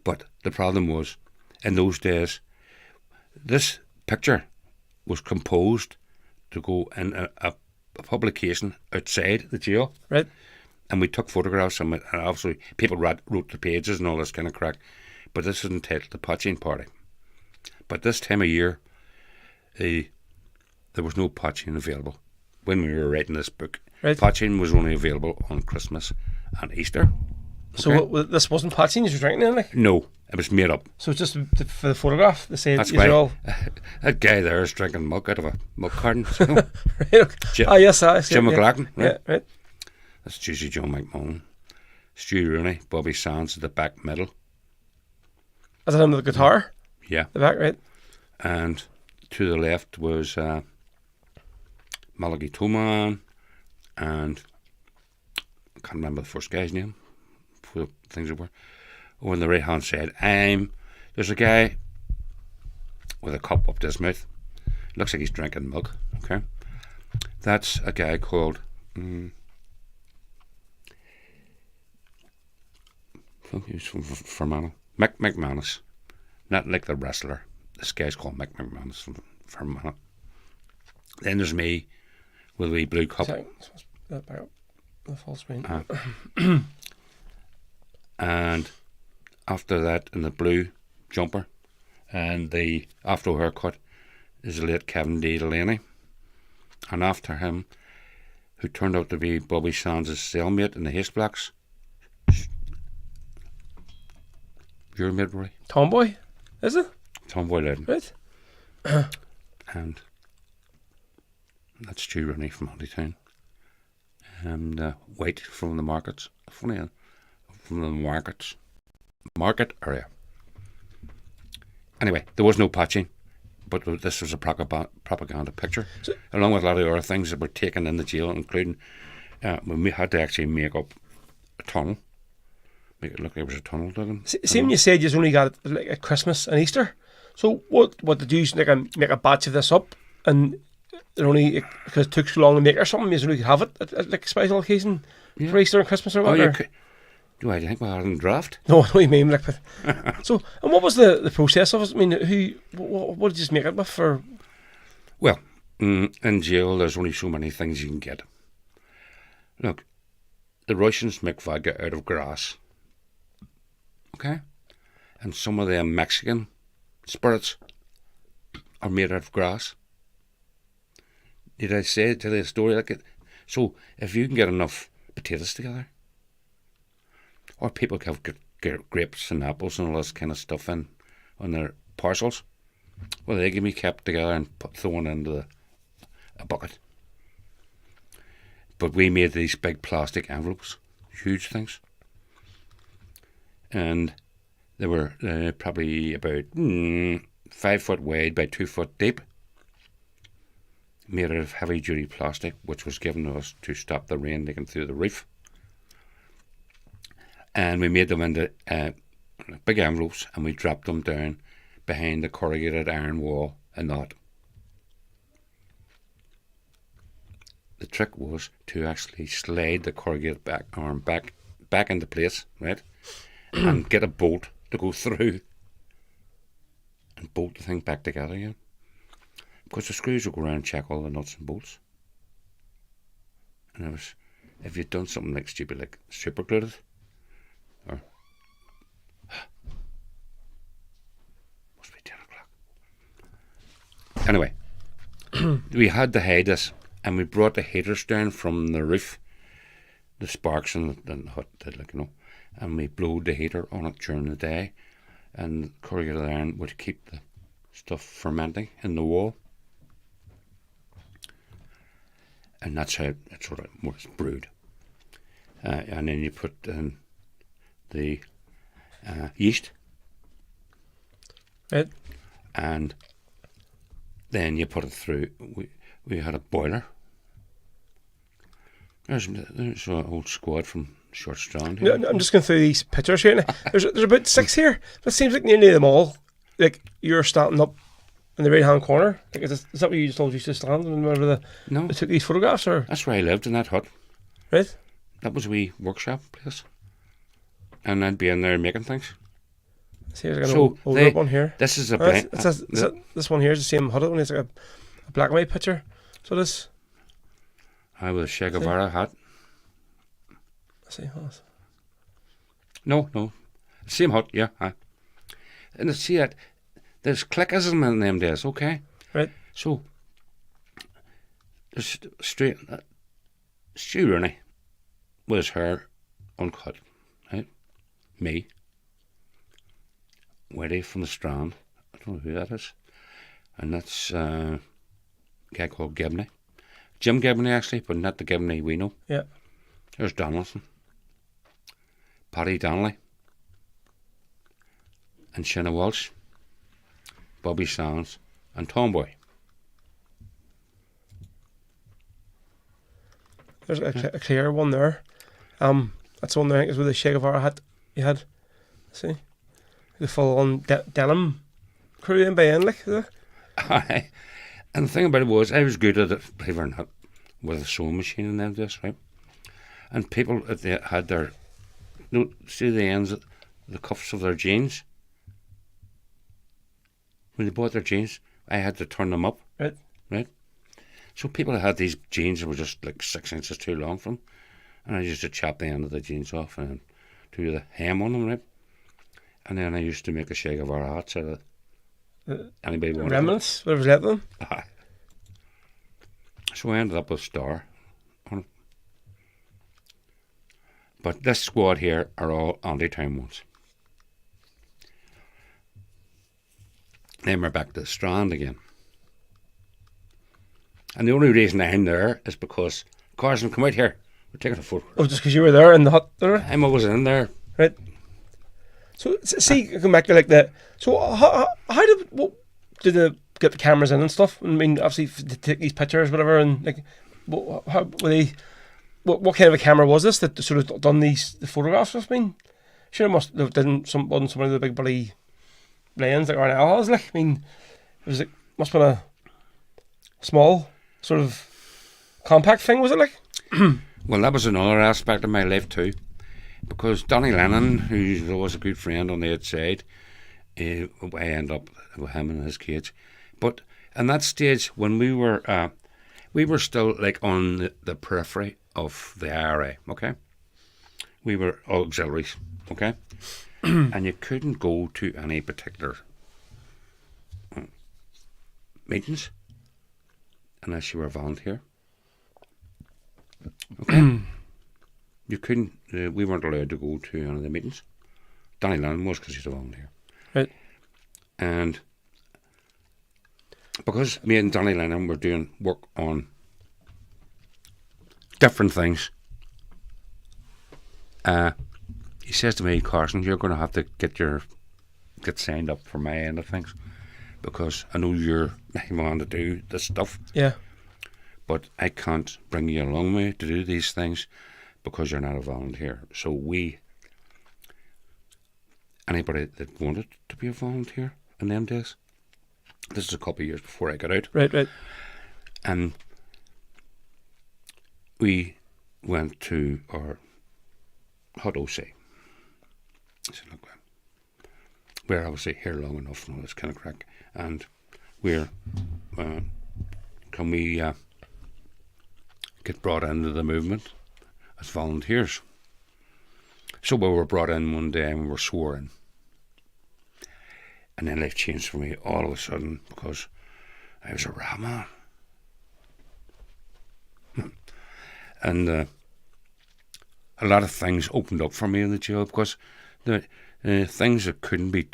But the problem was, in those days, this picture was composed to go in a publication outside the jail. Right. And we took photographs and obviously people wrote the pages and all this kind of crack. But this is entitled The Patching Party. But this time of year, there was no patching available. When we were writing this book, Right. patching was only available on Christmas and Easter. So this wasn't patching, you were drinking then, like? No, it was made up. So it's just for the photograph, they say That's these are why all... that guy there is drinking milk out of a milk carton. So. Right, okay. Yes, I see. Jim Yeah. McLaughlin, right? Yeah, right. That's Juicy Joe McMullen, Stu Rooney, Bobby Sands at the back middle. Is that under the guitar? Yeah. The back, right? And to the left was Malachi Toman, and I can't remember the first guy's name. For the things that were. On the right hand side, there's a guy with a cup up to his mouth. Looks like he's drinking milk. Okay, that's a guy called. I think he was from Fermanagh. Mick McManus, not like the wrestler. This guy's called Mick McManus from Fermanagh. Then there's me with a wee blue cup. Sorry, back up. The full screen. And after that, in the blue jumper and the afro haircut, is the late Kevin D. Delaney. And after him, who turned out to be Bobby Sands' cellmate in the Hasteblacks, your midway, Tomboy, is it? Tomboy Loudon. Right. And that's Stu Rooney from Honeytown. And White from the markets. Funny, from the market area. Anyway, there was no patching, but this was a propaganda picture, along with a lot of other things that were taken in the jail, including when we had to actually make up a tunnel, make it look like it was a tunnel digging. See, when you said you only got it like at Christmas and Easter, so what did you make a batch of this up, and it only because it took so long to make or something, you only could have it at like a special occasion for Easter and Christmas or whatever? Do I think we had it in draft? No, I know what you mean. Like, but, so, and what was the process of it? I mean, what did you make it with? For? Well, in jail, there's only so many things you can get. Look, the Russians make vodka out of grass. Okay? And some of them Mexican spirits are made out of grass. Did I tell you a story like it? So, if you can get enough potatoes together, or people have got grapes and apples and all this kind of stuff in on their parcels. Well, they give me kept together and thrown into a bucket. But we made these big plastic envelopes, huge things. And they were probably about 5 foot wide by 2 foot deep, made out of heavy duty plastic, which was given to us to stop the rain leaking through the roof. And we made them into big envelopes, and we dropped them down behind the corrugated iron wall in the hut. The trick was to actually slide the corrugated arm back into place, right? And get a bolt to go through and bolt the thing back together again. Because the screws would go around and check all the nuts and bolts. And it was, if you'd done something like stupid, like super glued it, or must be 10 o'clock. Anyway, we had to hide this, and we brought the heaters down from the roof, the sparks in the hut, like, you know, and we blowed the heater on it during the day, and corrugated iron would keep the stuff fermenting in the wall. And that's how it sort of was brewed. And then you put in the yeast. Right. And then you put it through. We had a boiler. There's an old squad from Short Strand here. I'm just going through these pictures here. There's about 6 here, but it seems like nearly them all, like you're standing up in the right hand corner. Like, is that where you just told you to stand whenever No. they took these photographs? Or That's where I lived, in that hut. right? That was a wee workshop place. And I'd be in there making things. See, there's like an So older one here. This is a Oh, blend. this one here is the same hut one. It's like a black and white picture. So this. I with a Che Guevara hat. Let's see. No. Same hut, yeah. And see that there's clickism in them days, okay? Right. So there's straight Stu Rooney with his hair uncut, right? Me. Weddy from the Strand. I don't know who that is. And that's a guy called Gibney. Jim Gibney, actually, but not the Gibney we know. Yeah. There's Donaldson. Paddy Donnelly. And Shanna Walsh. Bobby Sands. And Tomboy. There's a clear one there. That's the one there, I think, is with the Che Guevara hat you had. See? The full on denim crew in by end, like, is it? Aye. And the thing about it was, I was good at it, believe it or not, with a sewing machine in them days, right? And people, if they had their, see the ends, the cuffs of their jeans? When they bought their jeans, I had to turn them up. Right? So people had these jeans that were just like 6 inches too long for them. And I used to chop the end of the jeans off and do the hem on them, right? And then I used to make a Che Guevara hat so that anybody wanted Remnants, whatever's left of them. it. So I ended up with a star on it. But this squad here are all anti-town ones. Then we're back to the Strand again. And the only reason I'm there is because Carson, come out here. We're taking a photo. Oh, just because you were there in the hut there? I'm always in there. Right. So, see, come back to like that. So, how did they get the cameras in and stuff? I mean, obviously, to take these pictures, whatever, and like, how were they? What kind of a camera was this that sort of done the photographs? I mean, sure, it must have done wasn't some of the big bloody lens like RNL has. Like, I mean, it was like must have been a small sort of compact thing, was it like? Well, that was another aspect of my life too, because Donnie Lennon, who was a good friend on the outside, I end up with him in his cage. But in that stage, when we were still like on the periphery of the IRA, okay? We were auxiliaries, okay? And you couldn't go to any particular meetings unless you were a volunteer. Okay. You couldn't, we weren't allowed to go to any of the meetings Danny Lennon was, because he's a volunteer. Right. And because me and Danny Lennon were doing work on different things, he says to me, Carson, you're going to have to get signed up for my end of things, because I know you're wanting to do this stuff, Yeah. but I can't bring you along with me to do these things because you're not a volunteer. So anybody that wanted to be a volunteer in them days, this is a couple of years before I got out, Right. and we went to our hot OC. I said, look, we're obviously here long enough and all this kind of crack, and can we get brought into the movement as volunteers? So we were brought in one day and we were sworn. And then life changed for me all of a sudden, because I was a rat man. And a lot of things opened up for me in the jail, because the things that couldn't be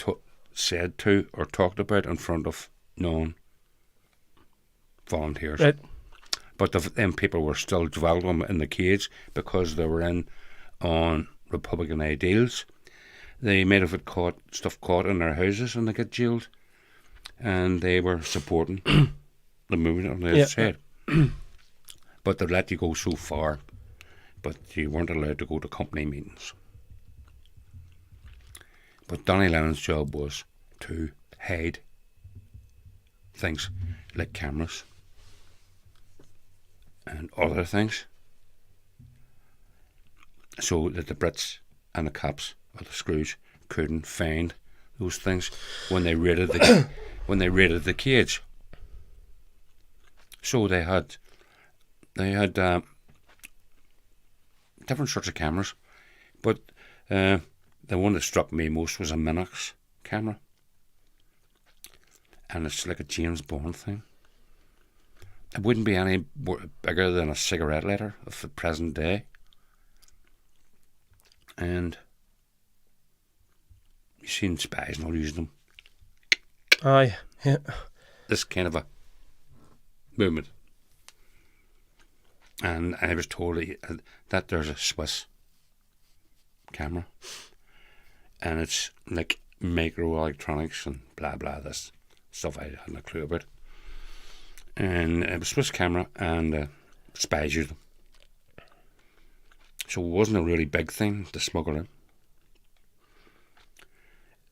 said to or talked about in front of non-volunteers. Right. But them people were still dwelled on in the cage because they were in on Republican ideals. They might have had stuff caught in their houses and they get jailed, and they were supporting the movement on the outside. But they let you go so far, but you weren't allowed to go to company meetings. But Danny Lennon's job was to hide things like cameras and other things, so that the Brits and the cops or the screws couldn't find those things when they raided the cage. So they had different sorts of cameras, but the one that struck me most was a Minox camera, and it's like a James Bond thing. It wouldn't be any bigger than a cigarette lighter of the present day, and you've seen spies not using them. Aye. Yeah. This kind of a movement. And I was told that there's a Swiss camera, and it's like microelectronics and blah blah, this stuff I hadn't a clue about. And it was a Swiss camera, and spies used them. So it wasn't a really big thing to smuggle in.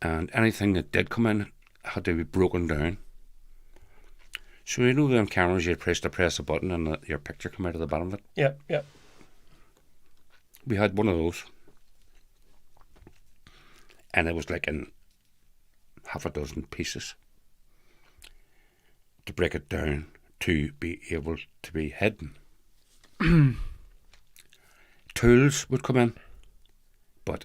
And anything that did come in had to be broken down. So you know them cameras, you press a button and your picture come out of the bottom of it? Yeah. We had one of those. And it was like in half a dozen pieces to break it down to be able to be hidden. Tools would come in, but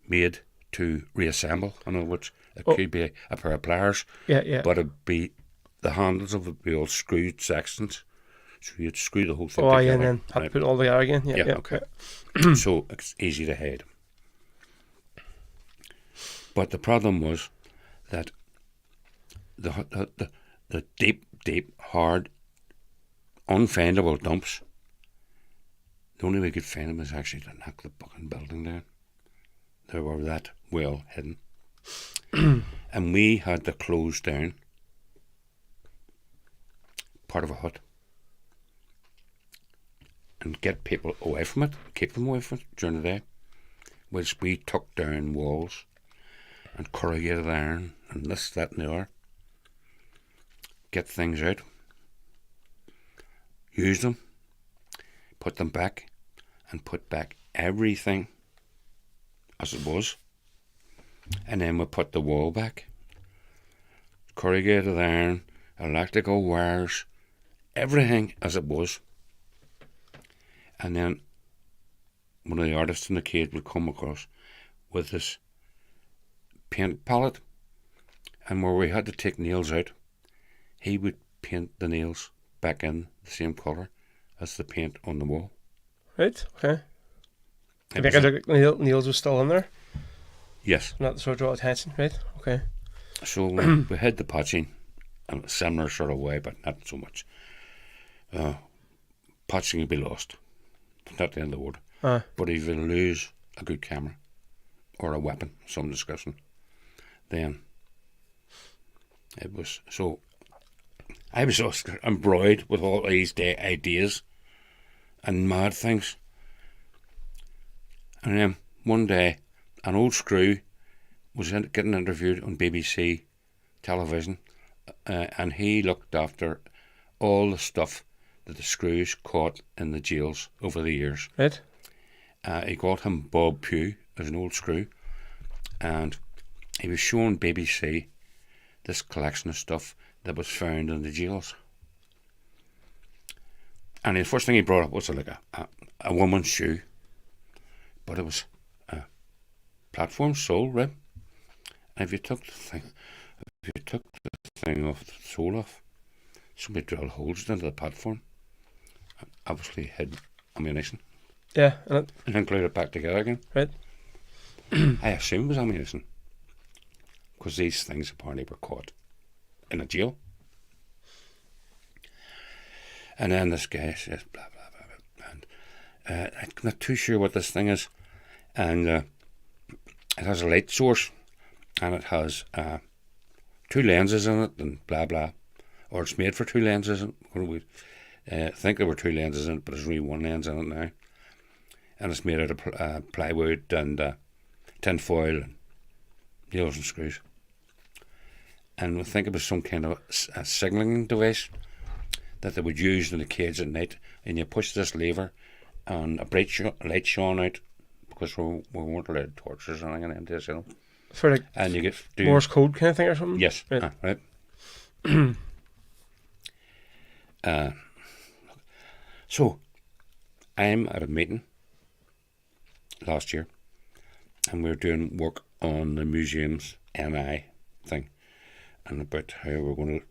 made to reassemble. In other words, it could be a pair of pliers, Yeah. but it'd be the handles of it would be all screwed sections, so you'd screw the whole thing Oh, together. yeah, and then have to put it all together again. Yeah. Okay. So it's easy to hide. But the problem was that the deep, hard, unfindable dumps, the only way we could find them was actually to knock the fucking building down. They were that well hidden. And we had to close down part of a hut and get people away from it, keep them away from it during the day, whilst we took down walls and corrugated iron and this, that and the other. Get things out, use them, put them back, and put back everything as it was. And then we put the wall back, corrugated iron, electrical wires, everything as it was. And then one of the artists in the cage would come across with this paint palette, and where we had to take nails out, he would paint the nails back in the same colour as the paint on the wall. Right, okay. I think Neil's was still in there. Yes. Not to sort of draw attention, right? Okay. So we had the poaching in a similar sort of way, but not so much. Poaching will be lost. It's not the end of the world. But if you lose a good camera or a weapon of some description, then it was so. I was so embroiled with all these ideas and mad things. And then one day, an old screw was getting interviewed on BBC television, and he looked after all the stuff that the screws caught in the jails over the years. Right. He called him Bob Pugh as an old screw, and he was showing BBC this collection of stuff that was found in the jails. And the first thing he brought up was like a woman's shoe, but it was a platform sole, right? And if you took the thing off, the sole off, somebody drilled holes into the platform, and obviously hid ammunition. Yeah, And then glued it back together again. Right. I assume it was ammunition, because these things apparently were caught in a jail. And then this guy says, blah, blah, blah, blah. And I'm not too sure what this thing is. And it has a light source, and it has 2 lenses in it, and blah, blah. Or it's made for 2 lenses. We think there were 2 lenses in it, but there's only 1 lens in it now. And it's made out of plywood and tin foil and nails and screws. And we think it was some kind of a signalling device that they would use in the cage at night. And you push this lever, and a bright light shone out, because we weren't allowed torches or anything into this, you know. For like And you get Morse code kind of thing or something? Yes, Right. right. So, I'm at a meeting last year, and we were doing work on the museum's NI thing, and about how we're going to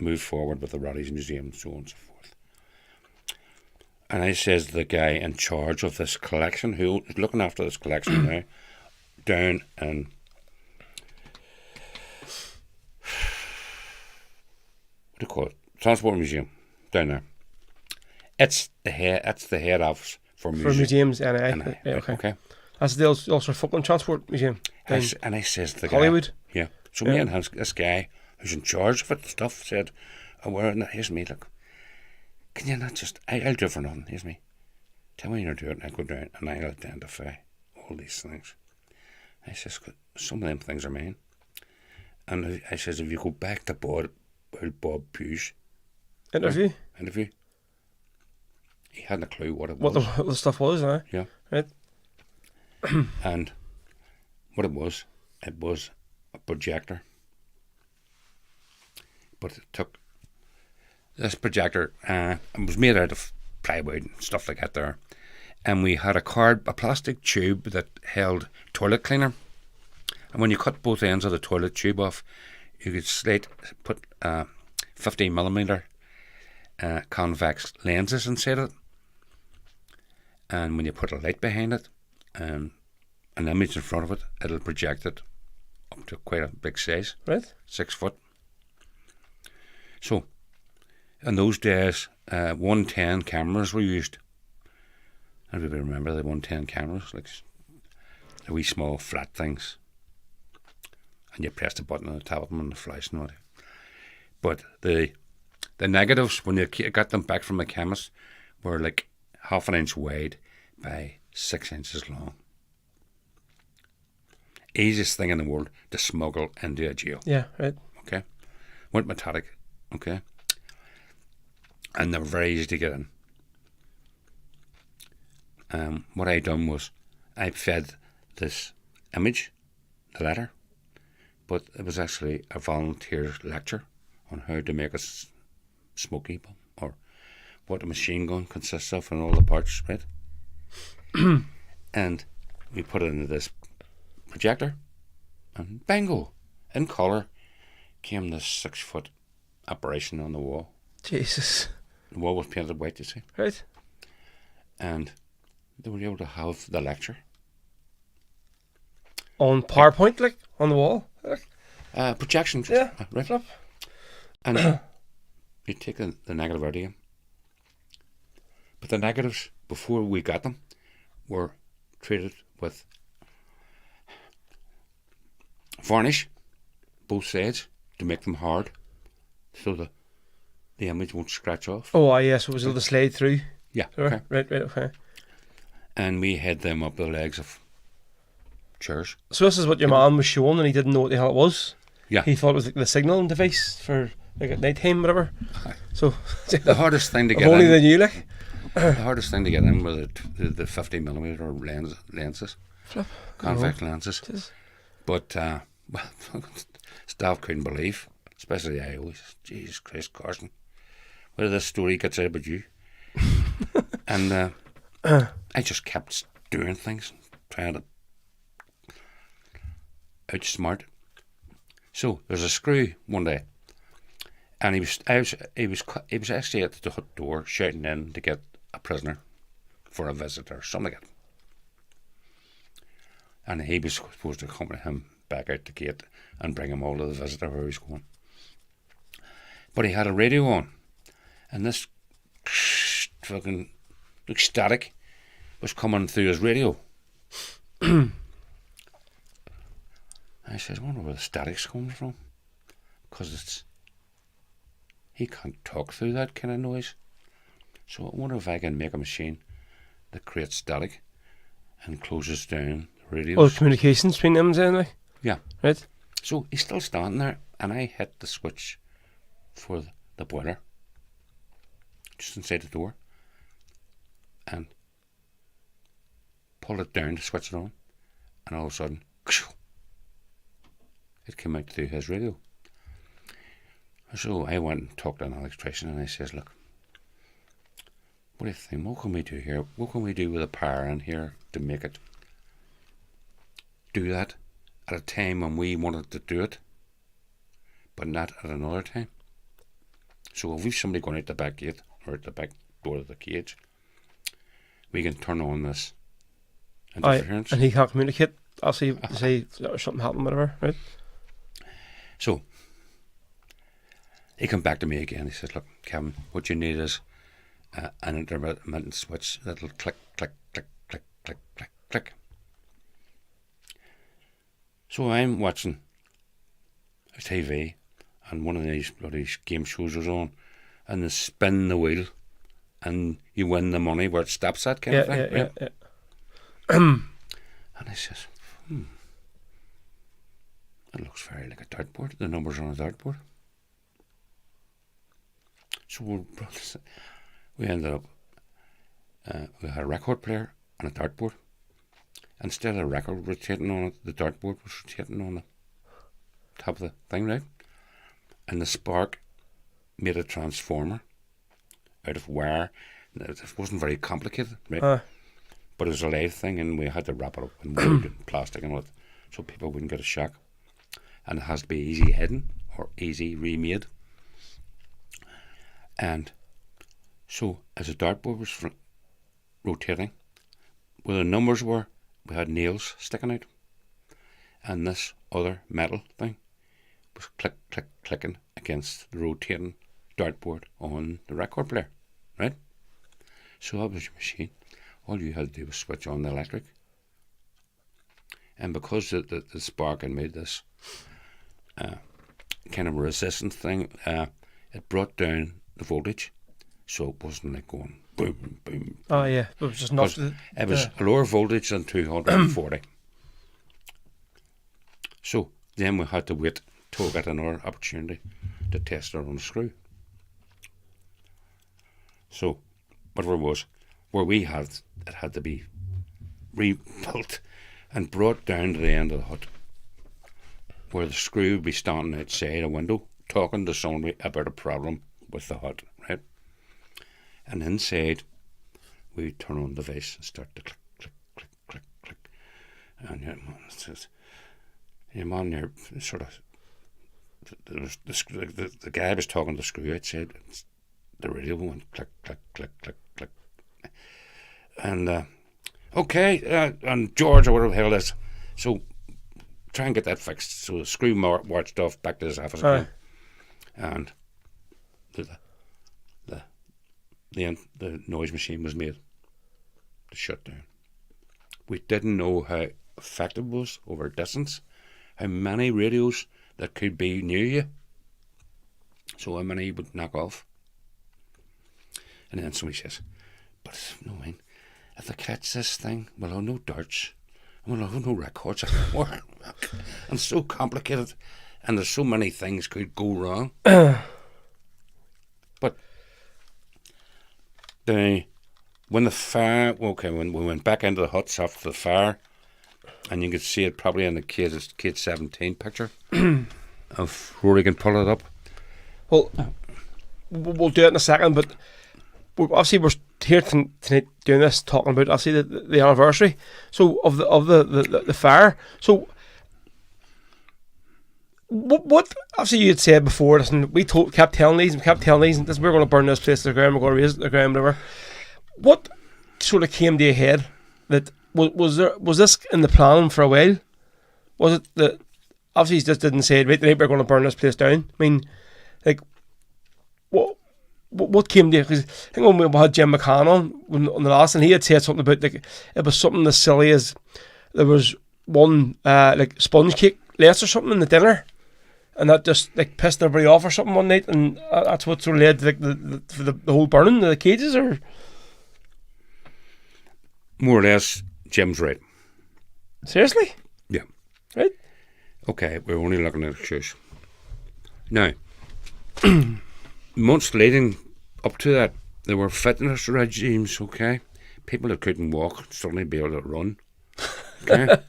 move forward with the Rotties Museum and so on and so forth. And I says to the guy in charge of this collection, who is looking after this collection now, down in what do you call it? Transport Museum, down there. It's the head office for museums and NI. Okay. That's the Ulster Falkland Transport Museum. And I says to the Hollywood. guy, yeah. So me and this guy who's in charge of it and stuff said, "Oh, here's me. Look, can you not just? I'll do it for nothing. Here's me. Tell me you're doing it, and I go down and I'll identify all these things." I says, "Some of them things are mine." And I says, "If you go back to Bob Pugh's Interview. He hadn't a clue what it was. What the stuff was, huh? Yeah. Right. And what it was a projector. But it took this projector, it was made out of plywood and stuff like that there. And we had a plastic tube that held toilet cleaner. And when you cut both ends of the toilet tube off, you could put 15mm convex lenses inside it. And when you put a light behind it, an image in front of it, it'll project it up to quite a big size. Right. 6 foot. So, in those days, 110 cameras were used. Everybody remember the 110 cameras? Like the wee small flat things. And you press the button on the top of them and the flash and all that. But the negatives, when you got them back from the chemist, were like 1/2 inch wide by 6 inches long. Easiest thing in the world to smuggle into a jail. Yeah, right. Okay. Weren't metallic. Okay. And they were very easy to get in. What I done was I fed this image, the letter, but it was actually a volunteer lecture on how to make a smoky bomb, or what a machine gun consists of and all the parts, right? And we put it into this projector, and bingo, in colour came this 6 foot apparition on the wall. Jesus. The wall was painted white, you see. Right. And they were able to have the lecture. On PowerPoint, like, on the wall. Projection. Yeah. Right. Flip. And you take the negative out of him. But the negatives, before we got them, were treated with varnish, both sides, to make them hard, so the image won't scratch off. Oh, yes, it was able to slide through. Yeah, Right, okay. right, okay. And we had them up the legs of chairs. So this is what your man was showing, and he didn't know what the hell it was. Yeah. He thought it was like the signalling device for like at night time, whatever. So The hardest thing to if get only in, they knew, like. the hardest thing to get in were the 50mm lenses, convex lenses. It is. But well, staff couldn't believe, especially I always, Jesus Christ, Carson, where this story gets out about you. And I just kept doing things, trying to outsmart. So there's a screw one day, and he was actually at the hut door shouting in to get a prisoner for a visitor, something like that. And he was supposed to accompany him back out the gate and bring him all to the visitor where he was going. But he had a radio on, and this fucking static was coming through his radio. I said, I wonder where the static's coming from, because he can't talk through that kind of noise. So I wonder if I can make a machine that creates static and closes down the radio. Oh, communications between them then, like. Yeah. Right. So he's still standing there, and I hit the switch for the boiler just inside the door and pulled it down to switch it on, and all of a sudden it came out through his radio. So I went and talked to an electrician, and I says, look, what do you think? What can we do here? What can we do with the power in here to make it do that at a time when we wanted to do it, but not at another time? So if we've somebody going out the back gate or out the back door of the cage, we can turn on this interference. And he can't communicate. I'll say something happened, whatever, right? So he come back to me again. He says, look, Kevin, what you need is an intermittent switch that'll click, click, click, click, click, click, click. So I'm watching a TV, and one of these bloody game shows was on, and they spin the wheel, and you win the money where it stops at kind of thing. Yeah. And I says, it looks very like a dartboard. The numbers are on a dartboard. So we ended up, we had a record player and a dartboard. Instead of a record rotating on it, the dartboard was rotating on the top of the thing, right? And the spark made a transformer out of wire. It wasn't very complicated, right? But it was a live thing, and we had to wrap it up in wood and plastic and all that, so people wouldn't get a shock. And it has to be easy hidden or easy remade. And so as the dartboard was rotating, where the numbers were, we had nails sticking out, and this other metal thing was clicking against the rotating dartboard on the record player, right? So that was your machine. All you had to do was switch on the electric, and because the spark had made this kind of resistant thing, it brought down the voltage, so it wasn't like going boom, boom. Oh yeah, it was just not. It was a lower voltage than 240. So then we had to wait till get another opportunity to test it on a screw. So whatever it was, where we had it had to be rebuilt and brought down to the end of the hut, where the screw would be standing outside a window talking to somebody about a problem with the hut, right? And inside we turn on the device and start to click, click, click, click, click. And your man there sort of, the guy was talking to the screw outside, the radio went click, click, click, click, click. And okay, and George or whatever the hell it is. So try and get that fixed. So the screw marched off back to his office Aye. again, and the noise machine was made to shut down. We didn't know how effective it was over distance, how many radios that could be near you, so how many you would knock off. And then somebody says, but no, I mean, if they catch this thing, we'll have no darts, and we'll have no records anymore. And it's so complicated, and there's so many things could go wrong. But when the fire, when we went back into the huts after the fire, and you could see it probably in the Kid 17 picture of Rory can pull it up. Well, we'll do it in a second, but obviously we're here tonight doing this, talking about obviously the anniversary. So of the fire. So what obviously you had said before, listen, we kept telling these, this, we're going to burn this place to the ground, we're going to raise it to the ground, whatever. What sort of came to your head that was this in the plan for a while? Was it that obviously you just didn't say, right, tonight we're going to burn this place down? I mean, like, what came to you? Because I think when we had Jim McCann on the last, and he had said something about, like, it was something as silly as there was one like sponge cake less or something in the dinner, and that just like pissed everybody off or something one night, and that's what sort of led to like the whole burning of the cages, or more or less. Jim's right. Seriously? Yeah. Right? Okay, we're only looking at excuses. Now, months leading up to that, there were fitness regimes, okay? People that couldn't walk suddenly be able to run. Okay? Right.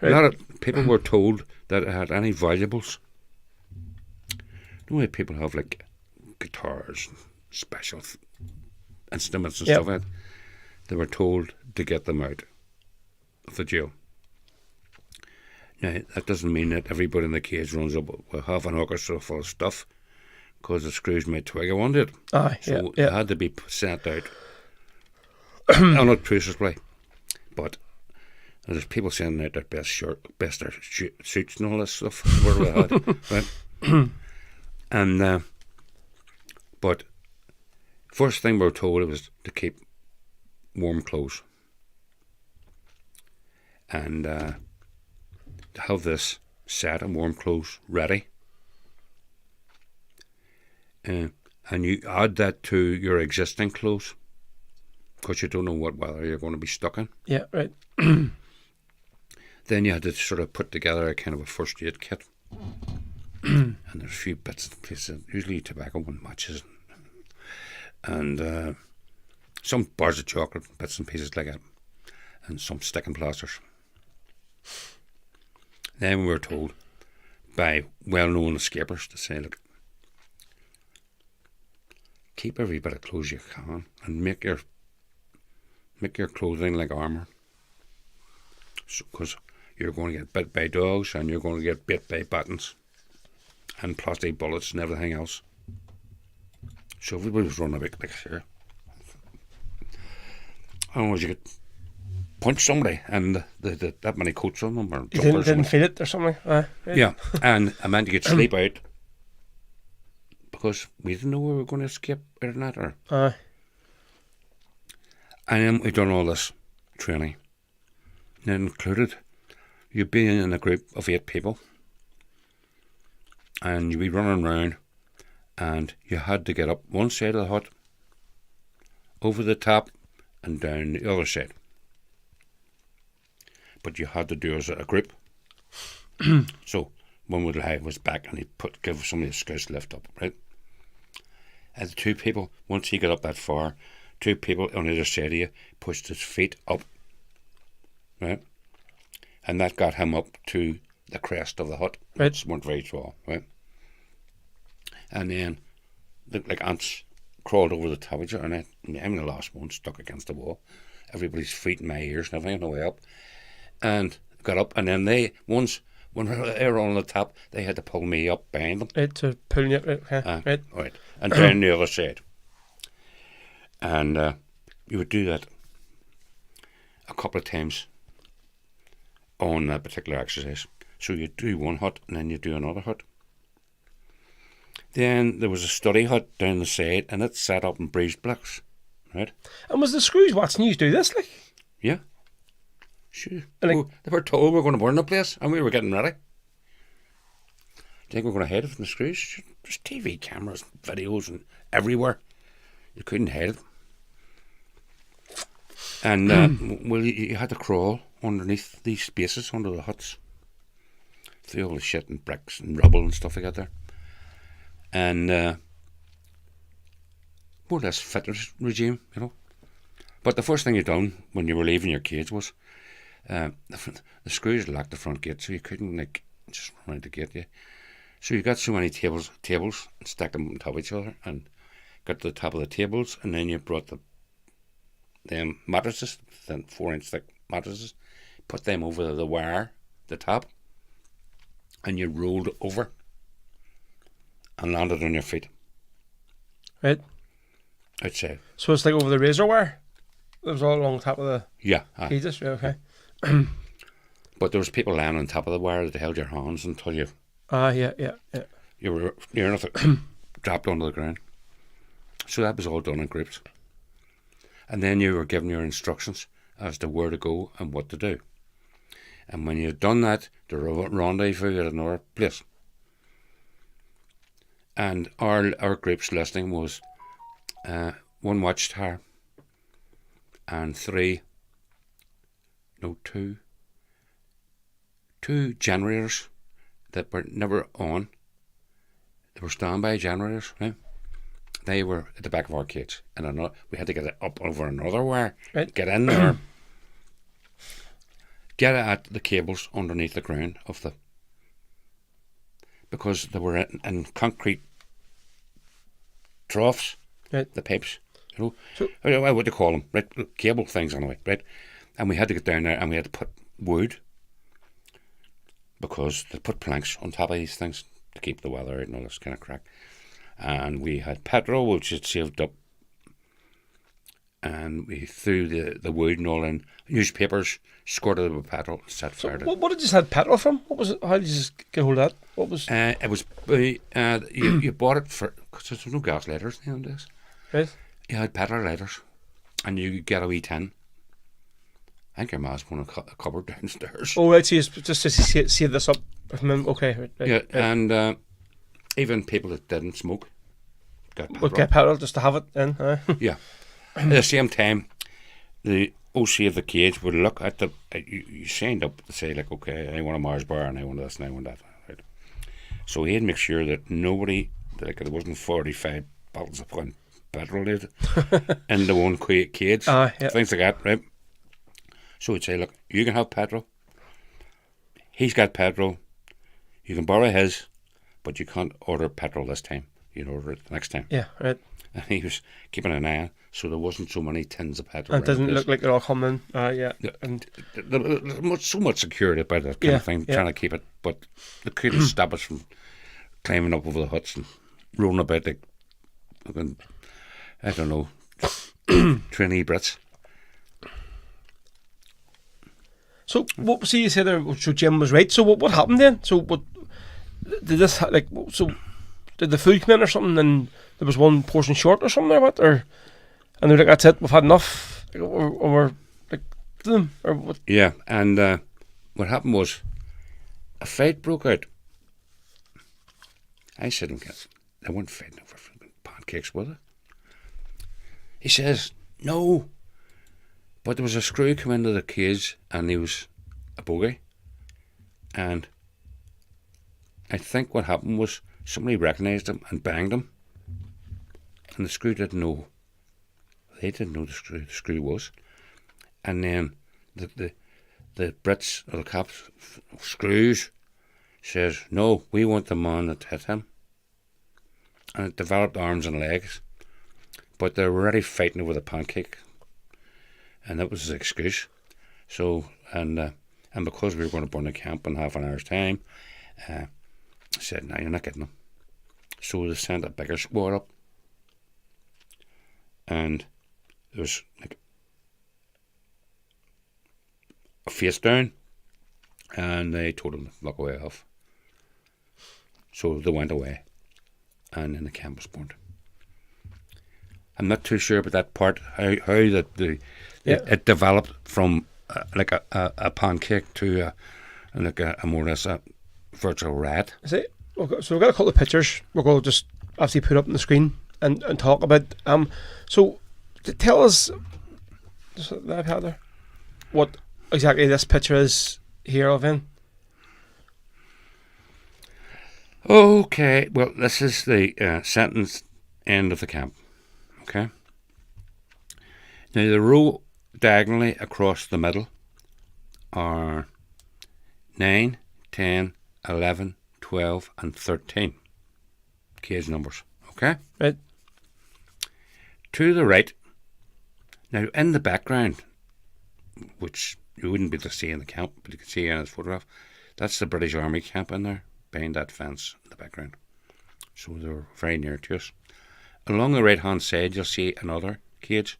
A lot of people were told that it had any valuables. The way people have like guitars, special instruments and Yep. stuff like that, they were told to get them out of the jail. Now, that doesn't mean that everybody in the cage runs up with half an orchestra full of stuff, because the screws might twig on it. Aye, So yeah. it had to be sent out unobtrusively. But there's people sending out their best their suits and all this stuff. Where we had, right? And but first thing we were told was to keep warm clothes and to have this set of warm clothes ready. And you add that to your existing clothes, because you don't know what weather you're going to be stuck in. Yeah, right. Then you had to sort of put together a kind of a first aid kit. And there's a few bits and pieces, usually tobacco and matches, and some bars of chocolate, bits and pieces like that, and some sticking plasters. Then we were told by well-known escapers to say, look, keep every bit of clothes you can, and make your clothing like armour, because you're going to get bit by dogs, and you're going to get bit by buttons and plastic bullets and everything else. So everybody was running about like here. I don't know, you could punch somebody, and that many coats on them, or You didn't feel it or something? Right. yeah, and I meant you could sleep out, because we didn't know we were going to escape out or not. Aye. And then we done all this training. And it included you being in a group of 8 people, and you'd be running around, and you had to get up one side of the hut, over the top, and down the other side. But you had to do it as a group. So one would lie his back, and he'd give somebody a scouts lift up, right? And the 2 people, once he got up that far, 2 people on either side of you pushed his feet up, right? And that got him up to the crest of the hut. Right. It weren't very tall, right? And then, like ants, crawled over the top of each other, and I'm the last one stuck against the wall. Everybody's feet in my ears and everything on the way up. And got up, and then when they were on the top, they had to pull me up behind them. Right, to pull you up, right? Right. Right. And down the other side. And you would do that a couple of times on that particular exercise. So you do one hut and then you do another hut. Then there was a study hut down the side, and it's set up in breeze blocks, right? And was the Screws watching you do this, like? Yeah. Sure. And Oh, they were told we were going to burn the place, and we were getting ready. Do you think we're going to hide it from the Screws? There's TV cameras, videos, and everywhere. You couldn't hide it. And, well, you had to crawl underneath these spaces, under the huts. Through all the shit and bricks and rubble and stuff like that there. And more or less fitness regime, you know. But the first thing you done when you were leaving your cage was the Screws locked the front gate, so you couldn't like just run out the gate. Yeah. So you got so many tables and stacked them on top of each other, and got to the top of the tables, and then you brought them mattresses, then 4-inch thick mattresses, put them over the wire, the top, and you rolled over and landed on your feet. Right. Outside. So it's like over the razor wire? It was all along top of the Yeah. cages? Yeah, okay. But there was people lying on top of the wire that held your hands until you Yeah. you were near enough dropped onto the ground. So that was all done in groups. And then you were given your instructions as to where to go and what to do. And when you had done that, there was a rendezvous at another place. And our group's listing was 1 watchtower and two generators that were never on. They were standby generators, right? They were at the back of our cage, and we had to get it up over another wire, right. Get in there, get at the cables underneath the ground because they were in concrete troughs, right. The pipes, you know, So, what do you call them, right? Cable things anyway, right? And we had to get down there, and we had to put wood, because they put planks on top of these things to keep the weather out and all this kind of crack. And we had petrol, which had saved up, and we threw the wood and all in newspapers, squirted it with petrol, and set fire to it. What did you just have petrol from? What was it? How did you just get hold of that? What was? It was you bought it for, because there's no gas lighters nowadays. Right. You had petrol lighters, and you could get a wee tin. I think your ma's put a cupboard downstairs. Oh, right. So you just to save this up. Okay. Right, Yeah, right. and even people that didn't smoke got petrol. Would get petrol just to have it in. Yeah. At the same time, the OC of the cage would look at you signed up to say, like, okay, I want a Mars bar and I want this and I want that. Right? So he'd make sure that nobody, like, there wasn't 45 bottles of fucking petrol in the one cage. Yeah. Things like that, right? So he'd say, look, you can have petrol. He's got petrol. You can borrow his, but you can't order petrol this time. You can order it the next time. Yeah, right. And he was keeping an eye on, so there wasn't so many tins of petrol. And it doesn't look like they're all coming. Yeah. And there's so much security about that kind of thing, trying to keep it, but they couldn't stop us from climbing up over the huts and rolling about like, I don't know, trainee Brits. So what? See, you said there. So Jim was right. So what happened then? So what did this like? So did the food come in or something? And there was one portion short or something or what? Or and they're like, that's it. We've had enough. Or we're like them or what? Yeah, and what happened was a fight broke out. I said to him, they weren't fighting over pancakes, were they? He says, no. But there was a screw come into the cage and he was a bogey. And I think what happened was somebody recognised him and banged him. And the screw didn't know. They didn't know the screw was. And then the Brits, or the cops, Screws, says, no, we want the man that hit him. And it developed arms and legs. But they were already fighting over the pancake. And that was his excuse. So, and because we were going to burn the camp in half an hour's time, I said, no, you're not getting them. So they sent a bigger squad up. And there was like a face down, and they told them to lock away off. So they went away, and then the camp was burnt. I'm not too sure about that part, how that it developed from like a pancake to like a more or less a virtual riot. Is it? Okay, so we've got a couple of pictures we're going to just obviously put up on the screen and talk about. So tell us, just that I've had there, what exactly this picture is here of in. Okay, well, this is the sentence end of the camp. Okay. Now the row diagonally across the middle are 9, 10, 11, 12 and 13 cage numbers. Okay. Right. To the right, now in the background, which you wouldn't be able to see in the camp, but you can see in this photograph, that's the British Army camp in there, behind that fence in the background. So they're very near to us. Along the right hand side, you'll see another cage,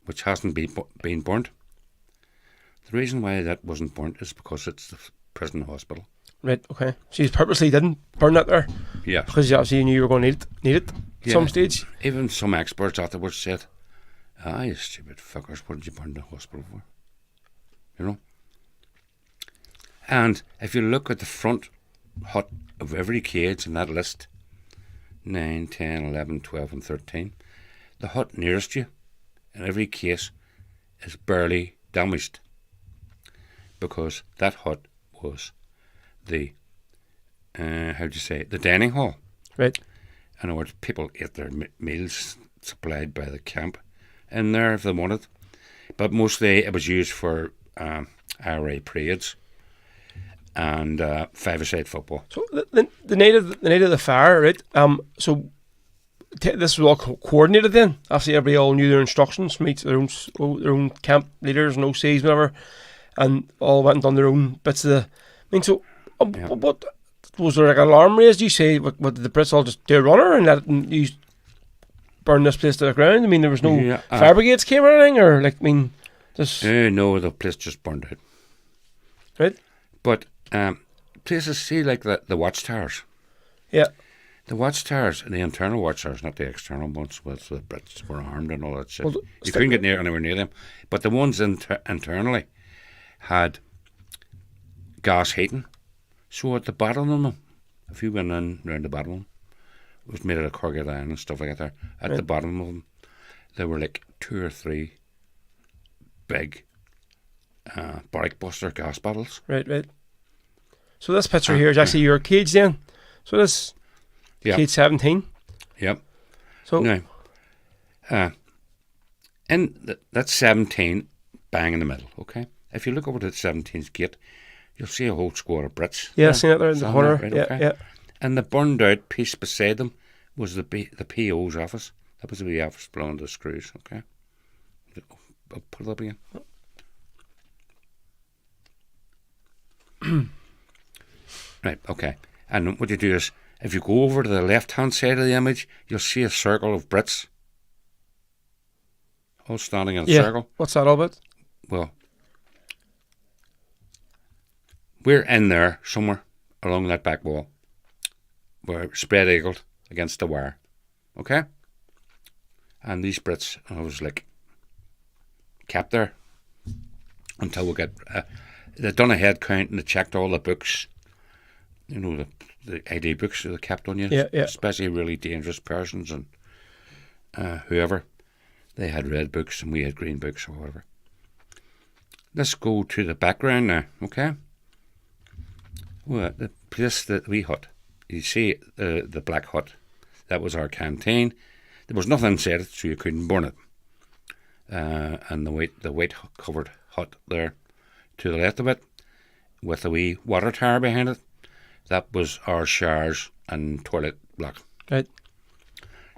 which hasn't been burnt. The reason why that wasn't burnt is because it's the prison hospital. Right, okay. So you purposely didn't burn that there? Yeah. Because you obviously knew you were going to need it at some stage? Even some experts afterwards said, you stupid fuckers, what did you burn the hospital for? You know? And if you look at the front hut of every cage in that list, 9, 10, 11, 12 and 13, the hut nearest you in every case is barely damaged, because that hut was the the dining hall. Right. In other words, people ate their meals supplied by the camp in there if they wanted, but mostly it was used for IRA parades and five-a-side football. So the night of the fire, right? So this was all coordinated then. Obviously, everybody all knew their instructions, meet their own camp leaders and OCs, whatever, and all went and done their own bits of the. I mean, so what was there, like an alarm raised? You say what did the Brits all just do a runner and let you burn this place to the ground? I mean, there was no fire brigades came or anything, or like, I mean, just no, the place just burned out. Right, but places, see, like the watchtowers. Yeah. The watchtowers, the internal watchtowers, not the external ones, where the Brits were armed and all that shit. Well, you couldn't get anywhere near them. But the ones internally had gas heating. So at the bottom of them, if you went in round the bottom of them, it was made out of corrugated iron and stuff like that there. At the bottom of them, there were like 2 or 3 big barrack buster gas bottles. Right. So this picture here is actually your cage then. So this cage 17. Yep. So now, that's 17 bang in the middle, okay? If you look over to the 17th gate, you'll see a whole squad of Brits. Yeah, I've seen it there in the corner. Right, yeah, okay? yeah. And the burned out piece beside them was the PO's office. That was the office belonging to the screws, okay? I'll put it up again. Right, okay. And what you do is, if you go over to the left-hand side of the image, you'll see a circle of Brits all standing in a circle. What's that all about? Well, we're in there somewhere along that back wall. We're spread-eagled against the wire, okay? And these Brits, I was like, kept there until we get... they'd done a head count and they checked all the books, you know, the ID books that they kept on you, especially really dangerous persons and whoever. They had red books and we had green books or whatever. Let's go to the background now, okay? Well, the place that we hut, you see the black hut, that was our canteen. There was nothing inside it, so you couldn't burn it. And the white covered hut there to the left of it, with a wee water tower behind it, that was our showers and toilet block. Right.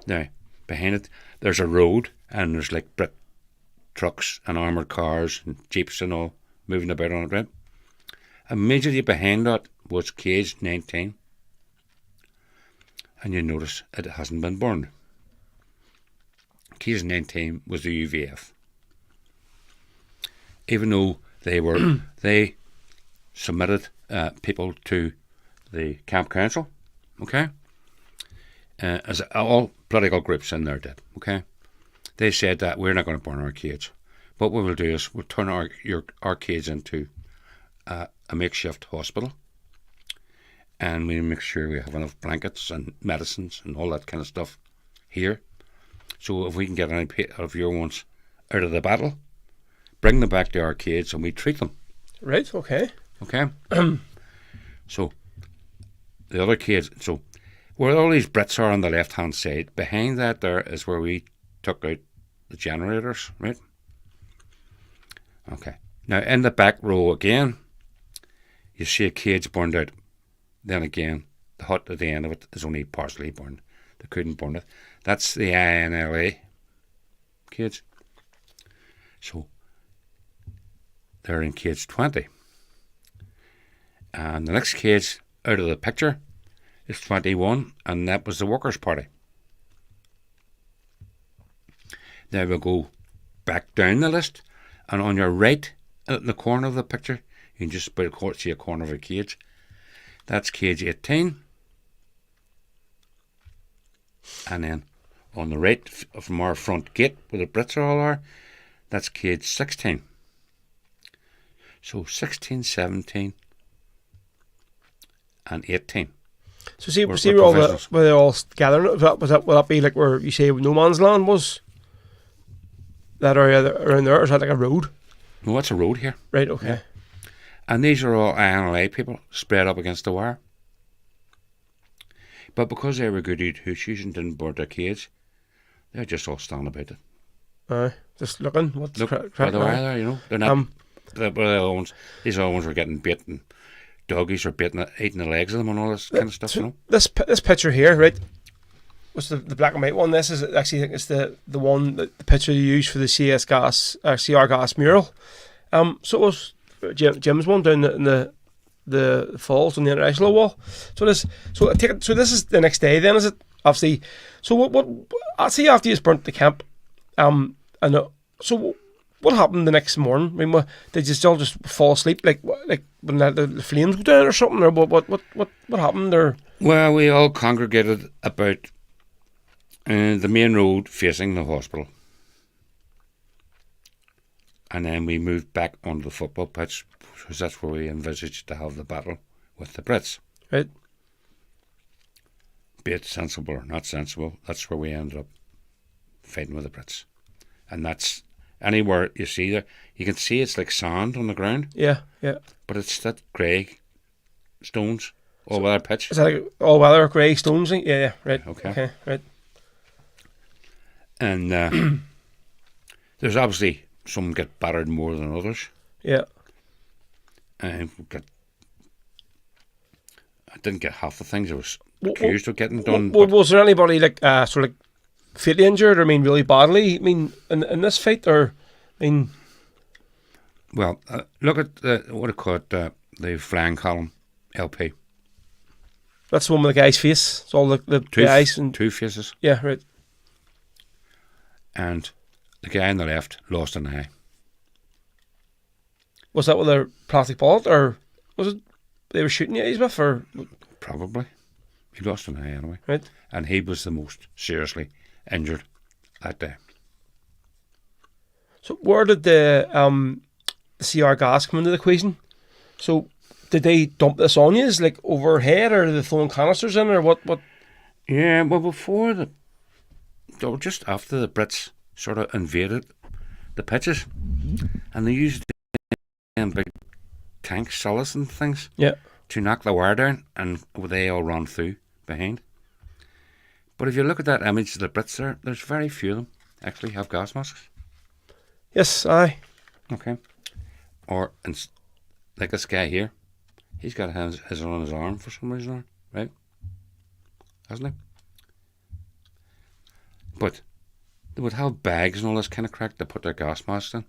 Now, behind it, there's a road, and there's like Brit trucks and armoured cars and jeeps and all moving about on it, right? Immediately behind that was cage 19, and you notice it hasn't been burned. Cage 19 was the UVF. Even though they submitted people to the camp council, okay? As all political groups in there did, okay? They said that we're not going to burn our kids. What we will do is we'll turn our kids into a makeshift hospital, and we make sure we have enough blankets and medicines and all that kind of stuff here. So if we can get any of your ones out of the battle, bring them back to our kids and we treat them. Right, okay. Okay? So the other kids, so where all these Brits are on the left hand side, behind that there is where we took out the generators, right? Okay. Now in the back row again, you see a cage burned out. Then again, the hut at the end of it is only partially burned. They couldn't burn it. That's the INLA cage. So they're in cage 20. And the next cage out of the picture is 21, and that was the Workers' Party. Now we'll go back down the list, and on your right, in the corner of the picture, you can just about see a corner of a cage. That's cage 18. And then on the right, from our front gate, where the Brits all are, that's cage 16. So 16, 17, and 18. So see, We're where all professionals. where they're all gathering. Would that be like where you say no man's land was? That area around there, or is that like a road? No, that's a road here. Right. Okay. Yeah. And these are all INLA people spread up against the wire. But because they were goody two-shoes and didn't board their cage, they're just all standing about it. Just looking. What's Look crack by the now? wire there, you know. They're not. The other ones, these other ones were getting bit, and doggies were eating the legs of them and all this kind of stuff, So you know. this picture here, right? What's the black and white one? This is actually, I think it's the one the picture you used for the CR gas mural. So it was Jim's one down in the falls on the international wall. So this is the next day then, is it? Obviously. So what I see after you burnt the camp, so what happened the next morning? I mean, did you still just fall asleep like when the flames go down or something, or what happened? Or Well, we all congregated about the main road facing the hospital. And then we moved back onto the football pitch, because that's where we envisaged to have the battle with the Brits. right? Be it sensible or not sensible, that's where we ended up fighting with the Brits. And that's anywhere you see there, you can see it's like sand on the ground, Yeah. but it's that grey stones all over our pitch. Is that like all weather grey stones? Yeah, right. Okay. Right. And there's obviously some get battered more than others. Yeah. I didn't get half the things I was accused of getting done. Was there anybody like sort of like fatally injured, or I mean really badly? I mean in this fight, or I mean, Well, look at what I call it, the flying column LP. that's the one with the guy's face. It's all the eyes and Two faces. yeah, right. And the guy on the left lost an eye. Was that with a plastic bullet, or was it they were shooting you with, or Probably. He lost an eye anyway. right? And he was the most seriously injured that day. So where did the CR gas come into the equation? So did they dump this on you, like overhead, or are they throwing canisters in, or what? Yeah, well, just after the Brits sort of invaded the pitches, and they used them big tank solace and things Yeah. to knock the wire down, and they all run through behind. But if you look at that image of the Brits there, there's very few of them actually have gas masks. Yes, aye. Okay. Or, like this guy here, he's got his on his arm for some reason, right? Hasn't he? But they would have bags and all this kind of crack to put their gas masks in.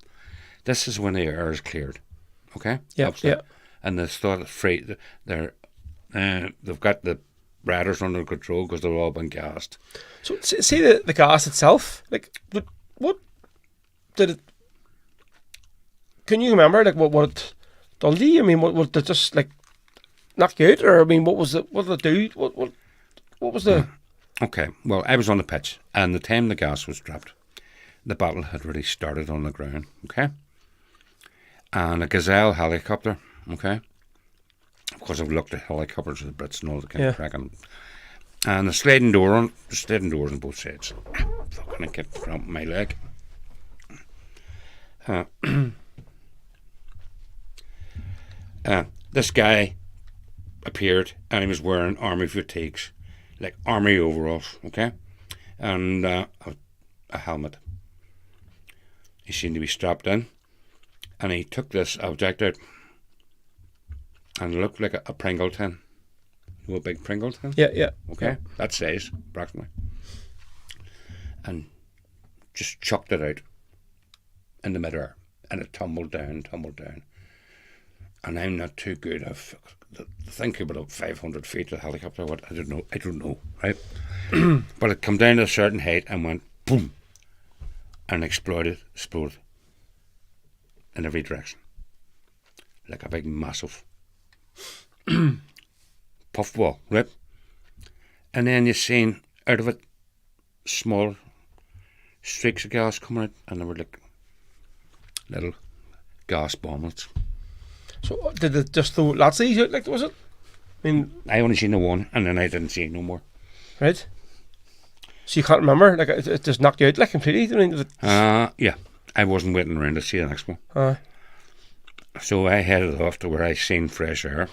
This is when the air is cleared. Okay? Yeah, Upstairs. yeah. And they thought free. They've got the riders under control because they've all been gassed. So see the gas itself, like what did it? Can you remember like what it Dundee? I mean, what they just like knock you out, or I mean, what was it? What did they do? What was the? Okay, well, I was on the pitch, and the time the gas was dropped, the battle had really started on the ground, okay? And a Gazelle helicopter, okay? Of course, I've looked at helicopters with the Brits and all the kind of crack. And the sliding doors on both sides. Fucking I kept cramping my leg. This guy appeared, and he was wearing army fatigues, like army overalls, okay? And a helmet. He seemed to be strapped in, and he took this object out, and it looked like a Pringle tin. You know, a big Pringle tin? Yeah. Okay, that size, approximately. And just chucked it out in the midair, and it tumbled down. And I'm not too good. The thing came about 500 feet, the helicopter, what, I don't know, right? But it come down to a certain height and went boom, and exploded in every direction. Like a big, massive puffball, right? And then you seen out of it small streaks of gas coming out, and they were like little gas bomblets. So did they just throw lots of these out? Like, was it? I mean, I only seen the one, and then I didn't see no more. right. So you can't remember? Like, it just knocked you out, like, completely. I mean, Yeah, I wasn't waiting around to see the next one. So I headed off to where I seen fresh air,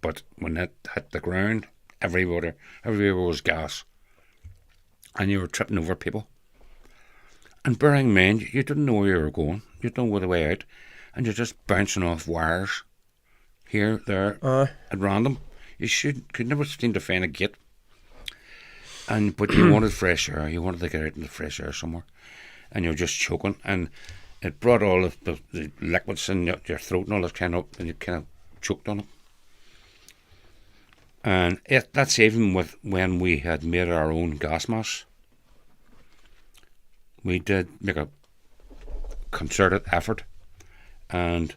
but when it hit the ground, everywhere was gas, and you were tripping over people. And bearing in mind, you didn't know where you were going, you didn't know the way out, and you're just bouncing off wires here, there, at random. You could never seem to find a gate. But you wanted fresh air, you wanted to get out in the fresh air somewhere, and you're just choking, and it brought all of the liquids in your throat and all that kind of, and you kind of choked on it. And that's even with when we had made our own gas masks. We did make a concerted effort, and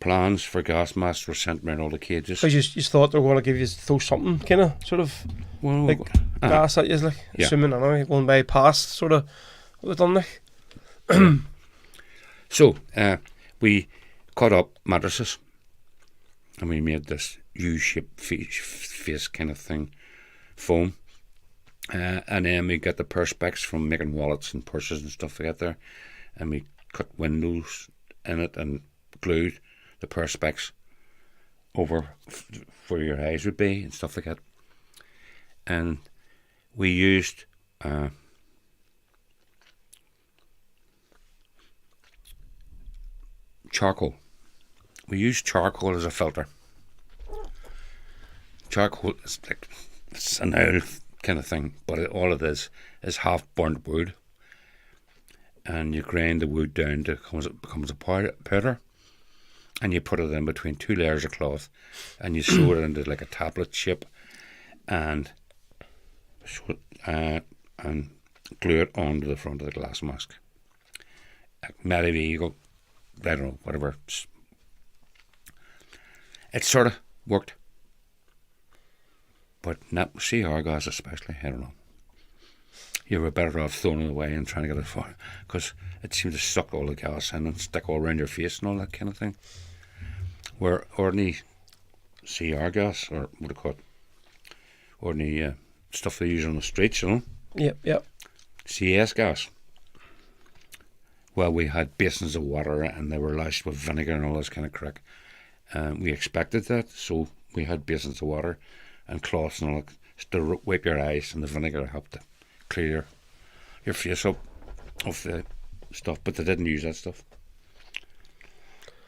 plans for gas masks were sent around all the cages. because you thought they were going to give you throw something, kind of, sort of, Well, like gas at you, like, Yeah. assuming anyway, going by past, sort of, what they've done, like. So we cut up mattresses, and we made this U-shaped face kind of thing, foam. And then we got the perspex from making wallets and purses and stuff like that there, and we cut windows in it and glued the perspex over where your eyes would be and stuff like that. And we used charcoal. We used charcoal as a filter. Charcoal is like, it's an oil kind of thing, but all it is half burnt wood, and you grind the wood down to becomes a powder, and you put it in between two layers of cloth, and you sew it into like a tablet shape, and glue it onto the front of the glass mask. Medieval, I don't know, whatever. It sort of worked. But not CR gas especially, I don't know. You were better off throwing it away and trying to get it far, because it seemed to suck all the gas in and stick all around your face and all that kind of thing. Where ordinary CR gas, or what do you call it, ordinary stuff they use on the streets, you know? Yep. CS gas. Well, we had basins of water and they were lashed with vinegar and all this kind of crack. We expected that, so we had basins of water and cloths and all that to wipe your eyes, and the vinegar helped to clear your face up of the stuff, but they didn't use that stuff.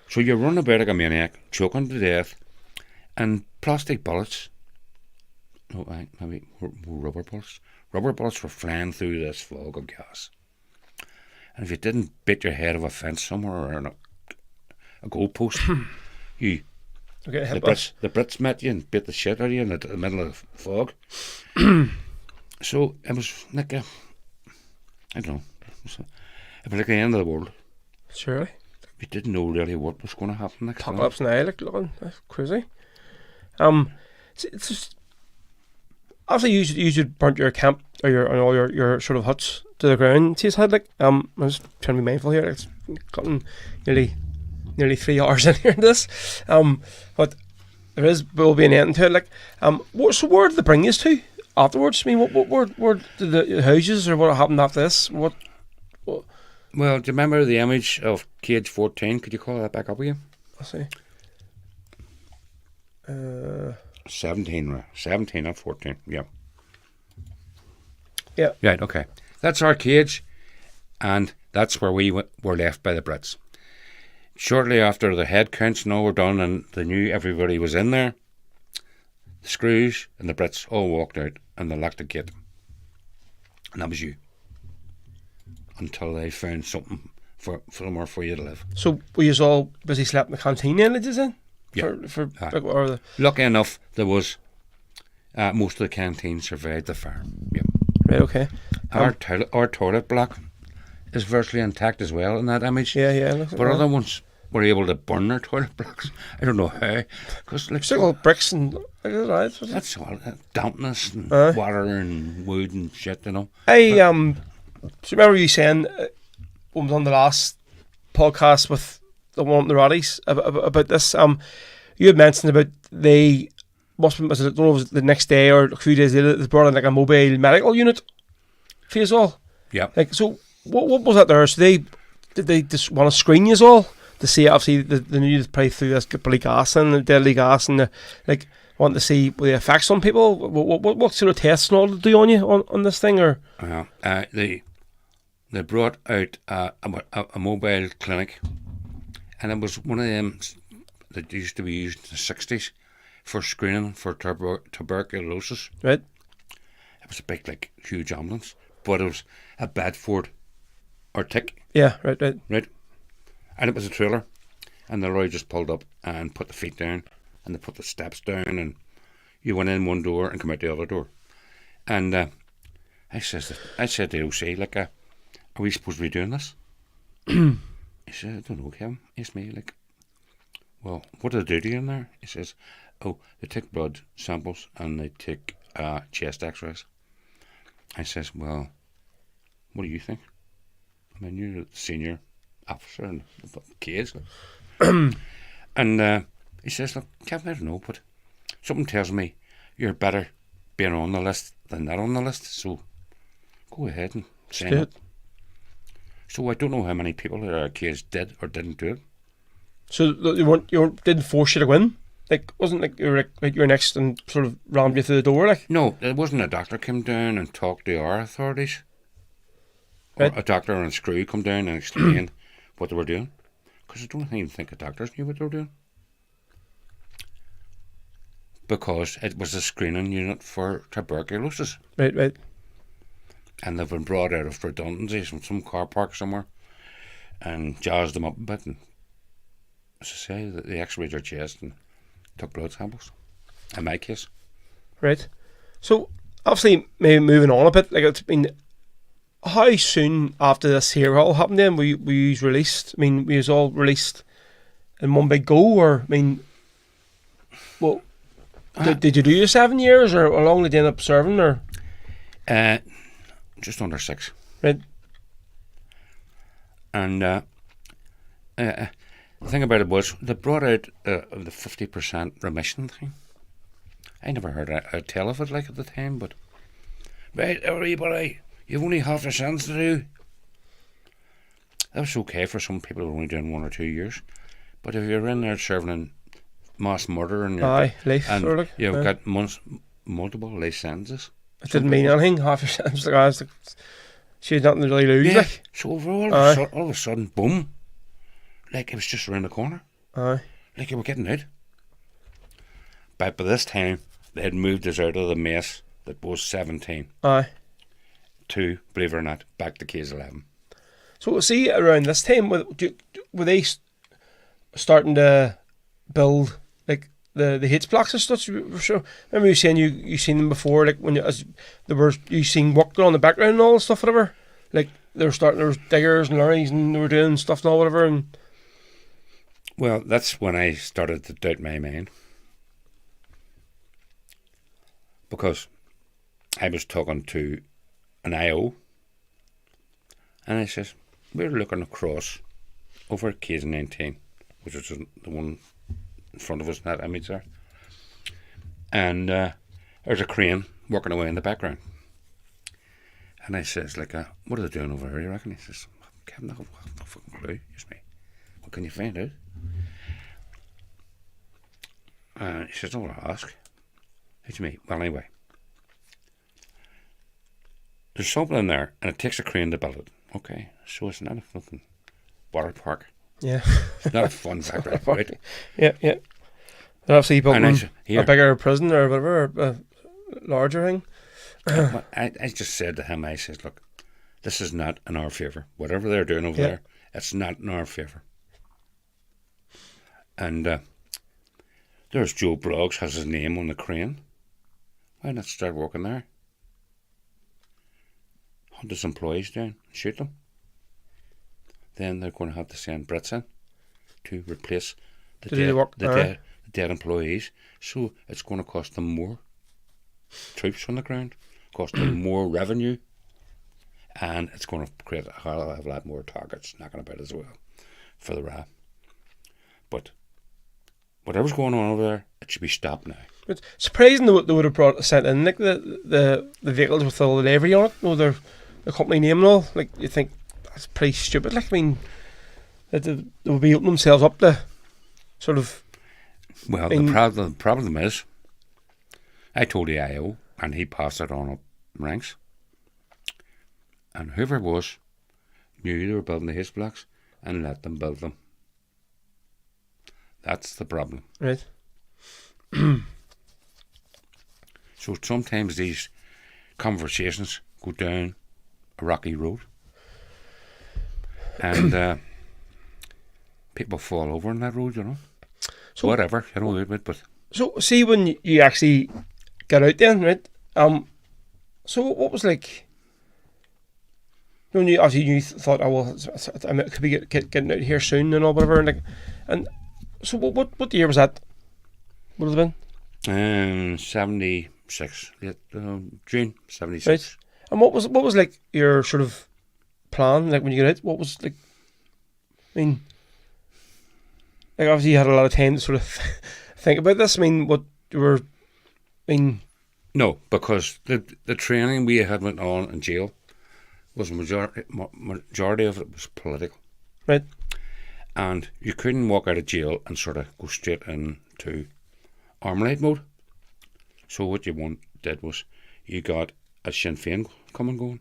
So you're running about like a maniac, choking to death, and plastic bullets, maybe rubber bullets. Rubber bullets were flying through this fog of gas. And if you didn't bit your head of a fence somewhere or on a goalpost, the Brits met you and bit the shit out of you in the middle of the fog. So it was like I don't know, it was like the end of the world. Surely. you didn't know really what was going to happen next. Apocalypse now, like looking that's crazy. It's just, obviously you burnt your camp or all your sort of huts to the ground. See, had like I'm just trying to be mindful here. It's gotten nearly 3 hours in here in this. But will be an end to it. Like where did they bring you to afterwards? I mean, where did the houses or what happened after this? What? Well, do you remember the image of Cage 14? Could you call that back up again? Let's see. 17 or 14, yeah. Yeah. Right, okay. That's our cage, and that's where we were left by the Brits. Shortly after the head counts and all were done and they knew everybody was in there, the Screws and the Brits all walked out and they locked the gate. And that was you. Until they found something somewhere for you to live. So were you all busy slept in the canteen then, did you then? Yeah. Lucky enough, there was most of the canteen survived the fire. Yeah. Right, okay. Our toilet block is virtually intact as well in that image. Yeah. But other ones were able to burn their toilet blocks. I don't know how. Because like still bricks and right. That's all dampness and water and wood and shit, you know. So remember you saying when was on the last podcast with the Roddies about this? You had mentioned about they must have been, I don't know, was it the next day or a few days later they brought in like a mobile medical unit for you all. Yeah. Like so, what was that there? So did they just want to screen you all to see obviously the news play through this bloody gas and the deadly gas and want to see the effects on people? What sort of tests and all to do on you on this thing or? They brought out a mobile clinic, and it was one of them that used to be used in the 60s for screening for tuberculosis. Right. It was a big, like, huge ambulance, but it was a Bedford or tick. Yeah, right. Right. And it was a trailer, and the lorry just pulled up and put the feet down, and they put the steps down, and you went in one door and come out the other door. And I said to the OC, like, are we supposed to be doing this? He said, I don't know, Kevin. It's me, like, well, what do they do to you in there? He says, they take blood samples and they take chest x-rays. I says, well, what do you think? I mean, you're the senior officer in the case. And he says, look, Kevin, I don't know, but something tells me you're better being on the list than not on the list, so go ahead and sign it. So I don't know how many people at our case did or didn't do it. So you didn't force you to go in? Like, wasn't like you were next and sort of rammed you through the door, like? No, it wasn't a doctor came down and talked to our authorities. Right. Or a doctor and a Screw come down and explain what they were doing. Because I don't even think the doctors knew what they were doing. Because it was a screening unit for tuberculosis. Right. And they've been brought out of redundancies from some car park somewhere and jazzed them up a bit. And as I say, they x-rayed their chest and took blood samples. In my case. Right. So, obviously, maybe moving on a bit, like, it's been, how soon after this here all happened then were you released? I mean, were you all released in one big go, or, I mean, well, did you do your 7 years, or how long did you end up serving, or? Just under 6. Right. And the thing about it was they brought out the 50% remission thing. I never heard a tell of it like at the time, but right, everybody, you've only half a chance to do. That was okay for some people who were only doing 1 or 2 years, but if you're in there serving in mass murder and you've got multiple life sentences. It didn't mean anything. Half your sentence, like I was like, she had nothing to really lose. Yeah. Like. So all of a sudden, boom, like it was just around the corner. Aye. Like you were getting out. But by this time, they had moved us out of the mess that was 17. Aye. To, believe it or not, back to case 11. So see, around this time, were they starting to build like the H blocks and stuff? Sure. Remember you saying you seen them before, like when you seen work going on in the background and all the stuff, whatever. Like there was diggers and lorries and they were doing stuff and all whatever. And Well, that's when I started to doubt my mind. Because I was talking to an IO, and I says, we're looking across over KZ19, which is the one in front of us in that image there. And there's a crane working away in the background. And I says, like, what are they doing over here, you reckon? He says, Kevin, no fucking clue, just me. What can you find out? He says, oh, I'll ask. It's me. Well, anyway. There's something in there, and it takes a crane to build it. Okay, so it's not a fucking water park. Yeah. It's not a fun background, right? Yeah. They're obviously building Here. a bigger prison or whatever, a larger thing. I just said to him, I says, look, this is not in our favour. Whatever they're doing over there, it's not in our favour. And there's Joe Broggs, has his name on the crane. Why not start working there? Hunt his employees down, shoot them. Then they're going to have to send Brits in to replace the dead employees. So it's going to cost them more troops on the ground, cost them more revenue, and it's going to create a hell of a lot more targets knocking about as well for the RA. But whatever's going on over there, it should be stopped now. It's surprising they would have sent in like the vehicles with all the livery on it, the company name and all. Like, you think that's pretty stupid. Like, I mean, they would be opening themselves up to sort of. Well, the problem is, I told the IO, and he passed it on up ranks, and whoever it was knew they were building the haste blocks and let them build them. That's the problem. Right. So sometimes these conversations go down a rocky road, and people fall over on that road, you know. So whatever, you know, but so see when you actually get out then, right? So what was like? When you obviously you thought, oh well, it could be getting out here soon and all whatever, and so what year was that? Would have been 76, June 76. Right. And what was like your sort of plan, like when you get out? What was like? I mean, like obviously you had a lot of time to sort of think about this. I mean, what you were, I mean. No, because the training we had went on in jail was majority of it was political. Right. And you couldn't walk out of jail and sort of go straight into Armalite mode. So what you did was you got a Sinn Féin come and going,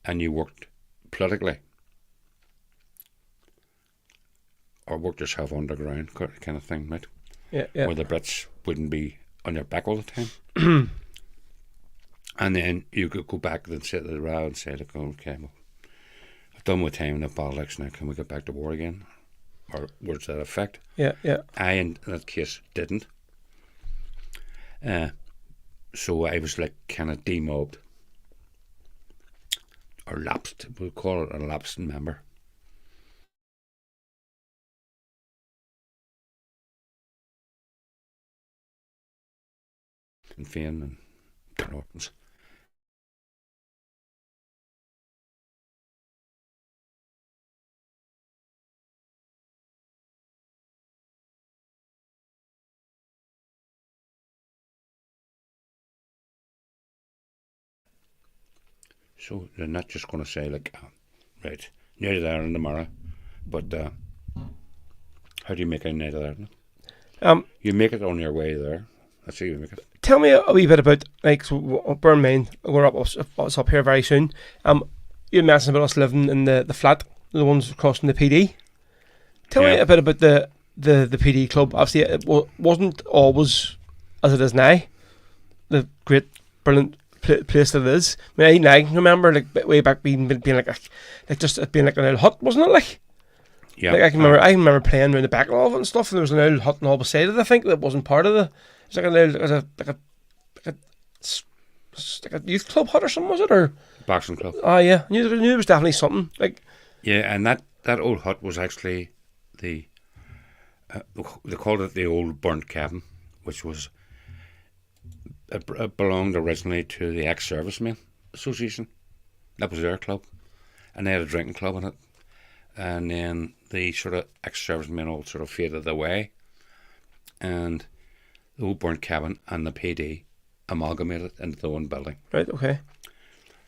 and you worked politically, or worked yourself underground kind of thing, right? Yeah. Where the Brits wouldn't be on your back all the time. And then you could go back and sit to the row and say, okay, well, I've done my time in the politics now, can we get back to war again? Or words to that effect. Yeah. I, in that case, didn't. So I was like kind of demobbed. Or lapsed, we'll call it a lapsed member. And Féin and Nortons. So they're not just going to say like, right, nearly there in tomorrow, but how do you make a night of there? You make it on your way there. That's how you make it. Tell me a wee bit about, like, so bear in mind, we're up here very soon. You mentioned about us living in the flat, the ones crossing the PD. Tell me a bit about the PD club. Obviously, it wasn't always as it is now. The great, brilliant place that it is. I mean, I can remember like way back being like just it being like an old hut, wasn't it? Like, yeah. Like I remember playing around the back of it and stuff, and there was an old hut on all beside it. I think that wasn't part of the. It's like like a youth club hut or something, was it? Or Boxing club. Oh yeah, I knew there was definitely something like. Yeah, and that old hut was actually the they called it the Old Burnt Cabin, which was it belonged originally to the Ex-Servicemen Association. That was their club, and they had a drinking club in it. And then the sort of ex-servicemen all sort of faded away, and the Old Burnt Cabin and the PD amalgamated into the one building. Right. Okay.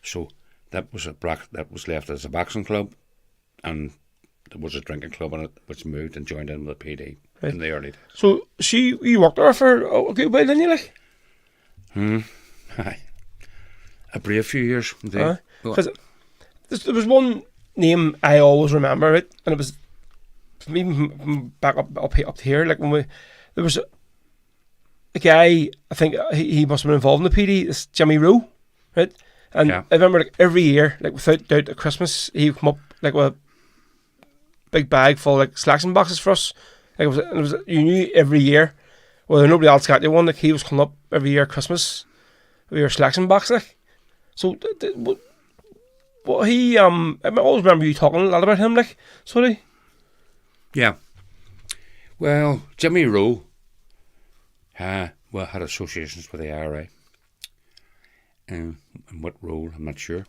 So that was left as a boxing club, and there was a drinking club in it, which moved and joined in with the PD in the early days. So you worked there for a good while, didn't you? Like. Aye. A brave few years. Because there was one name I always remember, right? And it was from even from back up here. Like there was a guy. I think he must have been involved in the PD. It's Jimmy Rowe, right? And I remember like every year, like without doubt, at Christmas he would come up like with a big bag full of like selection boxes for us. Like it was you knew every year. Well, nobody else got you one. Like he was coming up every year at Christmas with your selection box, like. So what he I always remember you talking a lot about him, like. Sorry. Yeah. Well, Jimmy Rowe had associations with the IRA. In what role, I'm not sure.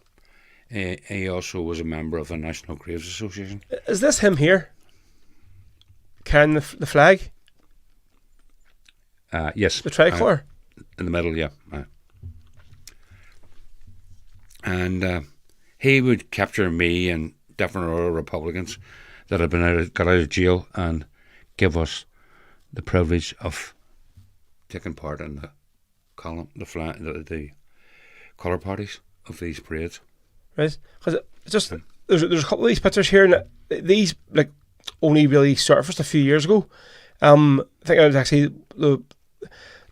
He also was a member of the National Graves Association. Is this him here? Carrying the flag? Yes. The tricolour? In the middle, yeah. And he would capture me and different other Republicans that had got out of jail and give us the privilege of taking part in the colour parties of these parades. Right, because just there's a couple of these pictures here, and these like only really surfaced a few years ago. I think it was actually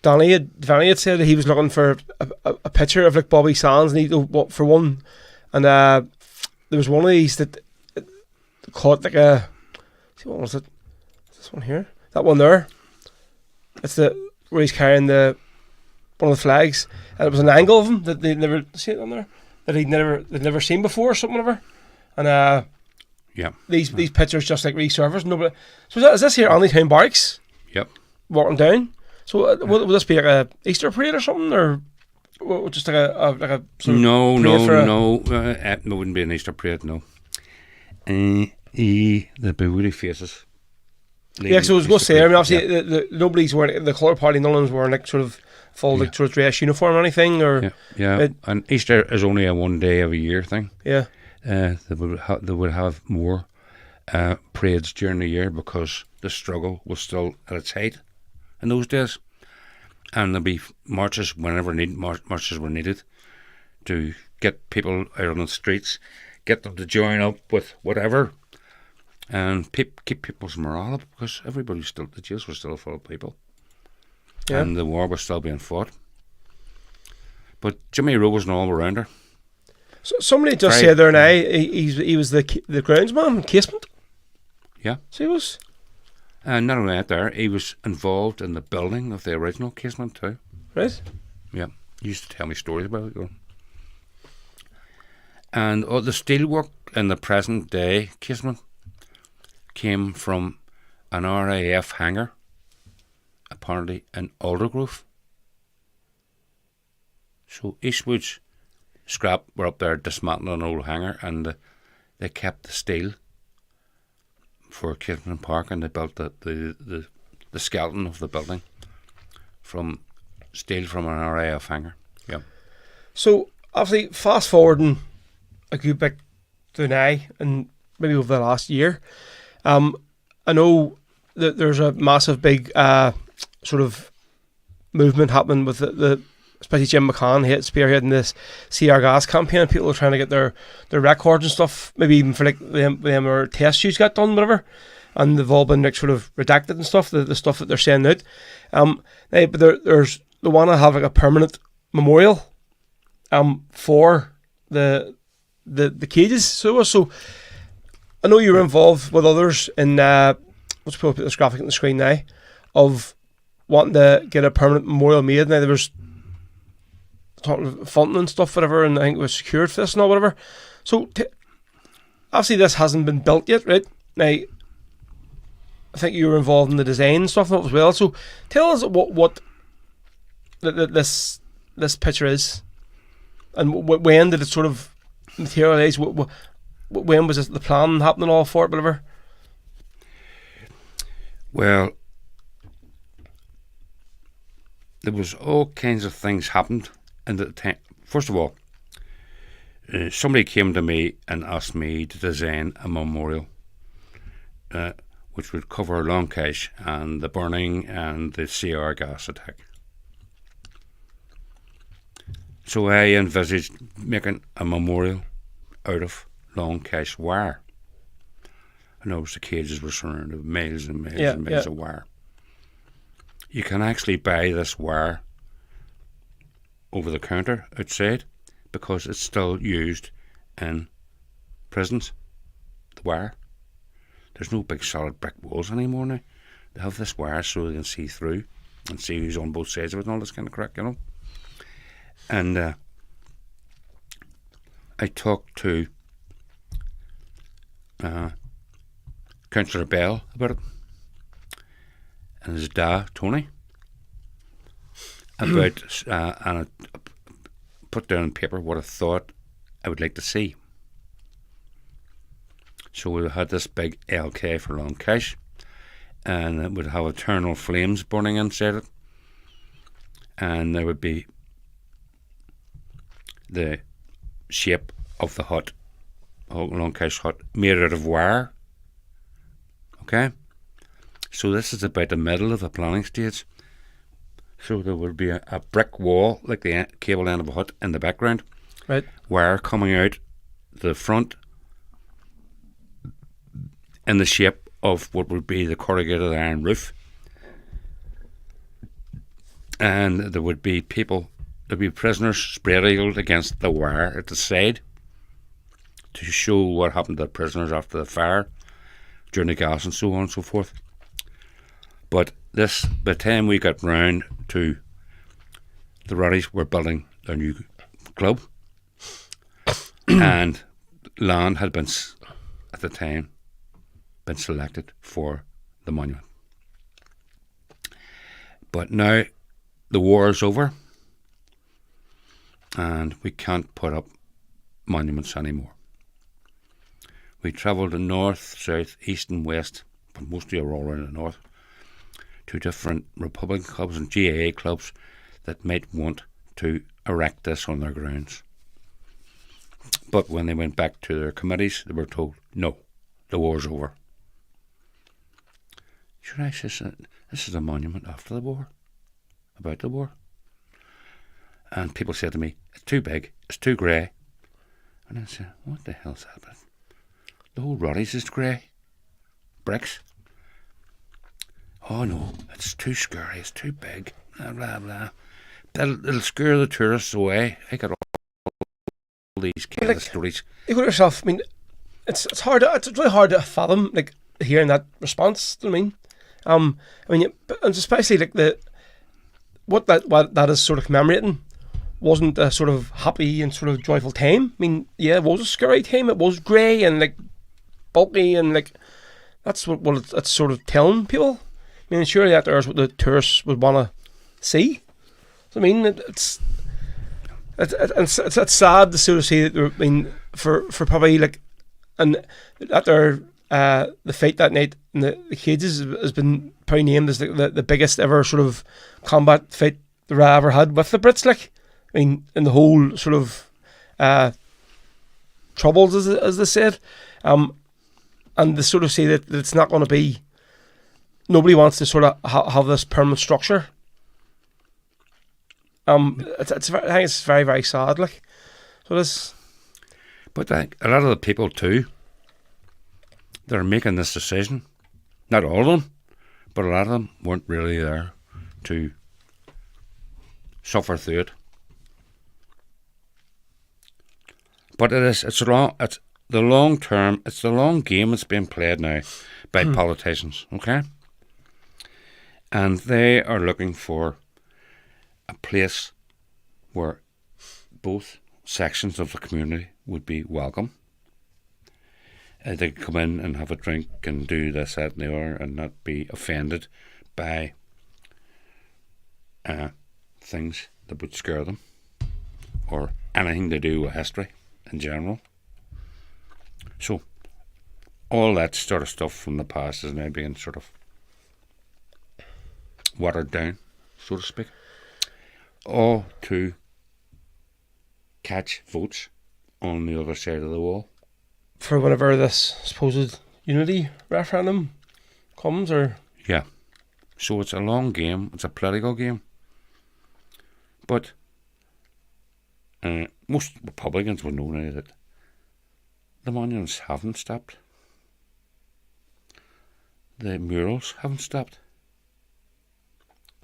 Danny had said that he was looking for a picture of like Bobby Sands, and he for one, and there was one of these that caught like a. See, what was it? This one here, that one there. It's where he's carrying one of the flags, and it was an angle of him that they never see it on there that they'd never seen before or something, whatever. And yeah, these pictures just like resurfaced. Nobody. So is this here Only Town Barracks? Yep. Walking down. So will this be like a Easter parade or something, or just like a sort of no, it wouldn't be an Easter parade, no. The bewildered faces. Yeah, so I was going to say, I mean, obviously, nobody's wearing the colour party. None of them's wearing like sort of full like sort of dress uniform or anything, or and Easter is only a 1 day of a year thing. Yeah, they would have more parades during the year because the struggle was still at its height in those days, and there'd be marches whenever marches were needed to get people out on the streets, get them to join up with whatever, and keep people's morale up, because the jails were still full of people, and the war was still being fought. But Jimmy Rowe was an all-rounder. So somebody just said there now he was the groundsman, casement. Yeah. So he was. And not only that, he was involved in the building of the original casement too. Right. Yeah. He used to tell me stories about it. And all the steelwork in the present day casement came from an RAF hangar, apparently in Aldergrove. So Eastwood's scrap were up there dismantling an old hangar, and they kept the steel for Kensington Park, and they built the skeleton of the building from steel from an RAF hangar. Yeah. So obviously, fast forwarding a good bit to now, and maybe over the last year, I know that there's a massive big sort of movement happening with the especially Jim McCann spearheading this CR gas campaign. People are trying to get their records and stuff, maybe even for like them or test shoots got done, whatever, and they've all been like sort of redacted and stuff, the stuff that they're sending out. But they want to have like a permanent memorial for the cages. So I know you were involved with others in let's put this graphic on the screen now of wanting to get a permanent memorial made. Now there was talking funding and stuff, whatever, and I think it was secured for this and all, whatever. So obviously this hasn't been built yet, right? Now I I think you were involved in the design and stuff as well. So tell us what this picture is, and when did it sort of materialise? When was the plan happening all for it, whatever? Well, there was all kinds of things happened in the time. First of all, somebody came to me and asked me to design a memorial which would cover Long Kesh and the burning and the CR gas attack. So I envisaged making a memorial out of Long Kesh wire. I noticed the cages were surrounded with miles and miles and miles of wire. You can actually buy this wire over the counter outside because it's still used in prisons, the wire. There's no big solid brick walls anymore now. They have this wire so they can see through and see who's on both sides of it and all this kind of crack, you know. And I talked to Councillor Bell about it and his dad, Tony, about and I put down on paper what I thought I would like to see. So we had this big LK for Long Kesh, and it would have eternal flames burning inside it, and there would be the shape of the hut, Long Kesh hut, made out of wire. Okay, so this is about the middle of the planning stage. So there would be a brick wall, like the cable end of a hut, in the background. Right. Wire coming out the front in the shape of what would be the corrugated iron roof. And there would be people, there'd be prisoners spread eagled against the wire at the side to show what happened to the prisoners after the fire, during the gas and so on and so forth. But this, by the time we got round to the Ruddies were building their new club, and land had been, at the time, been selected for the monument. But now the war is over and we can't put up monuments anymore. We travelled the north, south, east and west, but mostly all around the north, to different Republican clubs and GAA clubs that might want to erect this on their grounds. But when they went back to their committees, they were told, no, the war's over. Sure, I said, this is a monument after the war, about the war. And people said to me, it's too big, it's too grey. And I said, what the hell's that? The whole Ruddies is grey. Bricks. Oh no, it's too scary, it's too big, blah blah blah. It'll scare the tourists away. I got all these kind of stories. You go to yourself, I mean, it's really hard to fathom, like, hearing that response, you know what I mean? I mean, and especially like what that is sort of commemorating wasn't a sort of happy and sort of joyful time. I mean, yeah, it was a scary time. It was grey and like bulky and like that's what it's sort of telling people. I mean, surely that there's what the tourists would want to see. So, I mean, it's sad to sort of see that. I mean, for probably like, and that there. The fight that night in the cages has been probably named as the biggest ever sort of combat fight the RA ever had with the Brits. Like, I mean, in the whole sort of troubles, as they said, and they sort of say that it's not going to be. Nobody wants to sort of have this permanent structure. I think it's very, very sad. Like, so it is. But a lot of the people too, that are making this decision, not all of them, but a lot of them weren't really there to suffer through it. But it's the long term, it's the long game that's being played now by politicians, okay? And they are looking for a place where both sections of the community would be welcome. they could come in and have a drink and do this, that, and the other, and not be offended by things that would scare them, or anything to do with history in general. So all that sort of stuff from the past is now being sort of watered down, so to speak, all to catch votes on the other side of the wall. For whenever this supposed unity referendum comes, or? Yeah. So it's a long game, it's a political game. But most Republicans will know now that the monuments haven't stopped. The murals haven't stopped.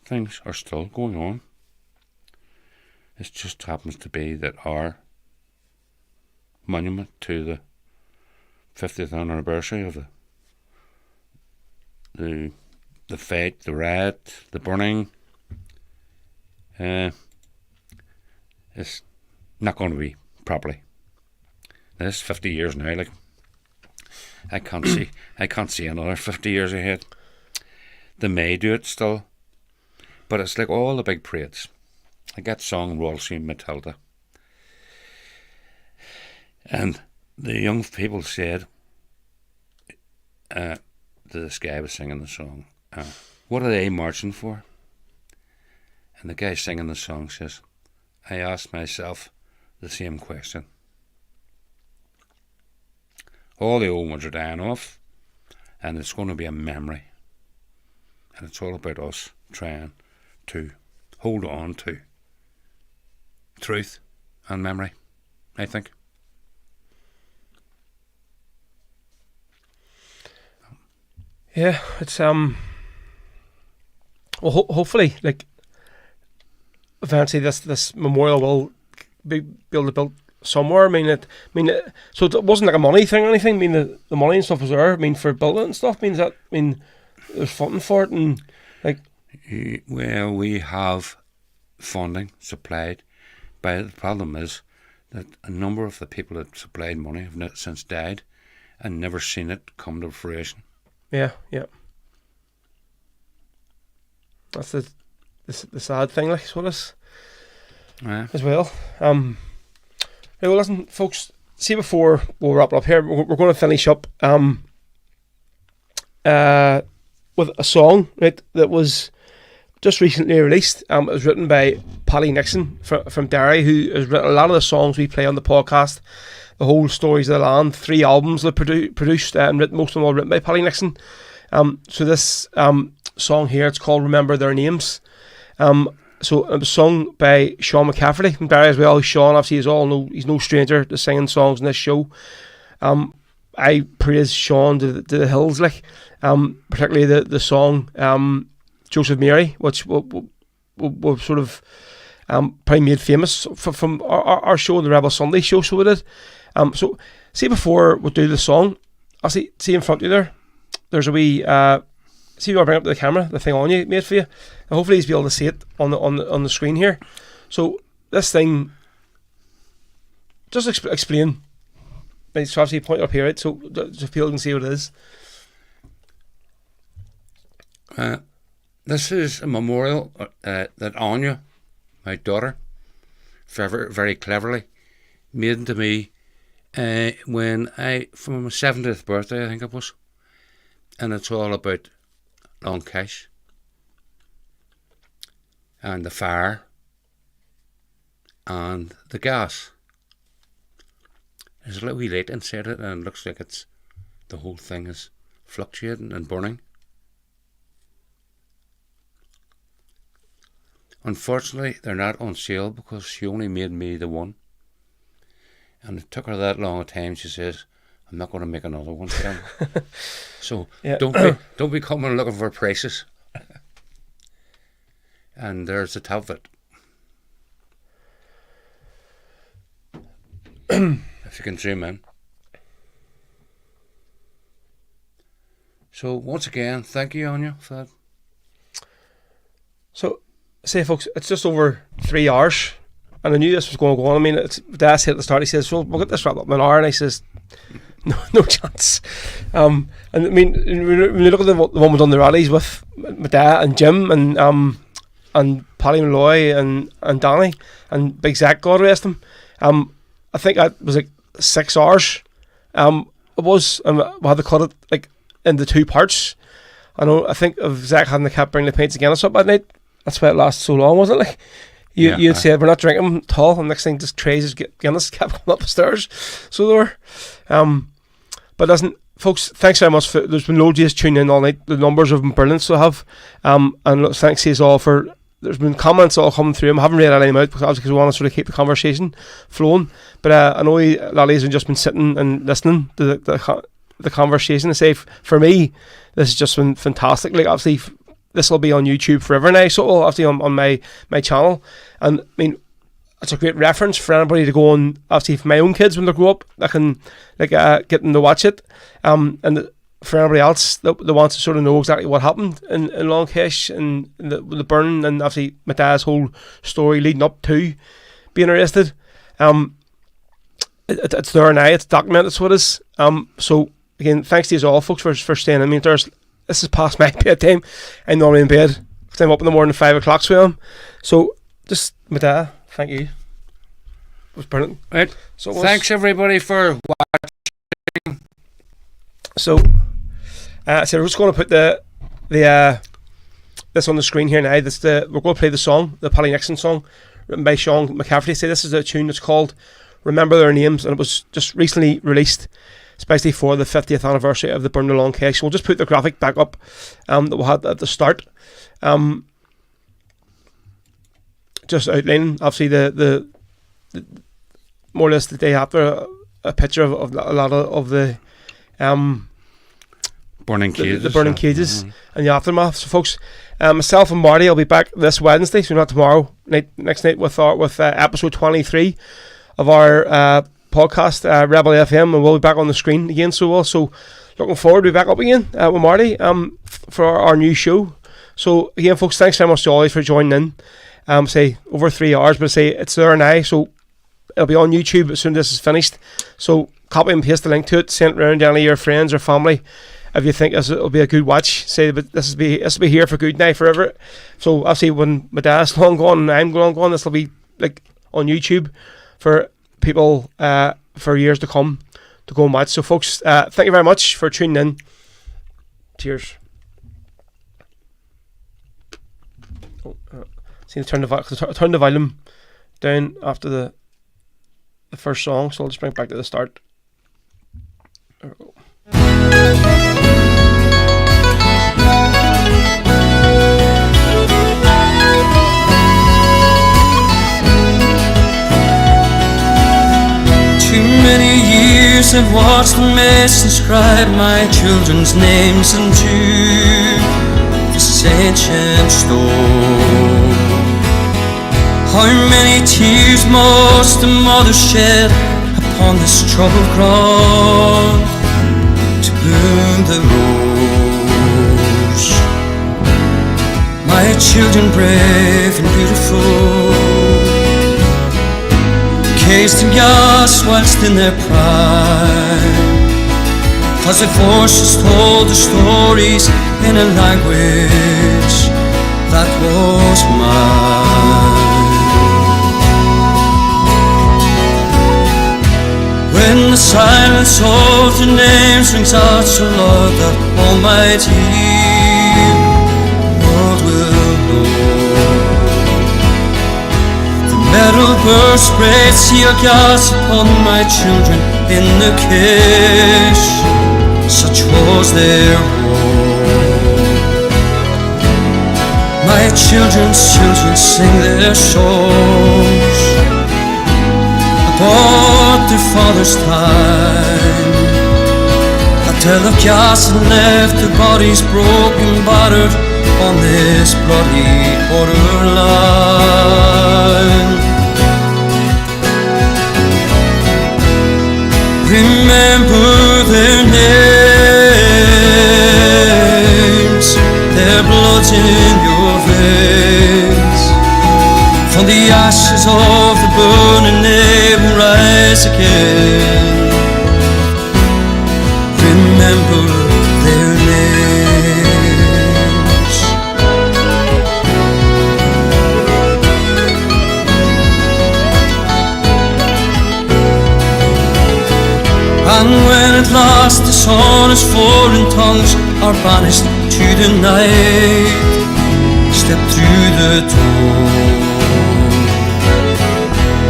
Things are still going on. It just happens to be that our monument to the 50th anniversary of the fight, the riot, the burning, it's not going to be properly. This 50 years now, like I can't see another 50 years ahead. They may do it still, but it's like all the big parades. Like that song Royal St. Matilda, and the young people said, this guy was singing the song, what are they marching for? And the guy singing the song says, I asked myself the same question. All the old ones are dying off, and it's going to be a memory. And it's all about us trying to hold on to truth and memory, I think. Yeah, it's well, hopefully, like, eventually this memorial will be able to build somewhere. So it wasn't like a money thing or anything. I mean, the money and stuff was there. I mean, for building it and stuff. There's funding for it, and like. Well, we have funding supplied, but the problem is that a number of the people that supplied money have since died, and never seen it come to fruition. Yeah. That's the sad thing, like, so this as well. Right, well, listen, folks. See, before we'll wrap it up here, we're going to finish up with a song, right, that was just recently released. It was written by Paddy Nixon from Derry, who has written a lot of the songs we play on the podcast. The whole Stories of the Land, 3 albums that produced and written, most of them all written by Paddy Nixon. So this song here, it's called Remember Their Names. So it was sung by Sean McCafferty from Derry as well. Sean, obviously, he's no stranger to singing songs in this show. I praise Sean to the hills, like, particularly the song Joseph Mary, which will sort of probably made famous from our show, the Rebel Sunday show, so we did. So see, before we do the song, I'll see in front of you there's a wee see if I bring up the camera, the thing on you made for you, and hopefully you'll be able to see it on the screen here. So this thing, just explain. It's obviously point up here, right? So people can see what it is. This is a memorial that Anya, my daughter, very, very cleverly made to me when for my 70th birthday, I think it was. And it's all about Long Kesh and the fire and the gas. There's a little wee light inside it, and it looks like the whole thing is fluctuating and burning. Unfortunately, they're not on sale because she only made me the one. And it took her that long a time. She says, I'm not going to make another one for them. So yeah. Don't be coming looking for prices. And there's the top of it. If you can zoom in. So once again, thank you, Anya, for that. So, say, folks, it's just over 3 hours, and I knew this was going to go on. I mean, Dad said at the start, he says, well, we'll get this wrapped up in an hour, and I says, no chance. And I mean, when you look at the one we done the rallies with my dad and Jim and Paddy Malloy and Danny and Big Zach, God rest him. I think that was like 6 hours. It was, and we had to cut it like into 2 parts. I think if Zach hadn't kept bringing the paints again us up at night, that's why it lasted so long, wasn't it? Like you'd said we're not drinking at all, and next thing just trays of Guinness kept coming up the stairs. So they were. But listen, folks, thanks very much. There's been loads of you tuning in all night. The numbers have been brilliant, so have. And look, thanks to you all for. There's been comments all coming through. I haven't read any out because we want to sort of keep the conversation flowing. But I know Lally's have just been sitting and listening to the conversation. I say for me, this has just been fantastic. Like obviously, this will be on YouTube forever now. So it'll obviously on my channel. And I mean, it's a great reference for anybody to go on. Obviously, for my own kids when they grow up, I can get them to watch it. And for anybody else that wants to sort of know exactly what happened in Long Kesh and the burning, and obviously my dad's whole story leading up to being arrested. It's there now. It's documented. So it is. So again, thanks to you all, folks, for staying. I mean, this is past my bedtime. I'm normally in bed because I'm up in the morning at 5 o'clock. So So just my dad. Thank you. It was brilliant. Right. So thanks everybody for watching. So so we're just going to put the this on the screen here now. We're going to play the song, the Paddy Nixon song, written by Sean McCafferty. So this is a tune that's called "Remember Their Names," and it was just recently released, especially for the 50th anniversary of the burn of Long Kesh. So we'll just put the graphic back up that we had at the start. Just outlining, obviously the more or less the day after a picture of a lot of the burning cages, the burning cages and the aftermath. So folks, myself and Marty will be back this Wednesday, so not tomorrow night, next night with episode 23 of our podcast, Rebel FM, and we'll be back on the screen again. So looking forward to be back up again with Marty for our new show. So again, folks, thanks very much to all you for joining in. Say over 3 hours, but say it's there now, so it'll be on YouTube as soon as this is finished. So copy and paste the link to it, send it around to any of your friends or family if you think it'll be a good watch. Say, but this will be here for good now forever. So obviously when my dad's long gone and I'm long gone, this will be like on YouTube for people for years to come to go and watch. So folks, thank you very much for tuning in. Cheers. Turn the volume down after the first song, so I'll just bring it back to the start. There we go. Too many years I've watched the mess inscribe my children's names into this ancient stone. How many tears must a mother shed upon this troubled ground to bloom the rose? My children brave and beautiful, cased in glass whilst in their pride, 'cause their voices told the stories in a language that was mine. When the silence of the names rings out so loud that Almighty world will know, the metal burst spread tear gas upon my children in the Kesh. Such was their woe. My children's children sing their songs about their father's time, a tale of gas and left their bodies broken, battered on this bloody borderline. Remember their names, their blood's in your veins. From the ashes of the burning they will rise again. foreign tongues are banished to the night. Step through the door.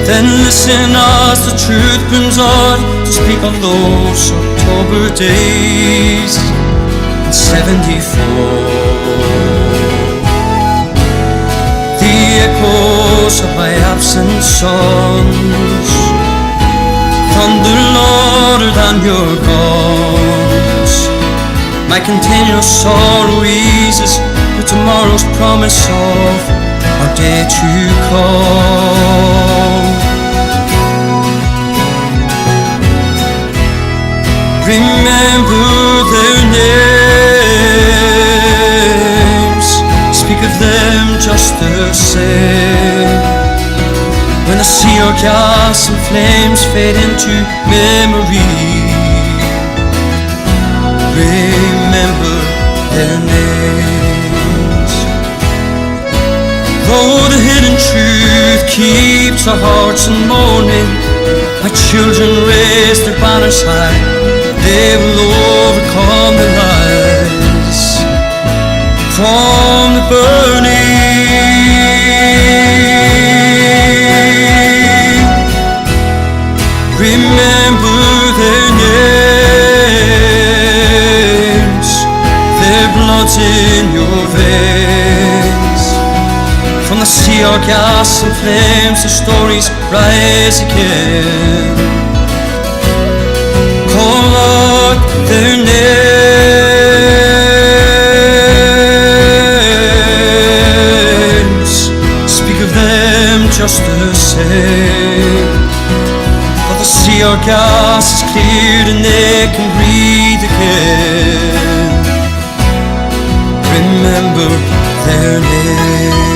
Then listen as the truth brings on to speak of those October days in '74. The echoes of my absent sons thunder louder than your guns. My continual sorrow eases with tomorrow's promise of our day to come. Remember their names, speak of them just the same. When I see your gas and flames fade into memory, remember their names. Though the hidden truth keeps our hearts in mourning, my children raise their banners high. They will overcome the lies from the burning. Remember their names, their blood's in your veins. From the sea our gas and flames, the stories rise again. Call out their names, speak of them just the same. For the sea our gas is cleared and they can breathe again. Remember their names.